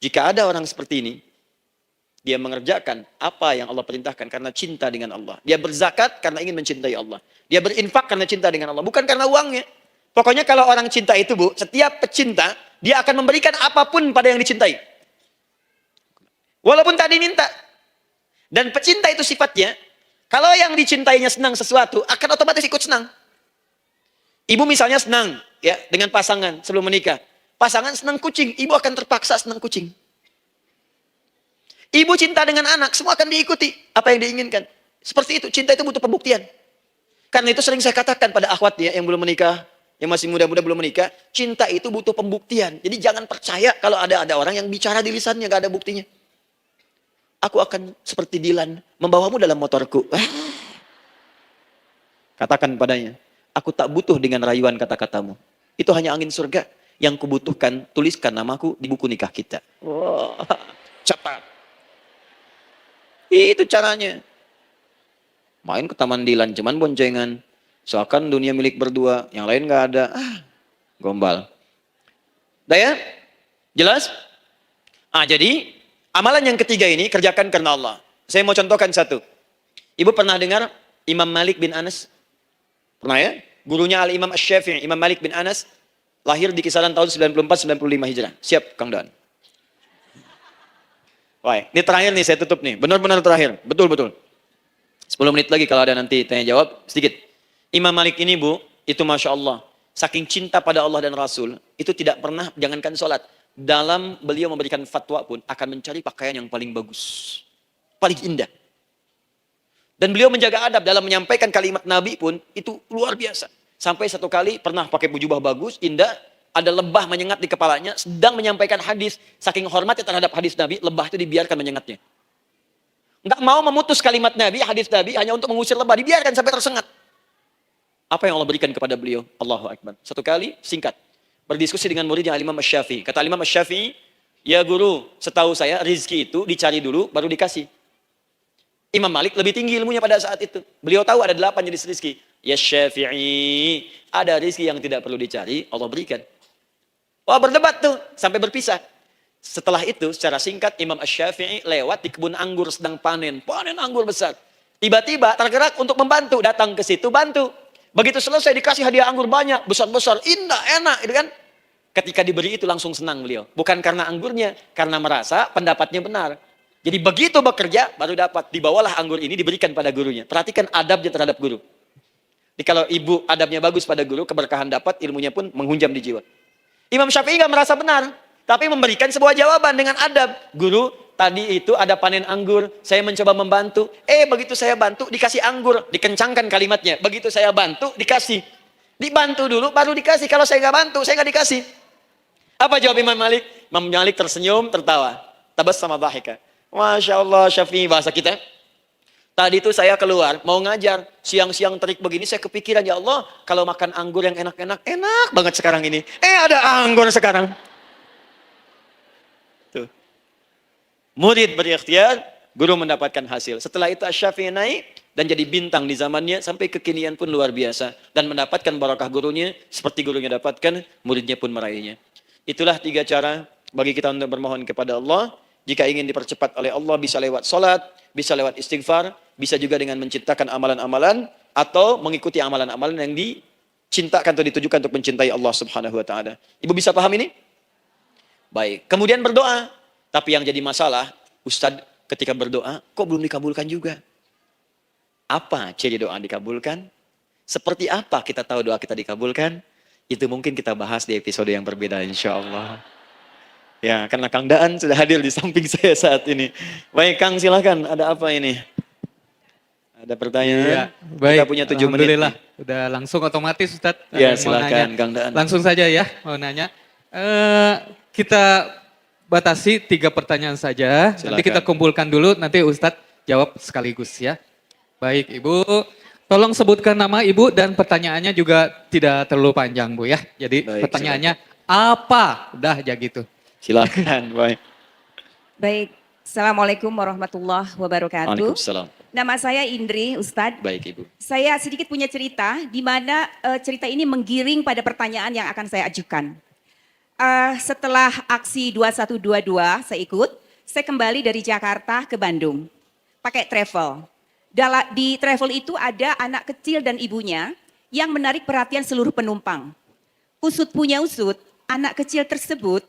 Jika ada orang seperti ini, dia mengerjakan apa yang Allah perintahkan karena cinta dengan Allah. Dia berzakat karena ingin mencintai Allah. Dia berinfak karena cinta dengan Allah, bukan karena uangnya. Pokoknya kalau orang cinta itu, Bu, setiap pecinta, dia akan memberikan apapun pada yang dicintai. Walaupun tak diminta. Dan pecinta itu sifatnya, kalau yang dicintainya senang sesuatu, akan otomatis ikut senang. Ibu misalnya senang ya dengan pasangan sebelum menikah. Pasangan senang kucing, ibu akan terpaksa senang kucing. Ibu cinta dengan anak, semua akan diikuti apa yang diinginkan. Seperti itu, cinta itu butuh pembuktian. Karena itu sering saya katakan pada akhwat ya, yang belum menikah, yang masih muda-muda belum menikah, cinta itu butuh pembuktian. Jadi jangan percaya kalau ada orang yang bicara di lisannya, gak ada buktinya. Aku akan seperti Dilan, membawamu dalam motorku. Katakan padanya, aku tak butuh dengan rayuan kata-katamu. Itu hanya angin surga. Yang kubutuhkan, tuliskan namaku di buku nikah kita. Wah, cepat. Itu caranya. Main ke Taman Dilan, cuman boncengan. Seakan dunia milik berdua, yang lain gak ada. Gombal. Udah ya? Jelas? Jadi, amalan yang ketiga ini, kerjakan karena Allah. Saya mau contohkan satu. Ibu pernah dengar Imam Malik bin Anas? Pernah ya? Gurunya Al-Imam Asy-Syafi'i, Imam Malik bin Anas, lahir di kisaran tahun 94-95 Hijrah. Siap, Kang Daan. Wah, ini terakhir nih, saya tutup nih. Benar-benar terakhir. Betul-betul. 10 menit lagi kalau ada nanti tanya jawab, sedikit. Imam Malik ini, Bu, itu Masya Allah. Saking cinta pada Allah dan Rasul, itu tidak pernah, jangankan sholat. Dalam beliau memberikan fatwa pun, akan mencari pakaian yang paling bagus. Paling indah. Dan beliau menjaga adab dalam menyampaikan kalimat Nabi pun, itu luar biasa. Sampai satu kali pernah pakai jubah bagus, indah, ada lebah menyengat di kepalanya, sedang menyampaikan hadis, saking hormatnya terhadap hadis Nabi, lebah itu dibiarkan menyengatnya. Enggak mau memutus kalimat Nabi, hadis Nabi, hanya untuk mengusir lebah, dibiarkan sampai tersengat. Apa yang Allah berikan kepada beliau? Allahu Akbar. Satu kali, singkat, berdiskusi dengan muridnya Al-Imam Asy-Syafi'i. Kata Al-Imam Asy-Syafi'i, ya guru, setahu saya rizki itu dicari dulu, baru dikasih. Imam Malik lebih tinggi ilmunya pada saat itu. Beliau tahu ada 8 jenis rizki. Ya Syafi'i, ada rizki yang tidak perlu dicari, Allah berikan. Wah, berdebat tuh, sampai berpisah. Setelah itu, secara singkat, Imam Asy-Syafi'i lewat di kebun anggur sedang panen anggur besar. Tiba-tiba tergerak untuk membantu, datang ke situ, bantu. Begitu selesai dikasih hadiah anggur banyak, besar-besar, indah, enak, gitu kan. Ketika diberi itu langsung senang beliau. Bukan karena anggurnya, karena merasa pendapatnya benar. Jadi begitu bekerja, baru dapat. Dibawalah anggur ini, diberikan pada gurunya. Perhatikan adabnya terhadap guru. Jadi kalau ibu adabnya bagus pada guru, keberkahan dapat, ilmunya pun menghunjam di jiwa. Imam Syafi'i nggak merasa benar, tapi memberikan sebuah jawaban dengan adab. Guru, tadi itu ada panen anggur, saya mencoba membantu. Begitu saya bantu, dikasih anggur, dikencangkan kalimatnya. Begitu saya bantu, dikasih. Dibantu dulu, baru dikasih. Kalau saya nggak bantu, saya nggak dikasih. Apa jawab Imam Malik? Imam Malik tersenyum, tertawa. Tabassama dhahika. Masya Allah, Syafi'i bahasa kita. Tadi itu saya keluar, mau ngajar. Siang-siang terik begini, saya kepikiran, ya Allah, kalau makan anggur yang enak-enak, enak banget sekarang ini. Ada anggur sekarang. Tuh. Murid berikhtiar, guru mendapatkan hasil. Setelah itu Asy-Syafi'i naik, dan jadi bintang di zamannya, sampai kekinian pun luar biasa. Dan mendapatkan barakah gurunya, seperti gurunya dapatkan, muridnya pun meraihnya. Itulah 3 cara bagi kita untuk bermohon kepada Allah. Jika ingin dipercepat oleh Allah, bisa lewat salat, bisa lewat istighfar, bisa juga dengan menciptakan amalan-amalan, atau mengikuti amalan-amalan yang dicintakan atau ditujukan untuk mencintai Allah Subhanahu wa Ta'ala. Ibu bisa paham ini? Baik. Kemudian berdoa. Tapi yang jadi masalah, Ustadz ketika berdoa, kok belum dikabulkan juga? Apa ciri doa dikabulkan? Seperti apa kita tahu doa kita dikabulkan? Itu mungkin kita bahas di episode yang berbeda, insya Allah. Ya, karena Kang Daan sudah hadir di samping saya saat ini. Baik, Kang, silakan. Ada apa ini? Ada pertanyaan? Iya, baik. Kita punya 7 menit. Alhamdulillah, udah langsung otomatis, Ustadz. Ya, silakan, Kang Daan. Langsung saja ya, mau nanya. Kita batasi 3 pertanyaan saja. Silakan. Nanti kita kumpulkan dulu, nanti Ustadz jawab sekaligus ya. Baik Ibu, tolong sebutkan nama Ibu dan pertanyaannya juga tidak terlalu panjang Bu ya. Jadi Baik, pertanyaannya apa? Udah aja gitu. Silakan, baik. Baik, Assalamualaikum warahmatullahi wabarakatuh. Waalaikumsalam. Nama saya Indri, Ustadz. Baik, Ibu. Saya sedikit punya cerita, di mana cerita ini menggiring pada pertanyaan yang akan saya ajukan. Setelah aksi 2122 saya kembali dari Jakarta ke Bandung, pakai travel. Di travel itu ada anak kecil dan ibunya yang menarik perhatian seluruh penumpang. Usut punya usut, anak kecil tersebut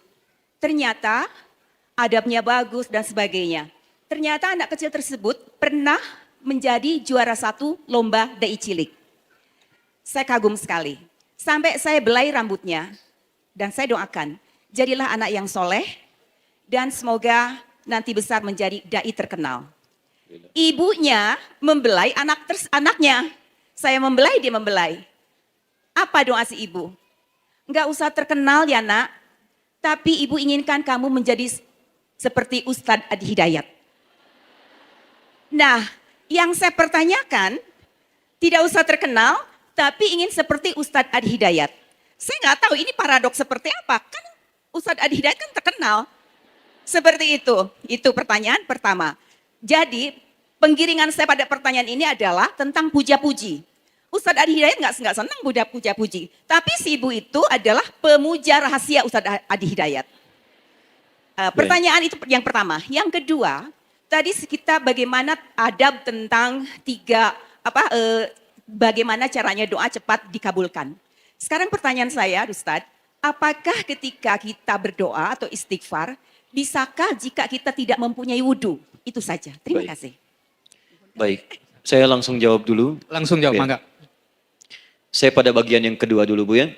ternyata adabnya bagus dan sebagainya. Ternyata anak kecil tersebut pernah menjadi juara 1 lomba dai cilik. Saya kagum sekali. Sampai saya belai rambutnya dan saya doakan, jadilah anak yang soleh dan semoga nanti besar menjadi dai terkenal. Ibunya membelai anaknya. Saya membelai, dia membelai. Apa doa si ibu? Enggak usah terkenal ya nak, tapi ibu inginkan kamu menjadi seperti Ustadz Adi Hidayat. Nah, yang saya pertanyakan, tidak usah terkenal, tapi ingin seperti Ustadz Adi Hidayat. Saya nggak tahu ini paradoks seperti apa. Kan Ustadz Adi Hidayat kan terkenal. Seperti itu pertanyaan pertama. Jadi penggiringan saya pada pertanyaan ini adalah tentang puja-puji. Ustadz Adi Hidayat nggak senang puja-puji. Tapi si ibu itu adalah pemuja rahasia Ustadz Adi Hidayat. Pertanyaan itu yang pertama. Yang kedua, tadi kita bagaimana adab tentang bagaimana caranya doa cepat dikabulkan. Sekarang pertanyaan saya, Ustadz, apakah ketika kita berdoa atau istighfar, bisakah jika kita tidak mempunyai wudhu? Itu saja. Terima kasih. Baik, saya langsung jawab dulu. Langsung jawab, Ya. mangga. Saya pada bagian yang kedua dulu Bu ya.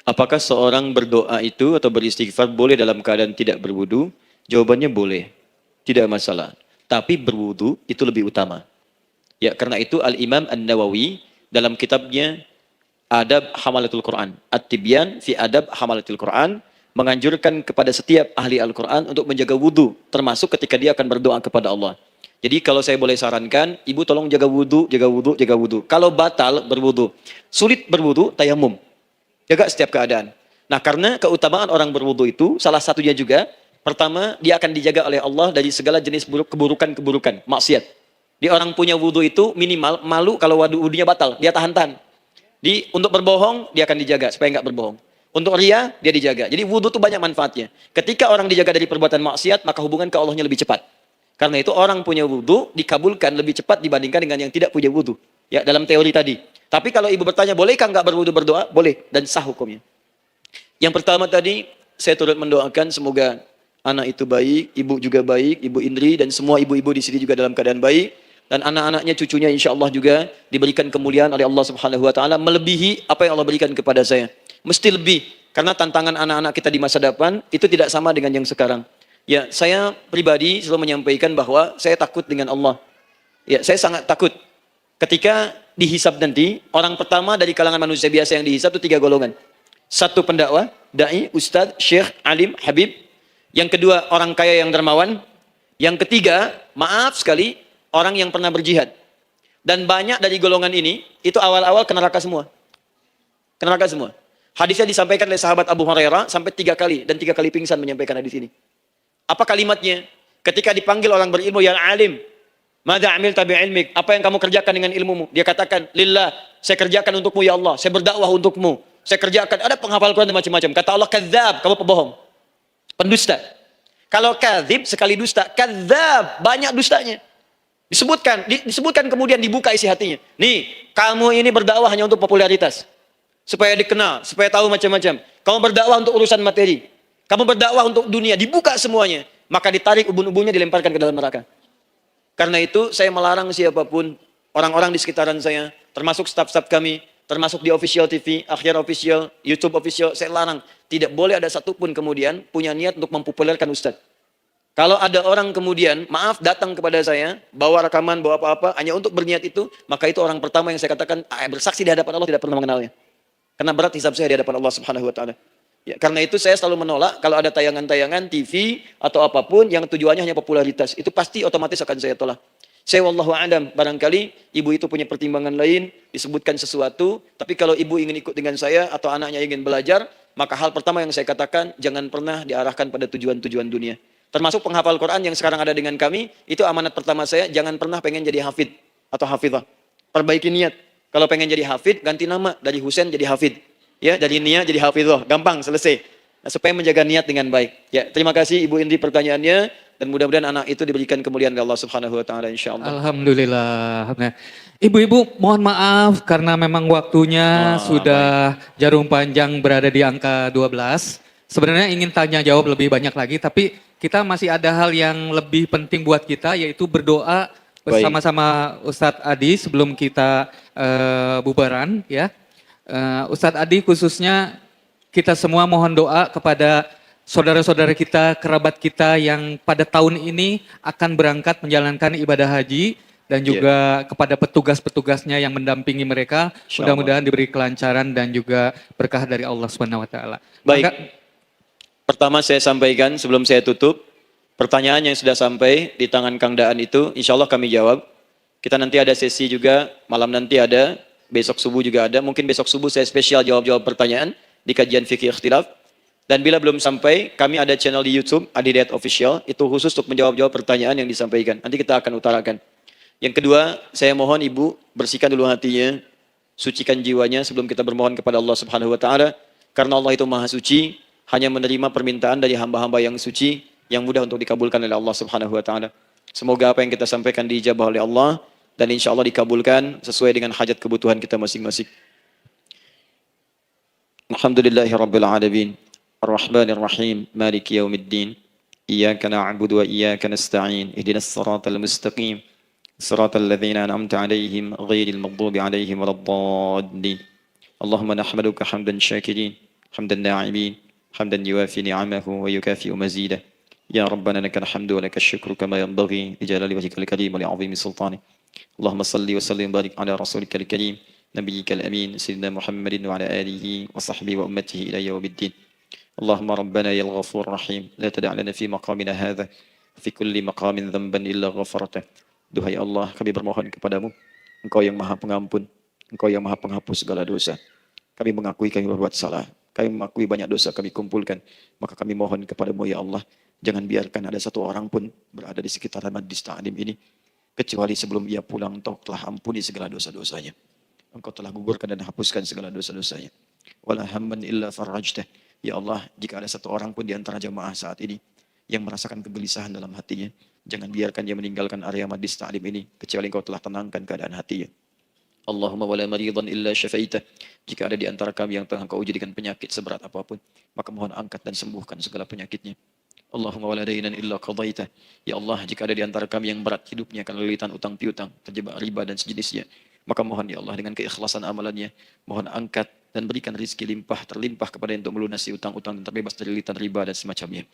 Apakah seorang berdoa itu atau beristighfar boleh dalam keadaan tidak berwudu? Jawabannya boleh, tidak masalah. Tapi berwudu itu lebih utama. Ya, karena itu Al-Imam An-Nawawi dalam kitabnya Adab Hamalatul Quran, At-Tibyan fi Adab Hamalatul Quran, menganjurkan kepada setiap ahli Al-Quran untuk menjaga wudu, termasuk ketika dia akan berdoa kepada Allah. Jadi kalau saya boleh sarankan, ibu tolong jaga wudu, jaga wudu, jaga wudu. Kalau batal berwudu, sulit berwudu, tayamum. Jaga setiap keadaan. Nah, karena keutamaan orang berwudu itu, salah satunya juga, pertama, dia akan dijaga oleh Allah dari segala jenis keburukan-keburukan, maksiat. Di orang punya wudu itu minimal, malu kalau wudunya batal, dia tahan-tahan. Untuk berbohong, dia akan dijaga supaya nggak berbohong. Untuk ria, dia dijaga. Jadi wudu itu banyak manfaatnya. Ketika orang dijaga dari perbuatan maksiat, maka hubungan ke Allahnya lebih cepat. Karena itu orang punya wudu dikabulkan lebih cepat dibandingkan dengan yang tidak punya wudu. Ya, dalam teori tadi. Tapi kalau ibu bertanya, bolehkah nggak berwudu berdoa? Boleh, dan sah hukumnya. Yang pertama tadi, saya turut mendoakan semoga anak itu baik, ibu juga baik, Ibu Indri, dan semua ibu-ibu di sini juga dalam keadaan baik. Dan anak-anaknya, cucunya insya Allah juga diberikan kemuliaan oleh Allah Subhanahu Wa Taala melebihi apa yang Allah berikan kepada saya. Mesti lebih, karena tantangan anak-anak kita di masa depan itu tidak sama dengan yang sekarang. Ya, saya pribadi selalu menyampaikan bahwa saya takut dengan Allah. Ya, saya sangat takut. Ketika dihisab nanti, orang pertama dari kalangan manusia biasa yang dihisab itu 3 golongan. 1 pendakwah, dai, ustadz, syekh, alim, habib. Yang kedua, orang kaya yang dermawan. Yang ketiga, maaf sekali, orang yang pernah berjihad. Dan banyak dari golongan ini, itu awal-awal ke neraka semua. Ke neraka semua. Hadisnya disampaikan oleh sahabat Abu Hurairah sampai 3 kali. Dan 3 kali pingsan menyampaikan hadis ini. Apa kalimatnya? Ketika dipanggil orang berilmu yang alim. Madza amilta bi'ilmik? Apa yang kamu kerjakan dengan ilmumu? Dia katakan, lillah, saya kerjakan untukmu ya Allah. Saya berdakwah untukmu. Saya kerjakan, ada penghafal Quran dan macam-macam. Kata Allah, kadzab, kamu pembohong. Pendusta. Kalau kadzib, sekali dusta. Kadzab, banyak dustanya. Disebutkan kemudian dibuka isi hatinya. Nih, kamu ini berdakwah hanya untuk popularitas. Supaya dikenal, supaya tahu macam-macam. Kamu berdakwah untuk urusan materi. Kamu berdakwah untuk dunia, dibuka semuanya. Maka ditarik ubun-ubunnya, dilemparkan ke dalam neraka. Karena itu saya melarang siapapun, orang-orang di sekitaran saya, termasuk staf-staf kami, termasuk di official TV, Akhir official, YouTube official, saya larang. Tidak boleh ada satupun kemudian punya niat untuk mempopulerkan Ustadz. Kalau ada orang kemudian, maaf datang kepada saya, bawa rekaman, bawa apa-apa, hanya untuk berniat itu, maka itu orang pertama yang saya katakan, bersaksi di hadapan Allah tidak pernah mengenalnya. Karena berat hisab saya di hadapan Allah Subhanahu Wa Taala. Ya, karena itu saya selalu menolak kalau ada tayangan-tayangan TV atau apapun yang tujuannya hanya popularitas. Itu pasti otomatis akan saya tolak. Saya wallahu a'lam, barangkali ibu itu punya pertimbangan lain, disebutkan sesuatu, tapi kalau ibu ingin ikut dengan saya atau anaknya ingin belajar, maka hal pertama yang saya katakan, jangan pernah diarahkan pada tujuan-tujuan dunia. Termasuk penghafal Quran yang sekarang ada dengan kami, itu amanat pertama saya, jangan pernah pengen jadi hafid atau hafizah. Perbaiki niat. Kalau pengen jadi hafid, ganti nama dari Husain jadi hafid. Ya, dari Nia jadi hafizah, gampang, selesai. Nah, supaya menjaga niat dengan baik. Ya, terima kasih Ibu Indi pertanyaannya. Dan mudah-mudahan anak itu diberikan kemuliaan dari Allah Subhanahu wa taala insyaallah. Alhamdulillah. Nah, ibu-ibu mohon maaf karena memang waktunya sudah jarum panjang berada di angka 12. Sebenarnya ingin tanya jawab lebih banyak lagi, tapi kita masih ada hal yang lebih penting buat kita, yaitu berdoa bersama-sama Ustadz Adi sebelum kita bubaran ya. Ustadz Adi khususnya kita semua mohon doa kepada saudara-saudara kita, kerabat kita yang pada tahun ini akan berangkat menjalankan ibadah haji dan juga kepada petugas-petugasnya yang mendampingi mereka. Mudah-mudahan diberi kelancaran dan juga berkah dari Allah Subhanahu wa taala. Baik. Pertama saya sampaikan sebelum saya tutup, pertanyaan yang sudah sampai di tangan Kang Daan itu insya Allah kami jawab. Kita nanti ada sesi juga, malam nanti ada, besok subuh juga ada. Mungkin besok subuh saya spesial jawab-jawab pertanyaan di kajian fikih ikhtilaf. Dan bila belum sampai, kami ada channel di YouTube, Adi Dayat Official, itu khusus untuk menjawab-jawab pertanyaan yang disampaikan. Nanti kita akan utarakan. Yang kedua, saya mohon Ibu bersihkan dulu hatinya, sucikan jiwanya sebelum kita bermohon kepada Allah Subhanahu wa taala, karena Allah itu Maha Suci, hanya menerima permintaan dari hamba-hamba yang suci, yang mudah untuk dikabulkan oleh Allah Subhanahu wa taala. Semoga apa yang kita sampaikan diijabah oleh Allah dan insya Allah dikabulkan sesuai dengan hajat kebutuhan kita masing-masing. Alhamdulillahirabbil alamin. الرحمن الرحيم مالك يوم الدين إياك نعبد وإياك نستعين اهدنا الصراط المستقيم صراط الذين أنعمت عليهم غير المغضوب عليهم ولا الضالين اللهم نحمدك حمدا شاكرين حمدا ناعمين حمدا يوافي نعمه ويكافئ مزيده يا ربنا لك الحمد ولك الشكر كما ينبغي لجلال وجهك الكريم ولعظيم سلطانك اللهم صل وسلم وبارك على رسولك الكريم نبيك الأمين سيدنا محمد وعلى آله وصحبه وأمته إلى يوم الدين اللهم ربنا يا الغفور الرحيم لا تدع لنا في مقامنا هذا في كل مقام ذنبا إلا غفرته. Duhai Allah, kami bermohon kepadamu, Engkau yang Maha Pengampun, Engkau yang Maha Penghapus segala dosa. Kami mengakui kami berbuat salah, kami mengakui banyak dosa kami kumpulkan, maka kami mohon kepadamu ya Allah, jangan biarkan ada satu orang pun berada di sekitaran majlis ta'lim ini, kecuali sebelum ia pulang Engkau telah ampuni segala dosa-dosanya. Engkau telah gugurkan dan hapuskan segala dosa-dosanya. Wala hamman illa farajtah. Ya Allah, jika ada satu orang pun di antara jamaah saat ini yang merasakan kegelisahan dalam hatinya, jangan biarkan dia meninggalkan area majlis ta'lim ini, kecuali Engkau telah tenangkan keadaan hatinya. Allahumma wala maridan illa syafaitah. Jika ada di antara kami yang tengah Engkau uji dengan penyakit seberat apapun, maka mohon angkat dan sembuhkan segala penyakitnya. Allahumma wala dainan illa qadaitah. Ya Allah, jika ada di antara kami yang berat hidupnya karena lilitan utang piutang, terjebak riba dan sejenisnya, maka mohon ya Allah dengan keikhlasan amalannya, mohon angkat dan berikan rizki limpah terlimpah kepada yang untuk melunasi utang-utang dan terbebas dari lilitan riba dan semacamnya.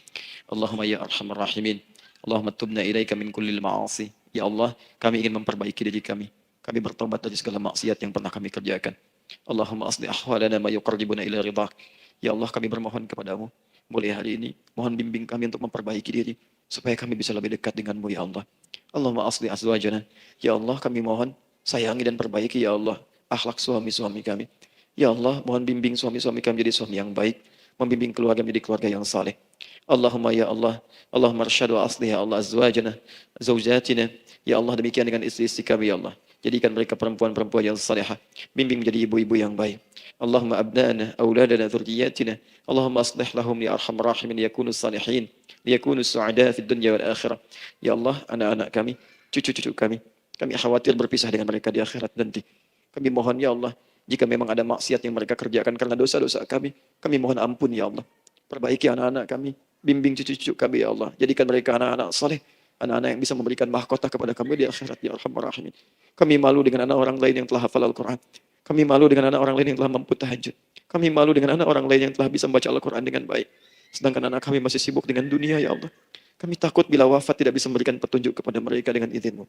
Allahumma ya arhamar rahimin. Allahumma tubna ilaika min kullil ma'asi. Ya Allah, kami ingin memperbaiki diri kami. Kami bertobat dari segala maksiat yang pernah kami kerjakan. Allahumma asli ahwalana ma yuqarribuna ila ridhak. Ya Allah, kami bermohon kepadamu, mulai hari ini, mohon bimbing kami untuk memperbaiki diri, supaya kami bisa lebih dekat denganmu ya Allah. Allahumma asli azwajana. Ya Allah, kami mohon, sayangi dan perbaiki ya Allah, akhlak suami-suami kami. Ya Allah, mohon bimbing suami-suami kami jadi suami yang baik, membimbing keluarga menjadi keluarga yang saleh. Allahumma ya Allah, Allahumma arsyad wa aslih ya Allah azwajana, zawjatina. Ya Allah, demikian dengan istri-istri kami ya Allah. Jadikan mereka perempuan-perempuan yang salihah, bimbing menjadi ibu-ibu yang baik. Allahumma abnana, auladana, dzurriyyatina. Allahumma aslih lahum ya arhamar rahimin yakunu salihin, liyakunu su'ada fid dunya wal akhirah. Ya Allah, anak-anak kami, cucu-cucu kami khawatir berpisah dengan mereka di akhirat nanti. Kami mohon ya Allah, jika memang ada maksiat yang mereka kerjakan karena dosa-dosa kami mohon ampun ya Allah. Perbaiki anak-anak kami, bimbing cucu-cucu kami ya Allah. Jadikan mereka anak-anak saleh, anak-anak yang bisa memberikan mahkota kepada kami di akhirat ya arhamar rahimin. Kami malu dengan anak orang lain yang telah hafal Al-Quran. Kami malu dengan anak orang lain yang telah mampu tahajud. Kami malu dengan anak orang lain yang telah bisa membaca Al-Quran dengan baik. Sedangkan anak kami masih sibuk dengan dunia ya Allah. Kami takut bila wafat tidak bisa memberikan petunjuk kepada mereka dengan izin-Mu.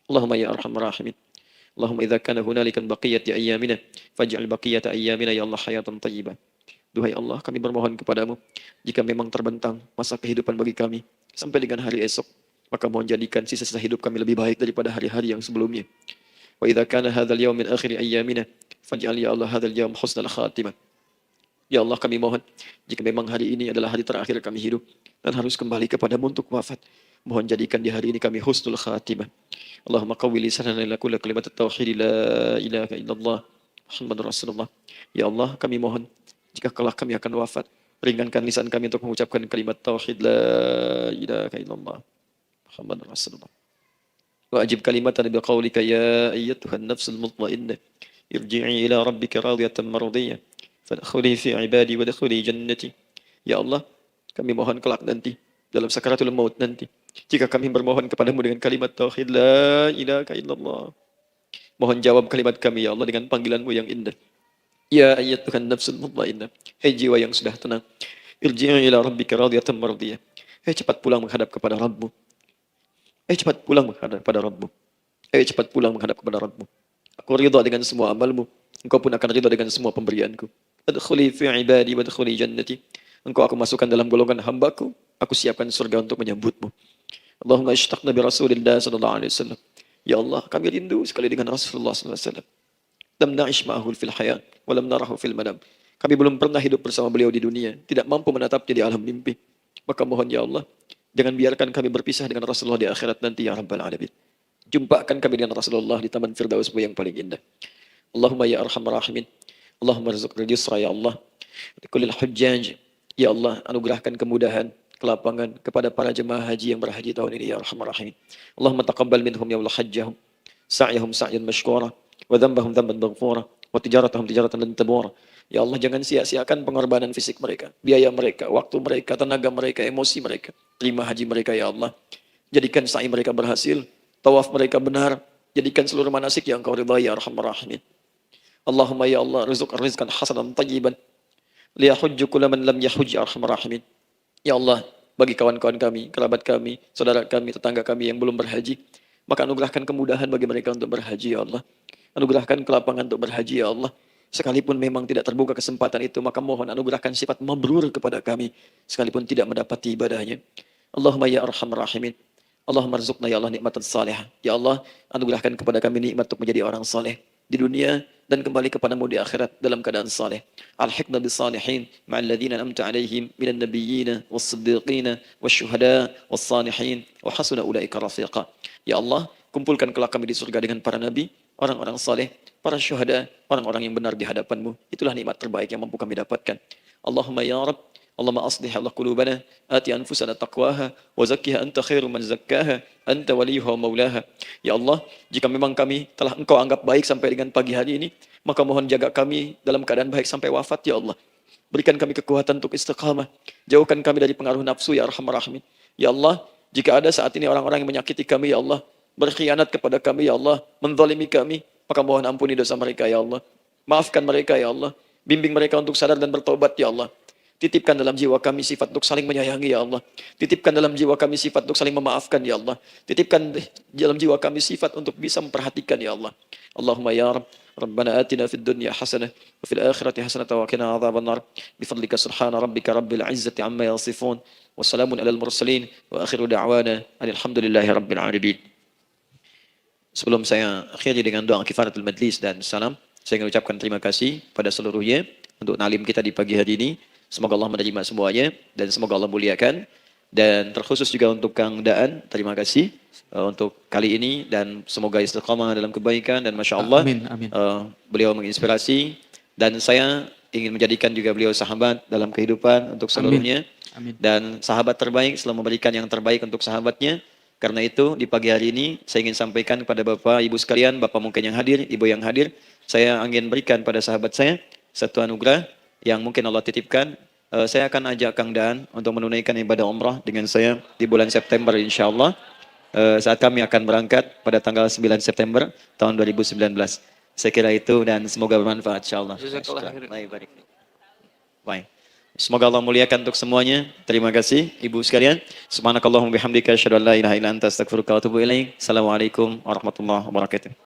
Allahumma ya arhamar rahimin. Allahumma idza kana hunalika baqiyat ayyamina faj'al baqiyata ayyamina ya Allah hayatan thayyibah. Duhai Allah, kami bermohon kepadamu, jika memang terbentang masa kehidupan bagi kami sampai dengan hari esok, maka mohon jadikan sisa-sisa hidup kami lebih baik daripada hari-hari yang sebelumnya. Wa idza kana hadzal yaum min akhir ayyamina faj'al ya Allah hadzal yaum husnal khatimah. Ya Allah kami mohon, jika memang hari ini adalah hari terakhir kami hidup dan harus kembali kepadamu untuk wafat, mohon jadikan di hari ini kami husnul khatimah. Allahumma qawwi lisanana ila kulli kalimat at-tauhid la ilaha illallah Muhammadur Rasulullah. Ya Allah kami mohon, jika kelak kami akan wafat, ringankan lisan kami untuk mengucapkan kalimat tauhid la ilaha illallah Muhammadur Rasulullah. Wa ajib kalimatan bi qawlika ya ayyatuhan nafsul mutmainnah irji'i ila rabbika radiyatan mardiyah fadkhuli fi ibadi wa dkhuli jannati. Ya Allah, kami mohon kelak nanti dalam sakaratul maut nanti, jika kami bermohon kepadamu dengan kalimat tauhid la ilaha illallah, mohon jawab kalimat kami ya Allah dengan panggilanmu yang indah. Ya ayyatuhan nafsul mutmainnah, hai jiwa yang sudah tenang, irji'i ila rabbika radiyatan mardiyah, hai cepat pulang menghadap kepada Rabbmu. Cepat pulang menghadap kepada Rabbmu. Cepat pulang menghadap kepada Rabbmu. Aku ridha dengan semua amalmu, engkau pun akan ridha dengan semua pemberianku. Adkhuli fi ibadi wa adkhuli jannati. Engkau aku masukkan dalam golongan hambaku, aku siapkan surga untuk menyambutmu. Allahumma ishtaqna bi Rasulillah sallallahu alaihi wasallam. Ya Allah, kami rindu sekali dengan Rasulullah sallallahu alaihi wasallam. Lam na'ish ma'ahu fil hayat wa lam narahu fil manam. Kami belum pernah hidup bersama beliau di dunia, tidak mampu menatapnya di alam mimpi. Maka mohon ya Allah, jangan biarkan kami berpisah dengan Rasulullah di akhirat nanti ya Rabbal Alamin. Jumpakan kami dengan Rasulullah di Taman Firdausmu yang paling indah. Allahumma ya arhamar rahimin. Allahumma rizqna yusra ya Allah. Likulil hujjaj. Ya Allah, anugerahkan kemudahan, kelapangan kepada para jemaah haji yang berhaji tahun ini ya arhamar rahimin. Allahumma taqabbal minhum ya Allah hajjahum. Sa'yahum sa'yan mashkura. Wa dhanbahum dhanban maghfura. Wa tijaratahum tijaratan lan tabura. Ya Allah, jangan sia-siakan pengorbanan fisik mereka, biaya mereka, waktu mereka, tenaga mereka, emosi mereka. Terima haji mereka ya Allah. Jadikan sa'i mereka berhasil, tawaf mereka benar. Jadikan seluruh manasik yang Engkau ridhai ya arhamar rahimin. Allahumma ya Allah, rizqan hasanan tayyiban. Liyahujju kulla man lam yahujj ya arhamar rahimin. Ya Allah, bagi kawan-kawan kami, kerabat kami, saudara kami, tetangga kami yang belum berhaji, maka anugerahkan kemudahan bagi mereka untuk berhaji ya Allah. Anugerahkan kelapangan untuk berhaji ya Allah. Sekalipun memang tidak terbuka kesempatan itu, maka mohon anugerahkan sifat mabrur kepada kami, sekalipun tidak mendapati ibadahnya. Allahumma ya arhamar rahimin. Allahumma rizqna ya Allah nikmatan salihah. Ya Allah, anugerahkan kepada kami nikmat untuk menjadi orang saleh di dunia dan kembali kepadamu di akhirat dalam keadaan saleh. Alhiqna bis salihin ma'al ladzina an'amta 'alaihim minan nabiyyin was-siddiqin wasyuhada was-salihin wa hasuna ulaika rafiqa. Ya Allah, kumpulkan kelak kami di surga dengan para nabi, orang-orang saleh, para syuhada, orang-orang yang benar di hadapanmu. Itulah nikmat terbaik yang mampu kami dapatkan. Allahumma ya Rabb, Allahumma aslih Allah qulubana, ati anfusana taqwaha, wa zakkiha anta khairu man zakkaha, anta waliyuha wa maulaha. Ya Allah, jika memang kami telah Engkau anggap baik sampai dengan pagi hari ini, maka mohon jaga kami dalam keadaan baik sampai wafat ya Allah. Berikan kami kekuatan untuk istiqamah, jauhkan kami dari pengaruh nafsu ya arhamar rahimin. Ya Allah, jika ada saat ini orang-orang yang menyakiti kami ya Allah, berkhianat kepada kami ya Allah, menzalimi kami, maka mohon ampuni dosa mereka ya Allah. Maafkan mereka ya Allah. Bimbing mereka untuk sadar dan bertobat ya Allah. Titipkan dalam jiwa kami sifat untuk saling menyayangi ya Allah. Titipkan dalam jiwa kami sifat untuk saling memaafkan ya Allah. Titipkan dalam jiwa kami sifat untuk bisa memperhatikan ya Allah. Allahumma ya Rabb, Rabbana atina fid dunya hasanah wa fil akhirati hasanah wa qina adzabannar. Bifadlika subhana rabbika rabbil izzati amma yasifun. Wassalamun alal mursalin wa akhiru da'wana alhamdulillahi rabbil alamin. Sebelum saya akhiri dengan doa kifaratul majlis dan salam, saya ingin ucapkan terima kasih pada seluruhnya untuk nalim kita di pagi hari ini. Semoga Allah menerima semuanya dan semoga Allah muliakan. Dan terkhusus juga untuk Kang Daan, terima kasih untuk kali ini dan semoga istiqamah dalam kebaikan dan Masya Allah Amin, amin. Beliau menginspirasi dan saya ingin menjadikan juga beliau sahabat dalam kehidupan untuk seluruhnya. Amin. Dan sahabat terbaik selalu memberikan yang terbaik untuk sahabatnya. Karena itu di pagi hari ini saya ingin sampaikan kepada Bapak Ibu sekalian, Bapak mungkin yang hadir, Ibu yang hadir, saya ingin berikan pada sahabat saya satu anugerah yang mungkin Allah titipkan. Saya akan ajak Kang Daan untuk menunaikan ibadah umrah dengan saya di bulan September insya Allah. Saat kami akan berangkat pada tanggal 9 September tahun 2019. Saya kira itu dan semoga bermanfaat insya Allah. Baik. Semoga Allah muliakan untuk semuanya. Terima kasih Ibu sekalian. Subhanakallahumma bihamdika asyhadu an la ilaha illa anta astaghfiruka wa atubu ilaik. Assalamualaikum warahmatullahi wabarakatuh.